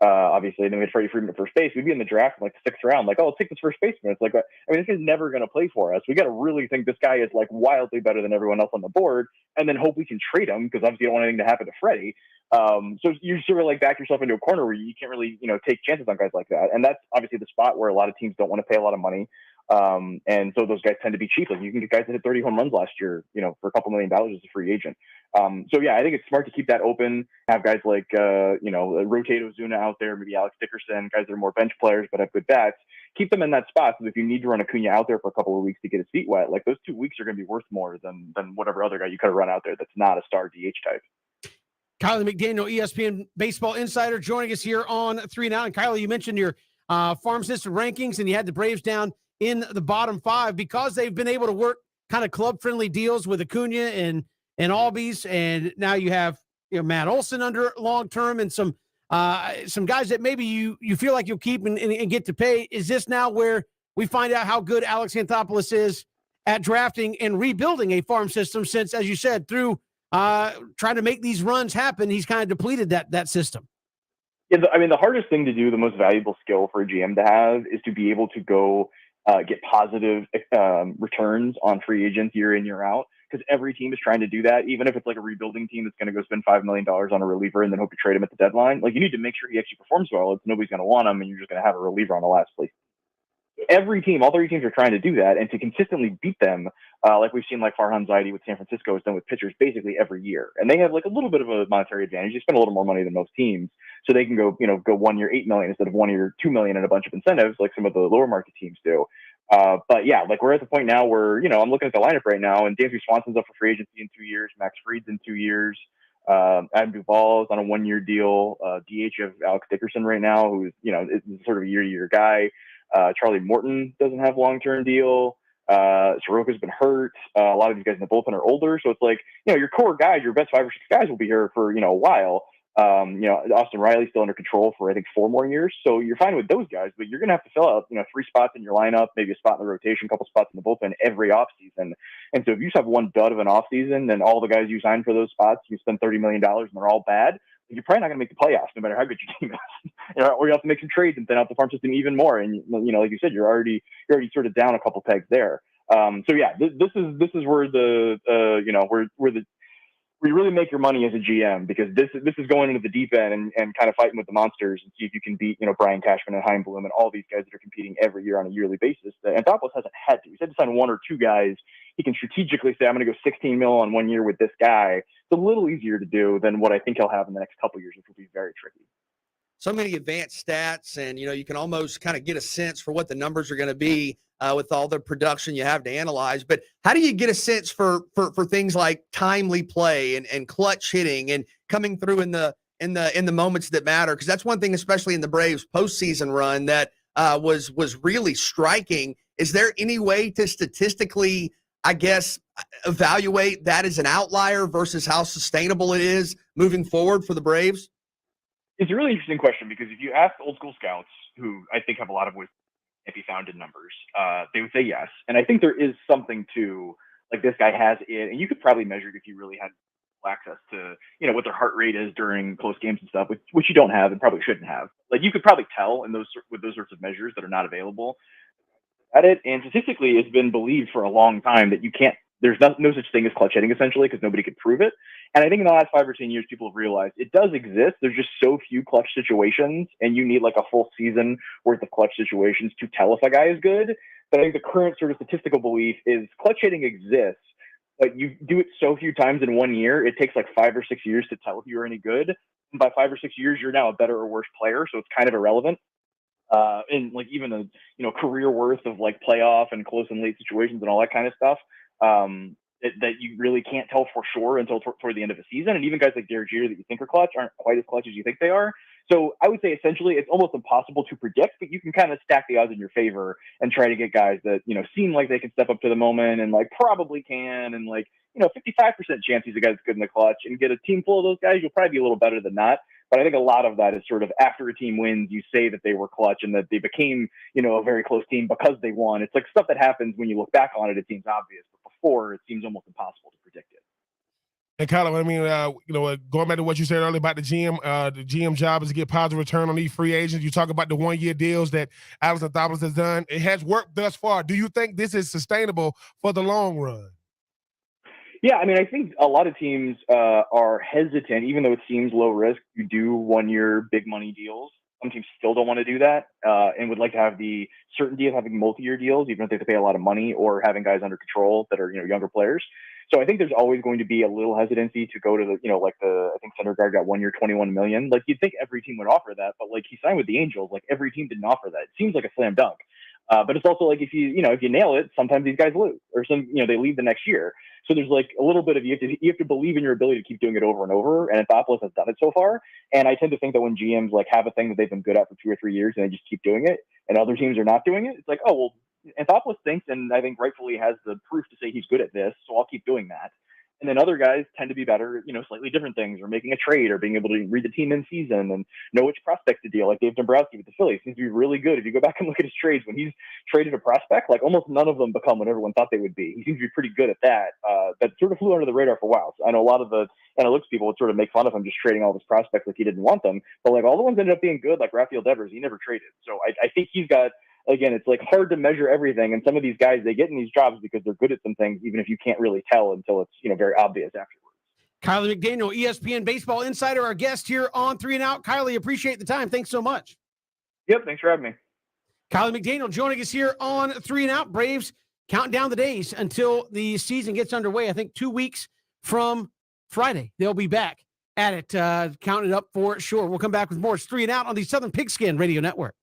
obviously, and then we had Freddie Freeman at first base. We'd be in the draft in like the 6th round, like, oh, let's take this first baseman. It's like, I mean, this guy's never going to play for us. We got to really think this guy is like wildly better than everyone else on the board, and then hope we can trade him, because obviously you don't want anything to happen to Freddie. So you sort of like back yourself into a corner where you can't really, take chances on guys like that. And that's obviously the spot where a lot of teams don't want to pay a lot of money. And so those guys tend to be cheap. Like you can get guys that hit 30 home runs last year, for a couple $1 million as a free agent. So yeah, I think it's smart to keep that open, have guys like, rotate Ozuna out there, maybe Alex Dickerson, guys that are more bench players, but have good bats, keep them in that spot. So if you need to run Acuna out there for a couple of weeks to get his feet wet, like those 2 weeks are going to be worth more than whatever other guy you could have run out there that's not a star DH type. Kylie McDaniel, ESPN Baseball Insider, joining us here on 3 Now. And Kylie, you mentioned your farm system rankings, and you had the Braves down in the bottom 5 because they've been able to work kind of club-friendly deals with Acuna and Albies, and now you have Matt Olson under long-term and some guys that maybe you feel like you'll keep and get to pay. Is this now where we find out how good Alex Anthopoulos is at drafting and rebuilding a farm system, since, as you said, through trying to make these runs happen, he's kind of depleted that system? Yeah, I mean, the hardest thing to do, the most valuable skill for a GM to have, is to be able to go get positive returns on free agents year in, year out, because every team is trying to do that, even if it's like a rebuilding team that's going to go spend $5 million on a reliever and then hope to trade him at the deadline. Like, you need to make sure he actually performs well. It's nobody's going to want him, and you're just going to have a reliever on the last place. Every team, all 3 teams are trying to do that, and to consistently beat them, like we've seen, like Farhan Zaidi with San Francisco has done with pitchers basically every year. And they have like a little bit of a monetary advantage. They spend a little more money than most teams, so they can go 1 year $8 million instead of 1 year $2 million and a bunch of incentives like some of the lower market teams do. But yeah, like we're at the point now where, I'm looking at the lineup right now, and Dansby Swanson's up for free agency in 2 years. Max Fried's in 2 years. Adam Duvall is on a 1 year deal. DH of Alex Dickerson right now, who's, is sort of a year-to-year guy. Charlie Morton doesn't have long-term deal. Soroka's been hurt. A lot of these guys in the bullpen are older. So it's like, your core guys, your best 5 or 6 guys will be here for, a while. Austin Riley's still under control for, I think, 4 more years. So you're fine with those guys, but you're going to have to fill out, 3 spots in your lineup, maybe a spot in the rotation, a couple spots in the bullpen every offseason. And so if you just have one dud of an offseason, then all the guys you signed for those spots, you spend $30 million and they're all bad. you're probably not going to make the playoffs no matter how good your team is. Or you have to make some trades and thin out the farm system even more. And, like you said, you're already sort of down a couple pegs there. So yeah, this is where where you really make your money as a GM, because this is going into the deep end and kind of fighting with the monsters and see if you can beat, Brian Cashman and Heimblum and all these guys that are competing every year on a yearly basis. Anthopoulos hasn't had to. He's had to sign one or two guys. He can strategically say, I'm going to go 16 mil on 1 year with this guy. It's a little easier to do than what I think he'll have in the next couple of years, which will be very tricky. So many advanced stats, and you can almost kind of get a sense for what the numbers are going to be with all the production you have to analyze. But how do you get a sense for things like timely play and clutch hitting and coming through in the moments that matter? Because that's one thing, especially in the Braves postseason run, that was really striking. Is there any way to statistically, I guess, evaluate that as an outlier versus how sustainable it is moving forward for the Braves? It's a really interesting question, because if you ask old school scouts, who I think have a lot of wisdom, if he found in numbers, they would say yes. And I think there is something to, like, this guy has it, and you could probably measure it if you really had access to, what their heart rate is during close games and stuff, which you don't have and probably shouldn't have. Like, you could probably tell with those sorts of measures that are not available at it. And statistically, it's been believed for a long time that there's no such thing as clutch hitting, essentially, because nobody could prove it. And I think in the last 5 or 10 years, people have realized it does exist. There's just so few clutch situations, and you need like a full season worth of clutch situations to tell if a guy is good. But I think the current sort of statistical belief is clutch hitting exists, but you do it so few times in 1 year, it takes like 5 or 6 years to tell if you're any good. And by 5 or 6 years, you're now a better or worse player, so it's kind of irrelevant. And like even a career worth of like playoff and close and late situations and all that kind of stuff. That you really can't tell for sure until toward the end of a season. And even guys like Derek Jeter that you think are clutch aren't quite as clutch as you think they are. So I would say essentially it's almost impossible to predict, but you can kind of stack the odds in your favor and try to get guys that, seem like they can step up to the moment and like probably can. And like, 55% chance he's a guy that's good in the clutch, and get a team full of those guys, you'll probably be a little better than that. But I think a lot of that is sort of after a team wins, you say that they were clutch and that they became, a very close team because they won. It's like stuff that happens when you look back on it. It seems obvious, but before it seems almost impossible to predict it. And Kyler, I mean, going back to what you said earlier about the GM job is to get positive return on these free agents. You talk about the 1 year deals that Alex Anthopoulos has done. It has worked thus far. Do you think this is sustainable for the long run? Yeah, I mean, I think a lot of teams are hesitant, even though it seems low risk, to do 1 year big money deals. Some teams still don't want to do that and would like to have the certainty of having multi-year deals, even if they have to pay a lot of money, or having guys under control that are, younger players. So I think there's always going to be a little hesitancy to go to I think Syndergaard got 1 year, $21 million. Like, you'd think every team would offer that, but like he signed with the Angels, like every team didn't offer that. It seems like a slam dunk. But it's also like if you nail it, sometimes these guys lose, or they leave the next year. So there's like a little bit of you have to believe in your ability to keep doing it over and over. And Anthopoulos has done it so far. And I tend to think that when GMs like have a thing that they've been good at for 2 or 3 years and they just keep doing it, and other teams are not doing it, it's like, oh well, Anthopoulos thinks, and I think rightfully has the proof to say he's good at this, so I'll keep doing that. And then other guys tend to be better, slightly different things, or making a trade, or being able to read the team in season and know which prospects to deal. Like Dave Dombrowski with the Phillies seems to be really good. If you go back and look at his trades, when he's traded a prospect, like almost none of them become what everyone thought they would be. He seems to be pretty good at that. That sort of flew under the radar for a while. So I know a lot of the analytics people would sort of make fun of him just trading all of his prospects like he didn't want them. But like all the ones ended up being good, like Rafael Devers, he never traded. So I think he's got, again, it's like hard to measure everything. And some of these guys, they get in these jobs because they're good at some things, even if you can't really tell until it's, very obvious afterwards. Kylie McDaniel, ESPN Baseball Insider, our guest here on 3 and Out. Kylie, appreciate the time. Thanks so much. Yep, thanks for having me. Kylie McDaniel joining us here on 3 and Out. Braves counting down the days until the season gets underway. I think 2 weeks from Friday, they'll be back at it, counting it up for sure. We'll come back with more. It's 3 and Out on the Southern Pigskin Radio Network.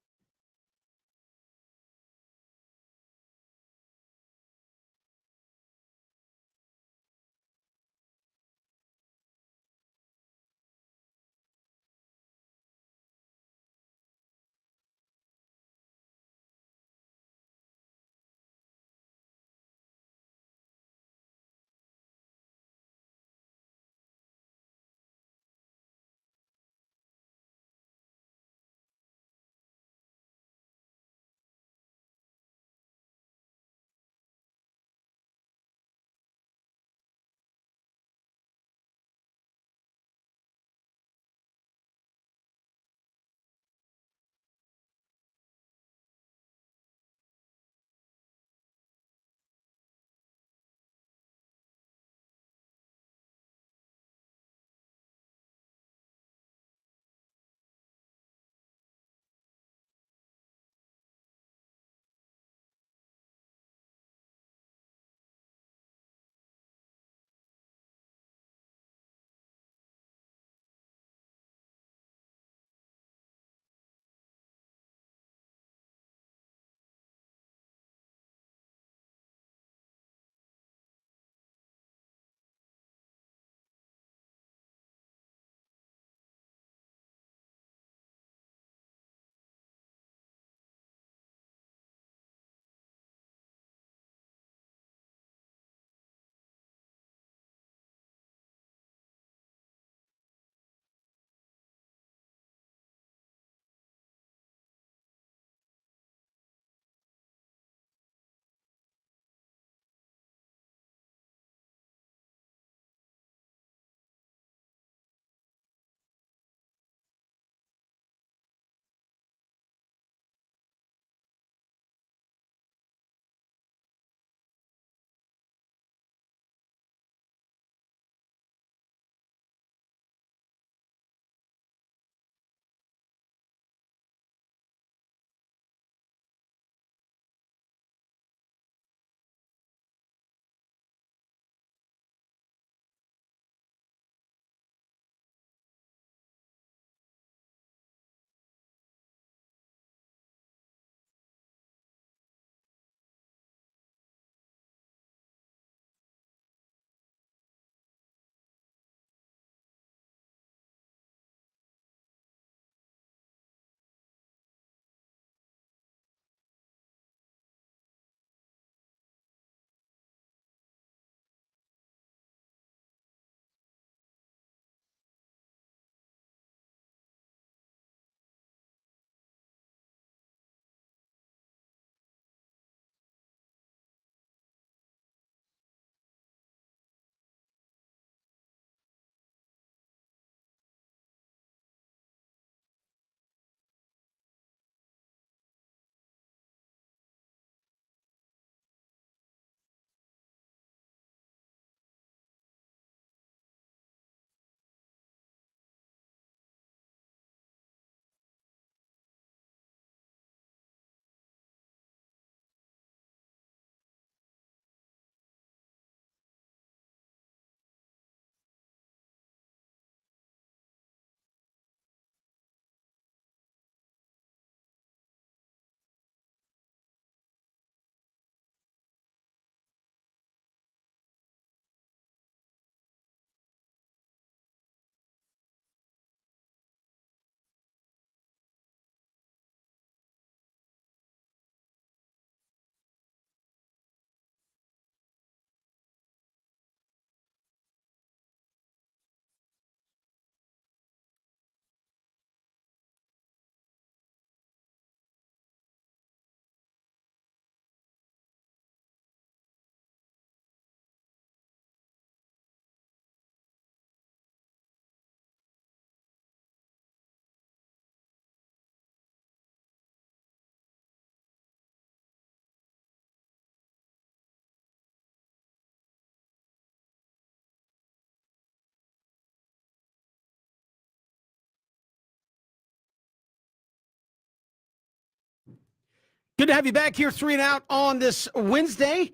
Good to have you back here, 3 and Out on this Wednesday.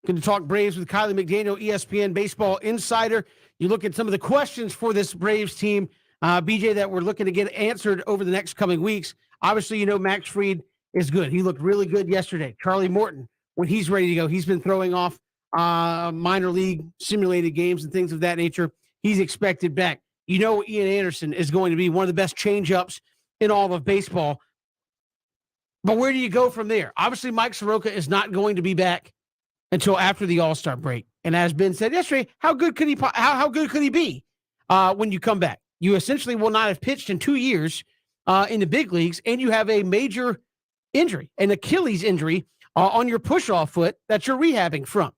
Going to talk Braves with Kylie McDaniel, ESPN Baseball Insider. You look at some of the questions for this Braves team, BJ, that we're looking to get answered over the next coming weeks. Obviously, you know Max Fried is good. He looked really good yesterday. Charlie Morton, when he's ready to go, he's been throwing off minor league simulated games and things of that nature. He's expected back. You know Ian Anderson is going to be one of the best change-ups in all of baseball. But where do you go from there? Obviously, Mike Soroka is not going to be back until after the All-Star break. And as Ben said yesterday, how good could he be when you come back? You essentially will not have pitched in 2 years in the big leagues, and you have a major injury, an Achilles injury on your push-off foot that you're rehabbing from.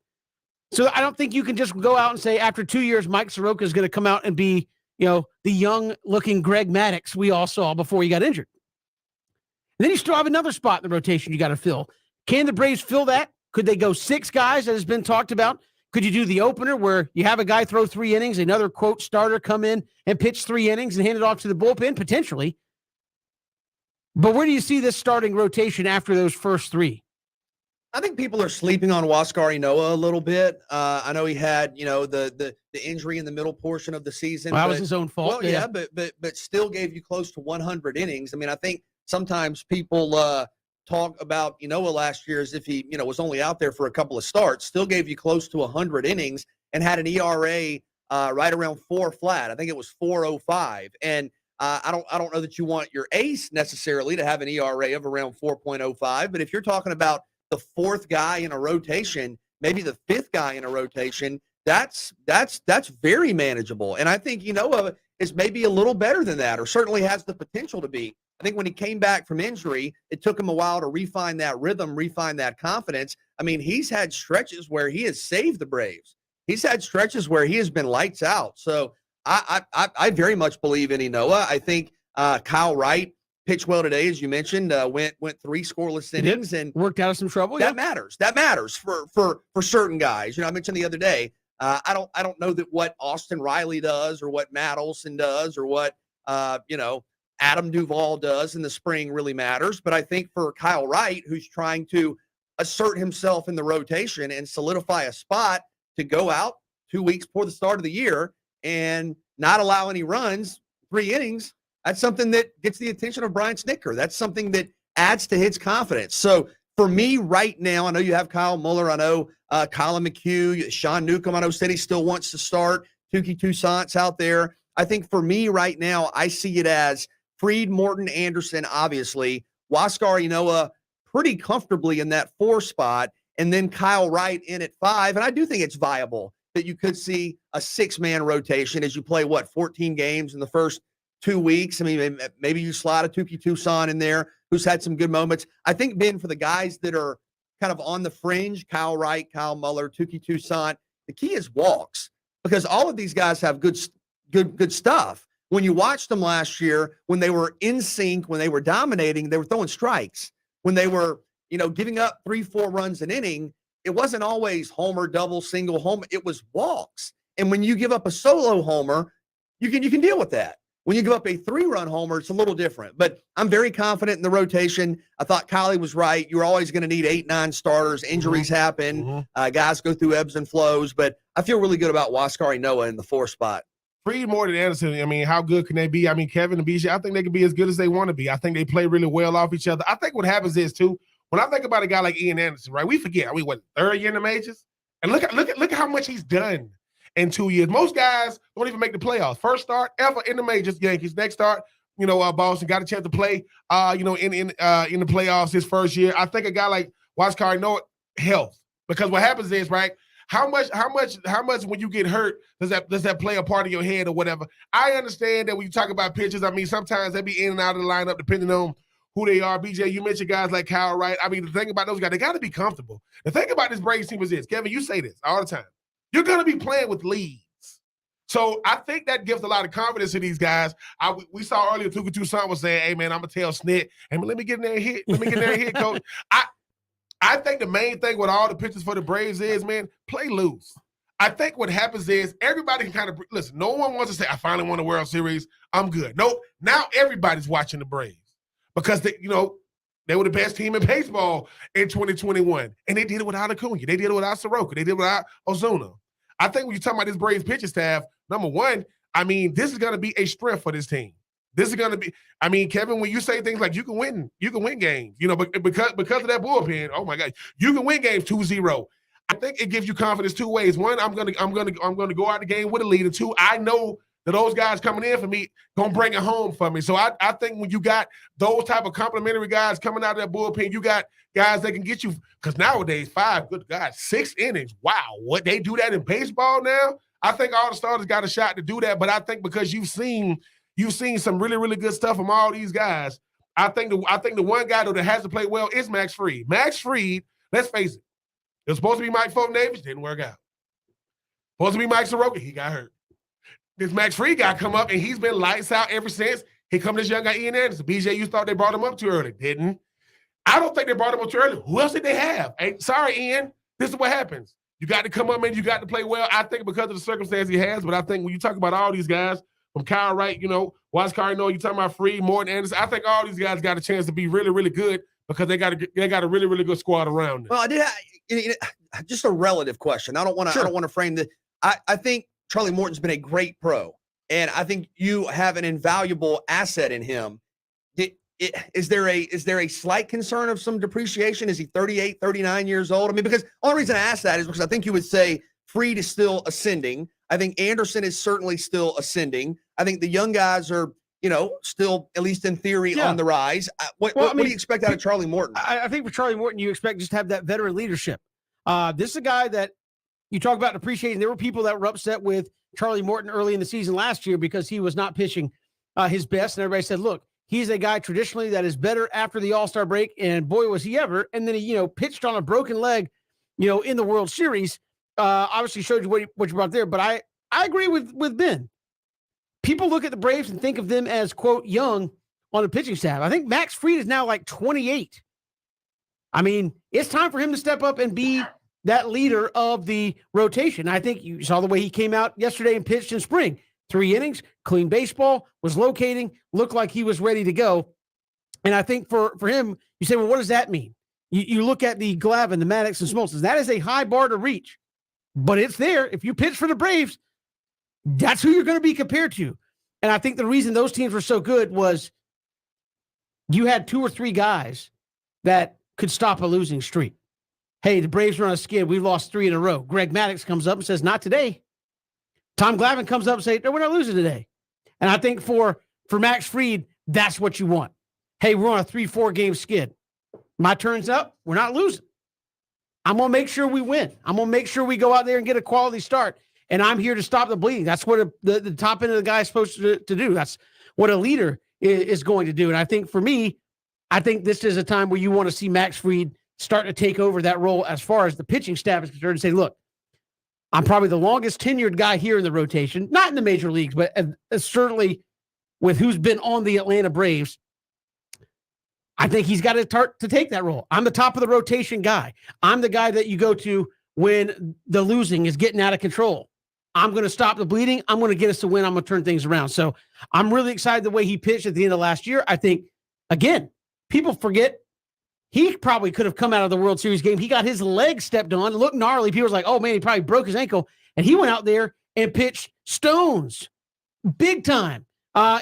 So I don't think you can just go out and say after 2 years, Mike Soroka is going to come out and be, the young-looking Greg Maddux we all saw before he got injured. And then you still have another spot in the rotation you got to fill. Can the Braves fill that? Could they go 6 guys, as has been talked about? Could you do the opener where you have a guy throw 3 innings, another, quote, starter come in and pitch 3 innings and hand it off to the bullpen? Potentially. But where do you see this starting rotation after those first 3? I think people are sleeping on Huascar Ynoa a little bit. I know he had, the injury in the middle portion of the season. Well, that was his own fault. Well, yeah, but still gave you close to 100 innings. I mean, I think sometimes people talk about Ynoa last year as if he, was only out there for a couple of starts. Still gave you close to 100 innings and had an ERA right around 4 flat. I think it was 4.05. And I don't know that you want your ace necessarily to have an ERA of around 4.05. But if you're talking about the 4th guy in a rotation, maybe the 5th guy in a rotation, that's very manageable. And I think Ynoa is maybe a little better than that, or certainly has the potential to be. I think when he came back from injury, it took him a while to refine that rhythm, refine that confidence. I mean, he's had stretches where he has saved the Braves. He's had stretches where he has been lights out. So I very much believe in Ynoa. I think Kyle Wright pitched well today, as you mentioned, went 3 scoreless innings and worked out of some trouble. That matters. That matters for certain guys. I mentioned the other day, I don't know that what Austin Riley does or what Matt Olson does or what Adam Duvall does in the spring really matters. But I think for Kyle Wright, who's trying to assert himself in the rotation and solidify a spot to go out 2 weeks before the start of the year and not allow any runs, 3 innings, that's something that gets the attention of Brian Snitker. That's something that adds to his confidence. So for me right now, I know you have Kyle Muller. I know Colin McHugh, Sean Newcomb. I know City still wants to start. Tukey Toussaint's out there. I think for me right now, I see it as Fried, Morton, Anderson, obviously. Huascar Ynoa pretty comfortably in that 4 spot, and then Kyle Wright in at 5. And I do think it's viable that you could see a 6-man rotation as you play, 14 games in the first 2 weeks. I mean, maybe you slide a Tukey Toussaint in there, who's had some good moments. I think, Ben, for the guys that are kind of on the fringe, Kyle Wright, Kyle Muller, Tukey Toussaint, the key is walks, because all of these guys have good stuff. When you watched them last year, when they were in sync, when they were dominating, they were throwing strikes. When they were, giving up 3-4 runs an inning, it wasn't always homer, double, single, home. It was walks. And when you give up a solo homer, you can deal with that. When you give up a 3-run homer, it's a little different. But I'm very confident in the rotation. I thought Kylie was right. You're always going to need 8-9 starters. Injuries happen. Guys go through ebbs and flows. But I feel really good about Huascar Ynoa in the 4 spot. Fried, Morton, Anderson, I mean, how good can they be? I mean, Kevin and BJ, I think they can be as good as they want to be. I think they play really well off each other. I think what happens is, too, when I think about a guy like Ian Anderson, right, we forget, 3rd year in the majors? And look at how much he's done in 2 years. Most guys don't even make the playoffs. First start ever in the majors, Yankees. Next start, Boston got a chance to play, in the playoffs his first year. I think a guy like Huascar Ynoa, health. Because what happens is, right, how much when you get hurt does that play a part of your head or whatever? I understand that when you talk about pitchers, I mean, sometimes they be in and out of the lineup depending on who they are. BJ, you mentioned guys like Kyle Wright. I mean, the thing about those guys, they got to be comfortable. The thing about this Braves team is this. Kevin, you say this all the time. You're going to be playing with leads. So I think that gives a lot of confidence to these guys. We saw earlier Tukey Toussaint was saying, hey, man, I'm going to tell Snit, hey, let me get in there and hit. Let me get in there and hit, coach. I think the main thing with all the pitchers for the Braves is, man, play loose. I think what happens is everybody can kind of – listen, no one wants to say, I finally won the World Series. I'm good. Nope. Now everybody's watching the Braves because, They were the best team in baseball in 2021. And they did it without Acuna. They did it without Soroka. They did it without Ozuna. I think when you're talking about this Braves pitching staff, number one, I mean, this is going to be a strength for this team. This is going to be, I mean, Kevin, when you say things like you can win games, you know, because of that bullpen, oh my God, you can win games 2-0. I think it gives you confidence two ways. One, I'm gonna go out the game with a lead. And two, I know that those guys coming in for me gonna bring it home for me. So I think when you got those type of complimentary guys coming out of that bullpen, you got guys that can get you, because nowadays 6 innings. Wow, what they do that in baseball now? I think all the starters got a shot to do that, but I think because you've seen some really, really good stuff from all these guys. I think the one guy though that has to play well is Max Fried. Max Fried, let's face it, it was supposed to be Mike Fulton-Davis, didn't work out. Supposed to be Mike Soroka, he got hurt. This Max Fried guy come up, and he's been lights out ever since. Here come this young guy, Ian Anderson. BJ, you thought they brought him up too early. Didn't. I don't think they brought him up too early. Who else did they have? Hey, sorry, Ian. This is what happens. You got to come up, man. You got to play well. I think because of the circumstance he has, but I think when you talk about all these guys, from Kyle Wright, you know, Watts Cardinal, you talking about Fried, Morton Anderson, I think all these guys got a chance to be really, really good because they got a really, really good squad around them. Well, I did have, just a relative question. I don't want to frame the. I think Charlie Morton's been a great pro, and I think you have an invaluable asset in him. Is there a slight concern of some depreciation? Is he 38, 39 years old? I mean, because the only reason I ask that is because I think you would say Fried is still ascending. I think Anderson is certainly still ascending. I think the young guys are, you know, still, at least in theory, on the rise. What do you expect out of Charlie Morton? I think for Charlie Morton, you expect just to have that veteran leadership. This is a guy that you talk about appreciating. There were people that were upset with Charlie Morton early in the season last year because he was not pitching his best. And everybody said, look, he's a guy traditionally that is better after the All-Star break. And boy, was he ever. And then he, you know, pitched on a broken leg, you know, in the World Series. Obviously showed you what you brought there. But I agree with Ben. People look at the Braves and think of them as, quote, young on the pitching staff. I think Max Fried is now like 28. I mean, it's time for him to step up and be that leader of the rotation. I think you saw the way he came out yesterday and pitched in spring. 3 innings, clean baseball, was locating, looked like he was ready to go. And I think for him, you say, well, what does that mean? You look at the Glavine, the Maddox, and Smoltz. That is a high bar to reach. But it's there. If you pitch for the Braves, that's who you're going to be compared to. And I think the reason those teams were so good was you had 2 or 3 guys that could stop a losing streak. Hey, the Braves are on a skid. We've lost 3 in a row. Greg Maddox comes up and says, not today. Tom Glavine comes up and says, no, we're not losing today. And I think for Max Fried, that's what you want. Hey, we're on a 3-4 game skid. My turn's up. We're not losing. I'm going to make sure we win. I'm going to make sure we go out there and get a quality start. And I'm here to stop the bleeding. That's what the top end of the guy is supposed to do. That's what a leader is going to do. And I think for me, I think this is a time where you want to see Max Fried start to take over that role as far as the pitching staff is concerned and say, look, I'm probably the longest tenured guy here in the rotation, not in the major leagues, but certainly with who's been on the Atlanta Braves. I think he's got to start to take that role. I'm the top of the rotation guy. I'm the guy that you go to when the losing is getting out of control. I'm going to stop the bleeding. I'm going to get us to win. I'm going to turn things around. So I'm really excited the way he pitched at the end of last year. I think, again, people forget he probably could have come out of the World Series game. He got his leg stepped on. It looked gnarly. People was like, oh, man, he probably broke his ankle. And he went out there and pitched stones big time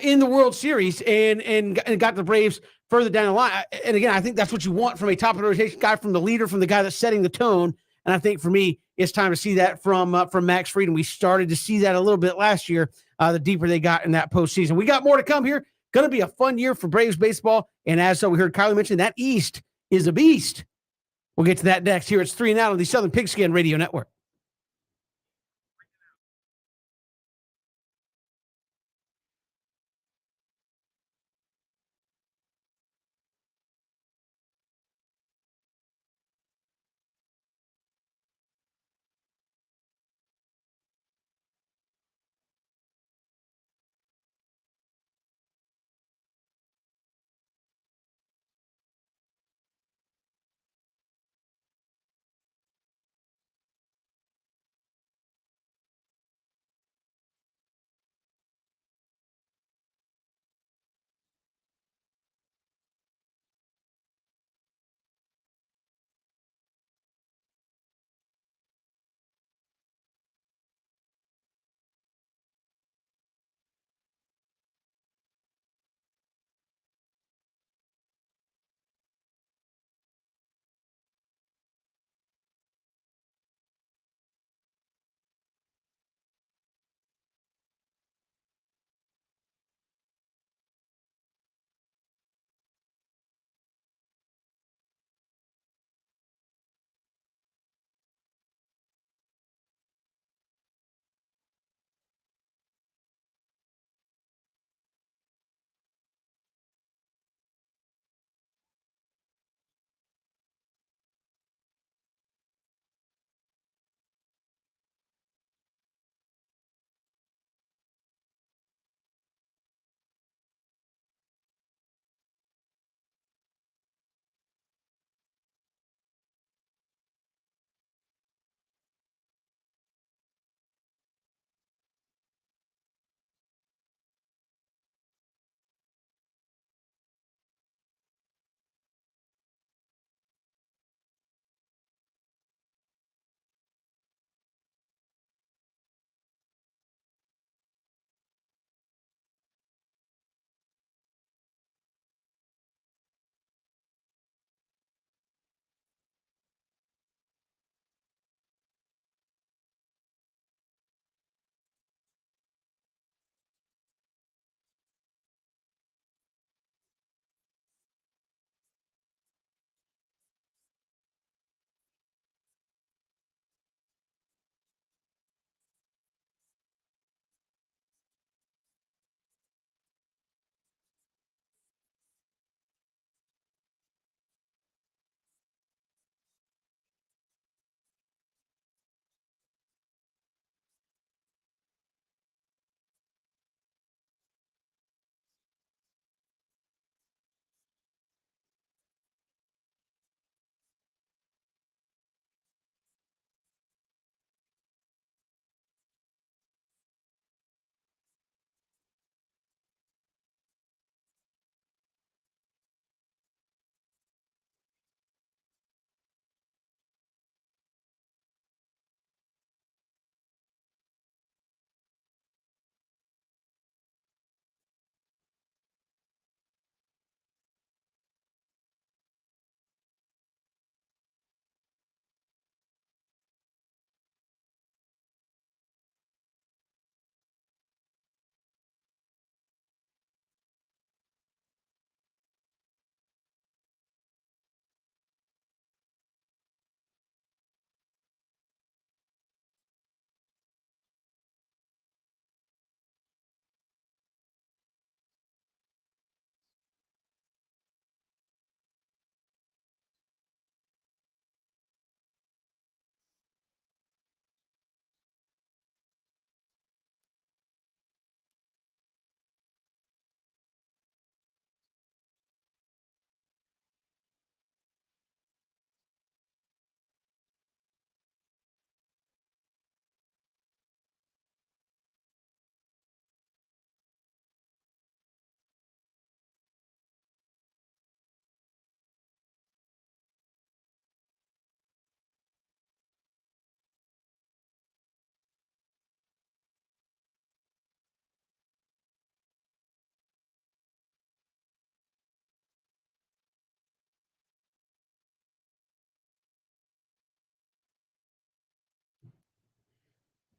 in the World Series and got the Braves further down the line. And again, I think that's what you want from a top of the rotation guy, from the leader, from the guy that's setting the tone. And I think for me, it's time to see that from Max Fried. And we started to see that a little bit last year, the deeper they got in that postseason. We got more to come here. Going to be a fun year for Braves baseball. And as we heard Kylie mention, that East is a beast. We'll get to that next. Here it's 3 and Out on the Southern Pigskin Radio Network.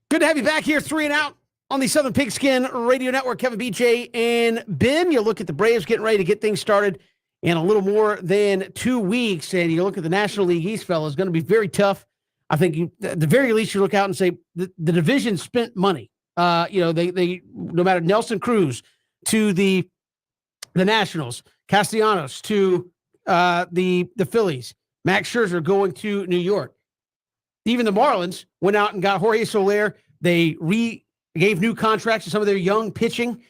Good to have you back here, 3 and Out on the Southern Pigskin Radio Network. Kevin, BJ, and Ben. You look at the Braves getting ready to get things started in a little more than 2 weeks, and you look at the National League East, fellas, it's going to be very tough. I think at the very least you look out and say the division spent money. They no matter Nelson Cruz to the Nationals, Castellanos to the Phillies, Max Scherzer going to New York. Even the Marlins went out and got Jorge Soler. They gave new contracts to some of their young pitching.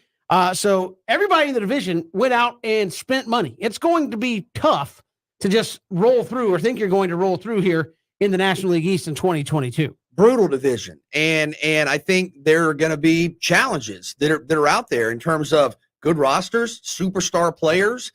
So everybody in the division went out and spent money. It's going to be tough to just roll through or think you're going to roll through here in the National League East in 2022. Brutal division. And I think there are going to be challenges that are out there in terms of good rosters, superstar players,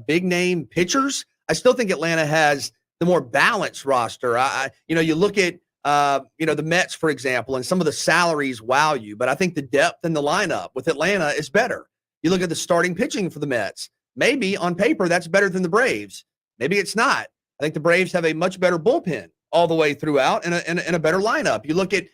big name pitchers. I still think Atlanta has the more balanced roster. You look at the Mets, for example, and some of the salaries wow you, but I think the depth in the lineup with Atlanta is better. You look at the starting pitching for the Mets. Maybe on paper that's better than the Braves. Maybe it's not. I think the Braves have a much better bullpen all the way throughout and a better lineup. You look at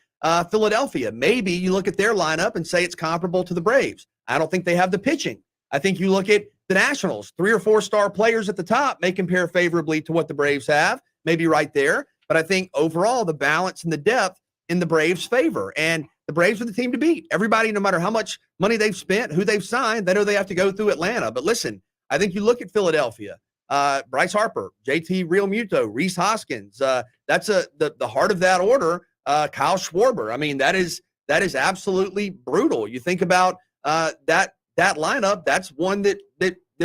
Philadelphia. Maybe you look at their lineup and say it's comparable to the Braves. I don't think they have the pitching. I think you look at the Nationals, 3 or 4 star players at the top may compare favorably to what the Braves have, maybe right there. But I think overall the balance and the depth in the Braves' favor. And the Braves are the team to beat. Everybody, no matter how much money they've spent, who they've signed, they know they have to go through Atlanta. But listen, I think you look at Philadelphia, Bryce Harper, JT Realmuto, Rhys Hoskins. That's the heart of that order. Kyle Schwarber. I mean, that is absolutely brutal. You think about that lineup. That's one that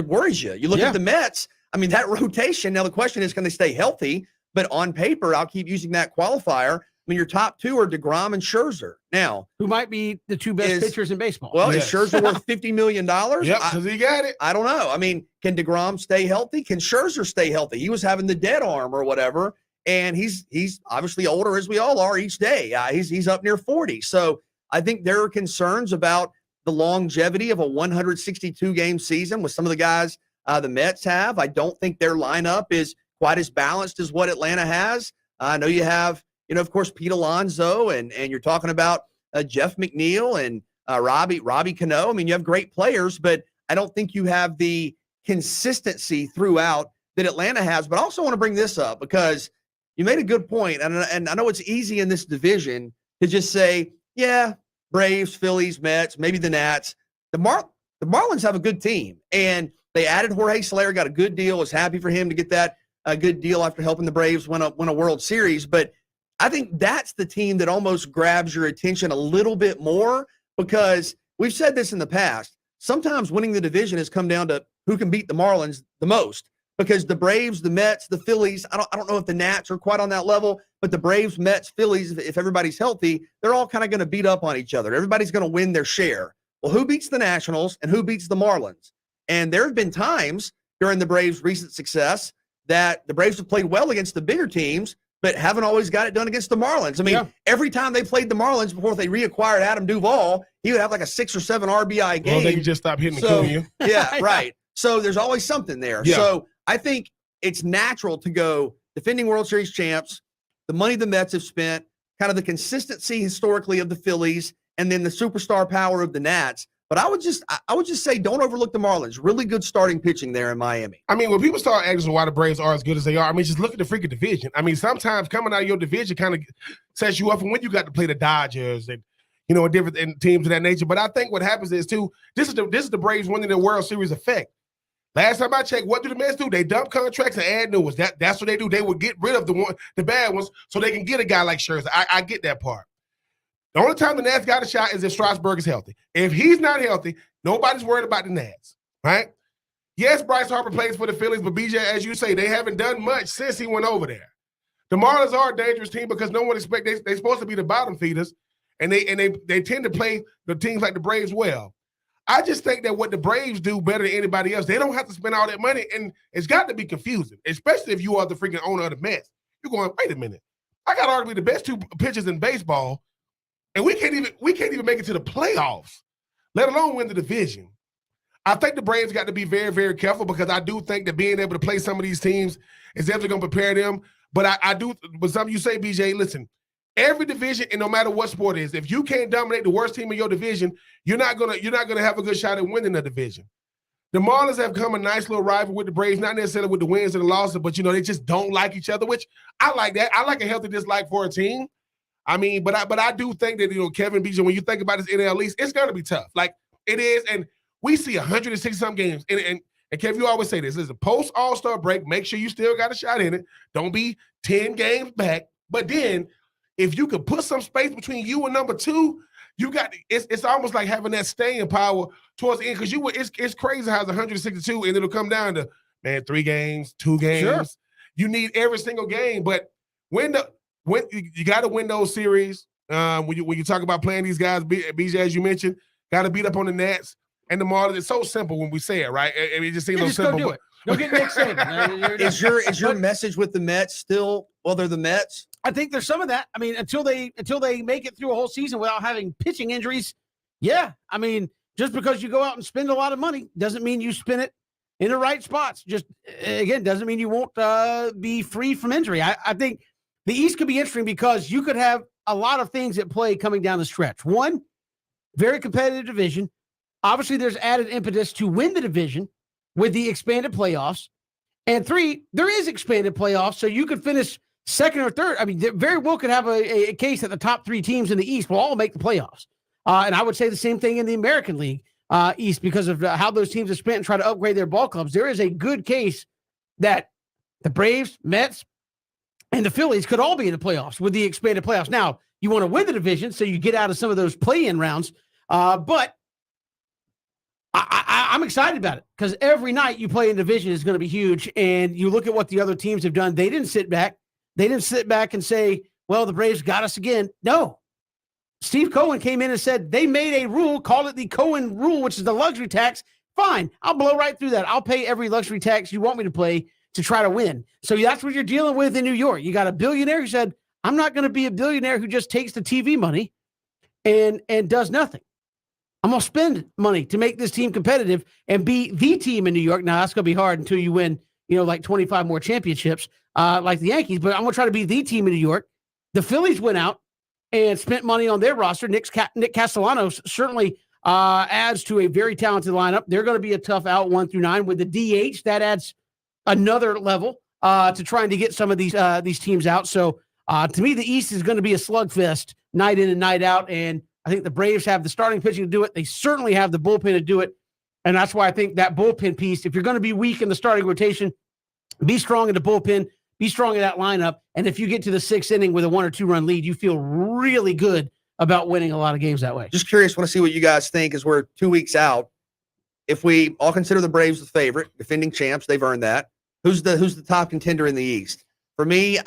worries you. You look at the Mets. I mean, that rotation. Now the question is, can they stay healthy? But on paper, I'll keep using that qualifier. I mean, your top 2 are DeGrom and Scherzer. Now, who might be the 2 best pitchers in baseball? Well, is Scherzer worth $50 million? Yep, because he got it. I don't know. I mean, can DeGrom stay healthy? Can Scherzer stay healthy? He was having the dead arm or whatever, and he's obviously older, as we all are each day. He's up near 40. So I think there are concerns about the longevity of a 162-game season with some of the guys the Mets have. I don't think their lineup is quite as balanced as what Atlanta has. I know you have, of course, Pete Alonso, and you're talking about Jeff McNeil and Robbie Cano. I mean, you have great players, but I don't think you have the consistency throughout that Atlanta has. But I also want to bring this up because you made a good point, and I know it's easy in this division to just say, yeah, Braves, Phillies, Mets, maybe the Nats. The Marlins have a good team, and they added Jorge Soler, got a good deal. Was happy for him to get that a good deal after helping the Braves win a World Series. But I think that's the team that almost grabs your attention a little bit more because we've said this in the past. Sometimes winning the division has come down to who can beat the Marlins the most because the Braves, the Mets, the Phillies, I don't know if the Nats are quite on that level, but the Braves, Mets, Phillies, if everybody's healthy, they're all kind of going to beat up on each other. Everybody's going to win their share. Well, who beats the Nationals and who beats the Marlins? And there have been times during the Braves' recent success that the Braves have played well against the bigger teams, but haven't always got it done against the Marlins. I mean, every time they played the Marlins before they reacquired Adam Duvall, he would have like a 6 or 7 RBI game. Well, they just stop hitting the Cunha. Yeah, right. So there's always something there. Yeah. So I think it's natural to go defending World Series champs, the money the Mets have spent, kind of the consistency historically of the Phillies, and then the superstar power of the Nats. But I would just say don't overlook the Marlins. Really good starting pitching there in Miami. I mean, when people start asking why the Braves are as good as they are, I mean, just look at the freaking division. I mean, sometimes coming out of your division kind of sets you up from when you got to play the Dodgers and different teams of that nature. But I think what happens is too, this is the Braves winning the World Series effect. Last time I checked, what do the Mets do? They dump contracts and add new ones. That's what they do. They would get rid of the bad ones so they can get a guy like Scherzer. I get that part. The only time the Nats got a shot is if Strasburg is healthy. If he's not healthy, nobody's worried about the Nats, right? Yes, Bryce Harper plays for the Phillies, but BJ, as you say, they haven't done much since he went over there. The Marlins are a dangerous team because no one expects they're supposed to be the bottom feeders, and they tend to play the teams like the Braves well. I just think that what the Braves do better than anybody else, they don't have to spend all that money, and it's got to be confusing, especially if you are the freaking owner of the Mets. You're going, wait a minute, I got arguably the best 2 pitchers in baseball. And we can't even make it to the playoffs, let alone win the division. I think the Braves got to be very, very careful because I do think that being able to play some of these teams is definitely going to prepare them. But I do, but some of you say, BJ, listen, every division, and no matter what sport it is, if you can't dominate the worst team in your division, you're not gonna have a good shot at winning the division. The Marlins have become a nice little rival with the Braves, not necessarily with the wins and the losses, but they just don't like each other, which I like that. I like a healthy dislike for a team. I mean, but I do think that Kevin BJ, when you think about this NL East, it's gonna be tough. Like it is, and we see 160 some games. And Kevin, you always say this: listen, post All-Star break, make sure you still got a shot in it. Don't be 10 games back. But then, if you could put some space between you and number 2, you got it's almost like having that staying power towards the end, because it's crazy how it's 162 and it'll come down to 3 games, 2 games. Sure. You need every single game, but when you got to win those series. When you talk about playing these guys, BJ, as you mentioned, got to beat up on the Nats and the Marlins. It's so simple when we say it, right? It just seems so simple. Go do it. Go get Nick Saban. Is your message with the Mets still? Well, they're the Mets. I think there's some of that. I mean, until they make it through a whole season without having pitching injuries, yeah. I mean, just because you go out and spend a lot of money doesn't mean you spend it in the right spots. Just again, doesn't mean you won't be free from injury. I think the East could be interesting because you could have a lot of things at play coming down the stretch. One, very competitive division. Obviously, there's added impetus to win the division with the expanded playoffs. And 3, there is expanded playoffs, so you could finish second or third. I mean, there very well could have a case that the top 3 teams in the East will all make the playoffs. And I would say the same thing in the American League East because of how those teams have spent and try to upgrade their ball clubs. There is a good case that the Braves, Mets, and the Phillies could all be in the playoffs with the expanded playoffs. Now, you want to win the division, so you get out of some of those play-in rounds. But I'm excited about it because every night you play in division is going to be huge. And you look at what the other teams have done. They didn't sit back. They didn't sit back and say, well, the Braves got us again. No. Steve Cohen came in and said they made a rule, called it the Cohen rule, which is the luxury tax. Fine. I'll blow right through that. I'll pay every luxury tax you want me to pay to try to win. So that's what you're dealing with in New York. You got a billionaire who said, I'm not going to be a billionaire who just takes the TV money and does nothing. I'm going to spend money to make this team competitive and be the team in New York. Now, that's going to be hard until you win, like 25 more championships like the Yankees. But I'm going to try to be the team in New York. The Phillies went out and spent money on their roster. Nick Castellanos certainly adds to a very talented lineup. They're going to be a tough out 1 through 9 with the DH. That adds another level to trying to get some of these teams out. So to me, the East is going to be a slugfest night in and night out. And I think the Braves have the starting pitching to do it. They certainly have the bullpen to do it. And that's why I think that bullpen piece, if you're going to be weak in the starting rotation, be strong in the bullpen, be strong in that lineup. And if you get to the 6th inning with a 1 or 2 run lead, you feel really good about winning a lot of games that way. Just curious, want to see what you guys think as we're 2 weeks out. If we all consider the Braves the favorite, defending champs, they've earned that. Who's the top contender in the East? For me,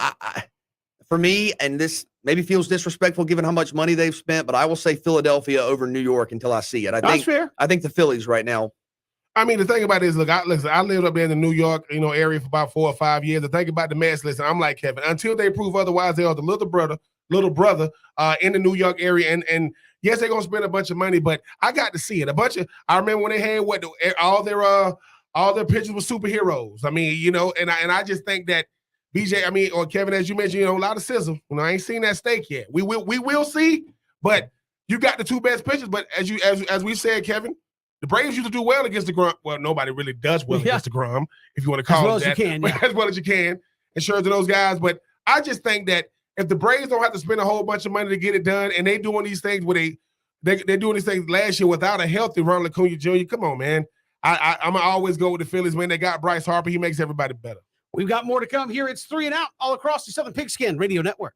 and this maybe feels disrespectful given how much money they've spent, but I will say Philadelphia over New York until I see it. That's fair. I think the Phillies right now. I mean, the thing about it is, look, I lived up there in the New York, area for about 4 or 5 years. The thing about the Mets, listen, I'm like Kevin. Until they prove otherwise, they are the little brother in the New York area. And yes, they're gonna spend a bunch of money, but I got to see it. I remember when they had all their pitchers were superheroes. I mean, and I just think that BJ, or Kevin, as you mentioned, a lot of sizzle. I ain't seen that steak yet. We will see, but you got the 2 best pitchers. But as we said, Kevin, the Braves used to do well against the Grom. Well, nobody really does well against the Grom, if you want to call it that. As well as you can, yeah. As well as you can, and sure to those guys. But I just think that if the Braves don't have to spend a whole bunch of money to get it done, and they doing these things where they're doing these things last year without a healthy Ronald Acuna Jr., come on, man. I'm going to always go with the Phillies, man. They got Bryce Harper. He makes everybody better. We've got more to come here. It's 3 and Out all across the Southern Pigskin Radio Network.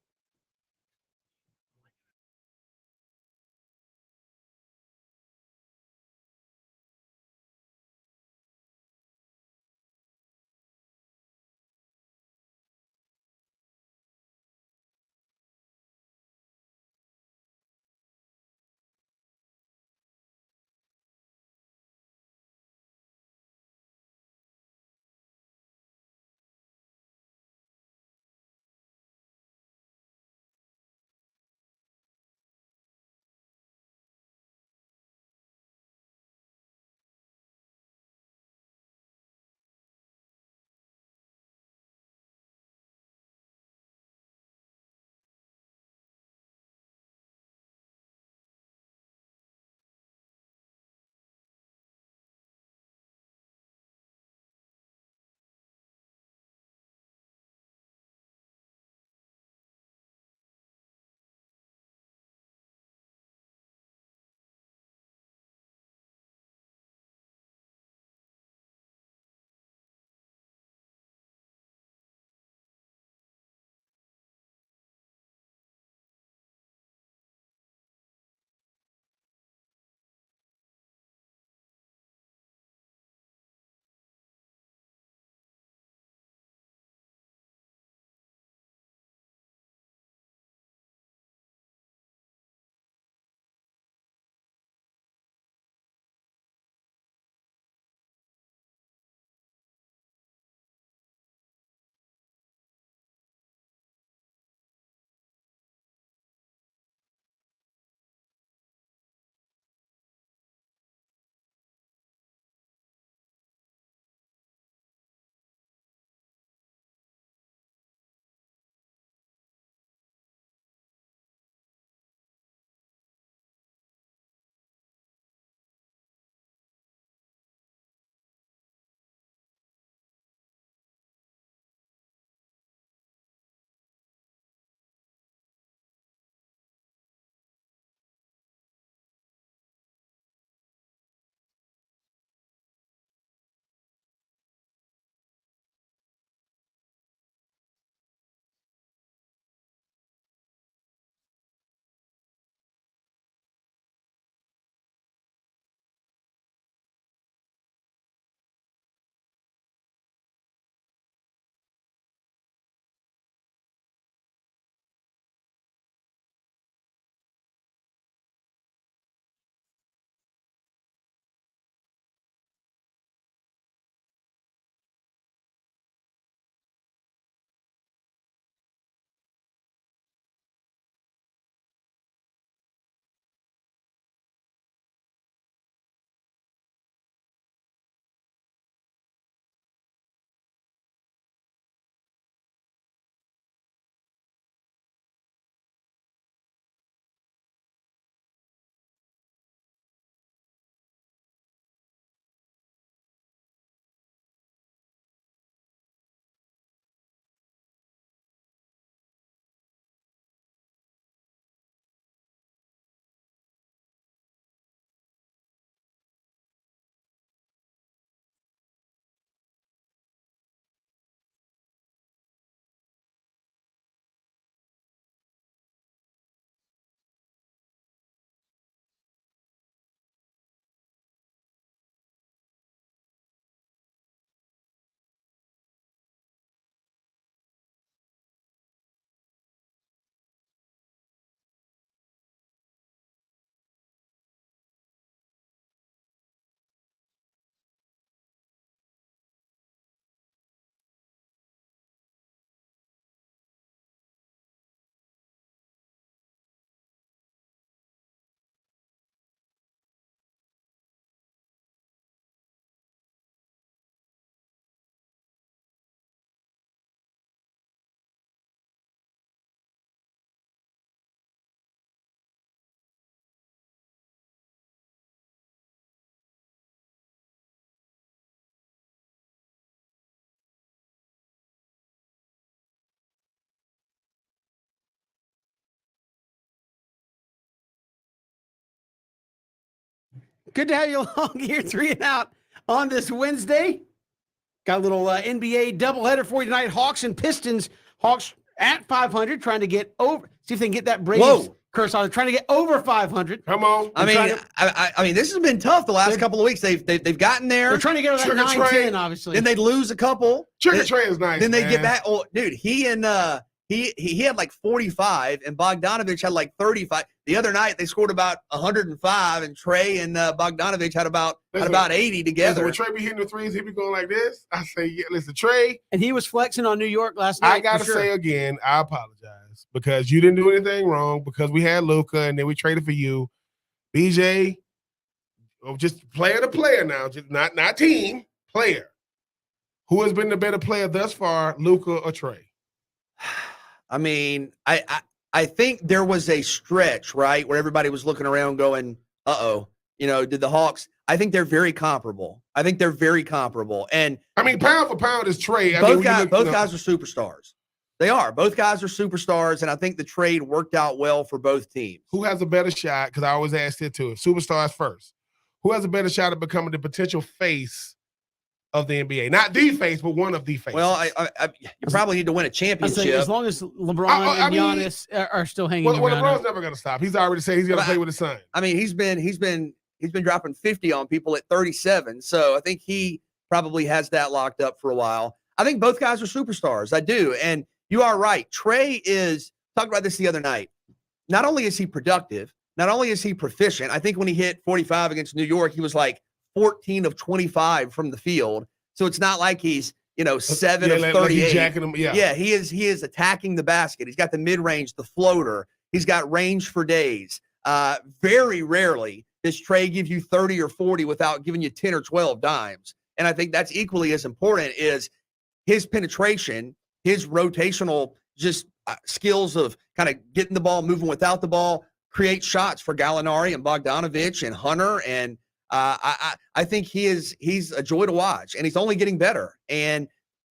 Good to have you along here, 3 and Out on this Wednesday. Got a little NBA doubleheader for you tonight. Hawks and Pistons. Hawks at 500, trying to get over. See if they can get that Braves curse on. They're trying to get over 500. Come on. I mean, this has been tough the last couple of weeks. They've gotten there. They're trying to get over that 9-10, obviously. Then they'd lose a couple. Trigger Trey is nice. Then they get back. Oh, dude, he had like 45, and Bogdanovich had like 35. The other night they scored about 105, and Trey and Bogdanovich had about 80 together. When Trey be hitting the threes, he be going like this. I say, yeah, listen, Trey. And he was flexing on New York last night. I gotta say again, I apologize because you didn't do anything wrong because we had Luka and then we traded for you, BJ. Just player to player now, just not team player. Who has been the better player thus far, Luka or Trey? I mean, I think there was a stretch, right, where everybody was looking around going, uh-oh, did the Hawks – I think they're very comparable. And I mean, pound for pound is Trey. Both guys are superstars. They are. Both guys are superstars, and I think the trade worked out well for both teams. Who has a better shot? Because I always ask it too. If superstars first. Who has a better shot at becoming the potential face of the NBA? Not the face, but one of the faces. Well, you probably need to win a championship. As long as LeBron and Giannis are still hanging around. Well, LeBron's never going to stop. He's already said he's going to play with his son. I mean, he's been dropping 50 on people at 37. So I think he probably has that locked up for a while. I think both guys are superstars. I do. And you are right. Trey talked about this the other night. Not only is he productive, not only is he proficient, I think when he hit 45 against New York, he was like 14 of 25 from the field. So it's not like he's, 7 of 38. Jacking him, yeah, he is attacking the basket. He's got the mid-range, the floater. He's got range for days. Very rarely does Trey give you 30 or 40 without giving you 10 or 12 dimes. And I think that's equally as important is his penetration, his rotational skills of kind of getting the ball, moving without the ball, create shots for Gallinari and Bogdanovich and Hunter. And I think he's a joy to watch, and he's only getting better. And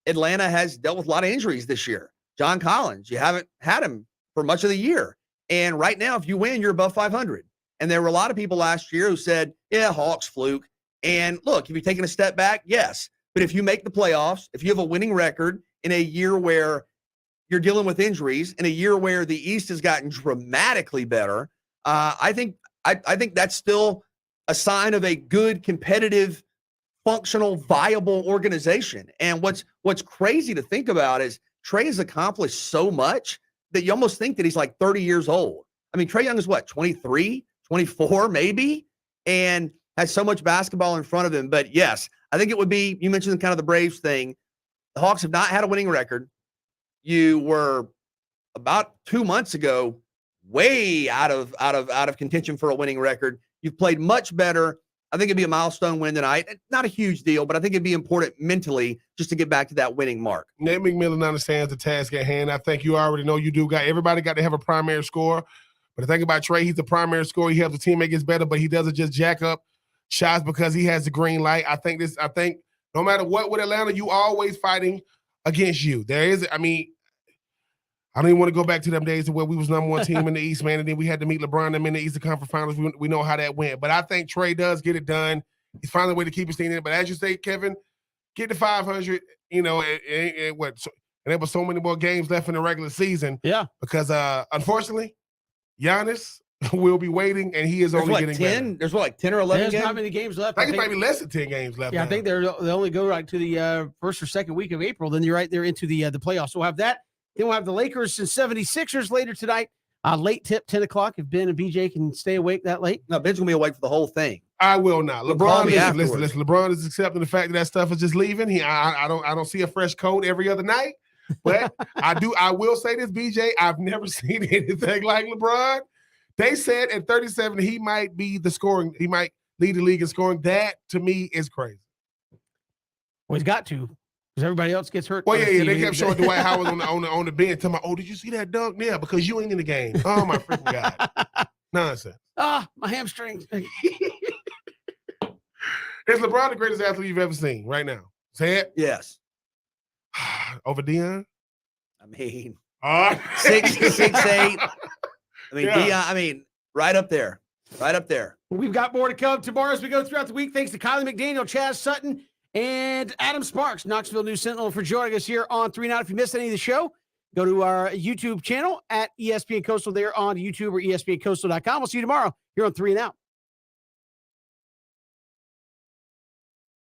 Atlanta has dealt with a lot of injuries this year. John Collins, you haven't had him for much of the year. And right now, if you win, you're above 500. And there were a lot of people last year who said, yeah, Hawks fluke. And look, if you're taking a step back, yes. But if you make the playoffs, if you have a winning record in a year where you're dealing with injuries, in a year where the East has gotten dramatically better, I think that's still a sign of a good, competitive, functional, viable organization. And what's crazy to think about is Trey has accomplished so much that you almost think that he's like 30 years old. I mean, Trae Young is 23, 24 maybe, and has so much basketball in front of him. But yes, I think it would be, you mentioned kind of the Braves thing. The Hawks have not had a winning record. You were about 2 months ago way out of contention for a winning record. You've played much better. I think it'd be a milestone win tonight. Not a huge deal, but I think it'd be important mentally just to get back to that winning mark. Nate McMillan understands the task at hand. I think you already know you do. Everybody got to have a primary scorer. But the thing about Trey, he's the primary scorer. He helps the teammate gets better, but he doesn't just jack up shots because he has the green light. I think no matter what with Atlanta, you always fighting against you. I don't even want to go back to them days where we was number one team in the East, man, and then we had to meet LeBron them in the Eastern Conference Finals. We know how that went. But I think Trey does get it done. He's finding a way to keep his team in it. But as you say, Kevin, get to 500, and there were so many more games left in the regular season. Yeah. Because, unfortunately, Giannis will be waiting, and he is only getting 10? better. There's 10 or 11 There's games? not many games left. I think it's maybe less than 10 games left. Yeah, now. I think they only go right to the first or second week of April. Then you're right there into the playoffs. So we'll have that. Then we'll have the Lakers and 76ers later tonight. Late tip, 10 o'clock, if Ben and BJ can stay awake that late. No, Ben's going to be awake for the whole thing. I will not. LeBron, listen. LeBron is accepting the fact that stuff is just leaving. I don't see a fresh coat every other night. But I will say this, BJ, I've never seen anything like LeBron. They said at 37 he might be he might lead the league in scoring. That to me is crazy. Well, he's got to. Because everybody else gets hurt. Well, yeah. They kept showing Dwight Howard on the bench. Telling me, oh, did you see that dunk? Yeah, because you ain't in the game. Oh, my freaking God. Nonsense. My hamstring. Is LeBron the greatest athlete you've ever seen right now? Say it. Yes. Over Deion? I mean, 6'8". I mean, yeah. Deion, right up there. Right up there. We've got more to come tomorrow as we go throughout the week. Thanks to Kylie McDaniel, Chaz Sutton, and Adam Sparks, Knoxville News Sentinel, for joining us here on 3 Now. If you missed any of the show, go to our YouTube channel at ESPN Coastal there on YouTube or ESPNCoastal.com. We'll see you tomorrow here on 3 Now.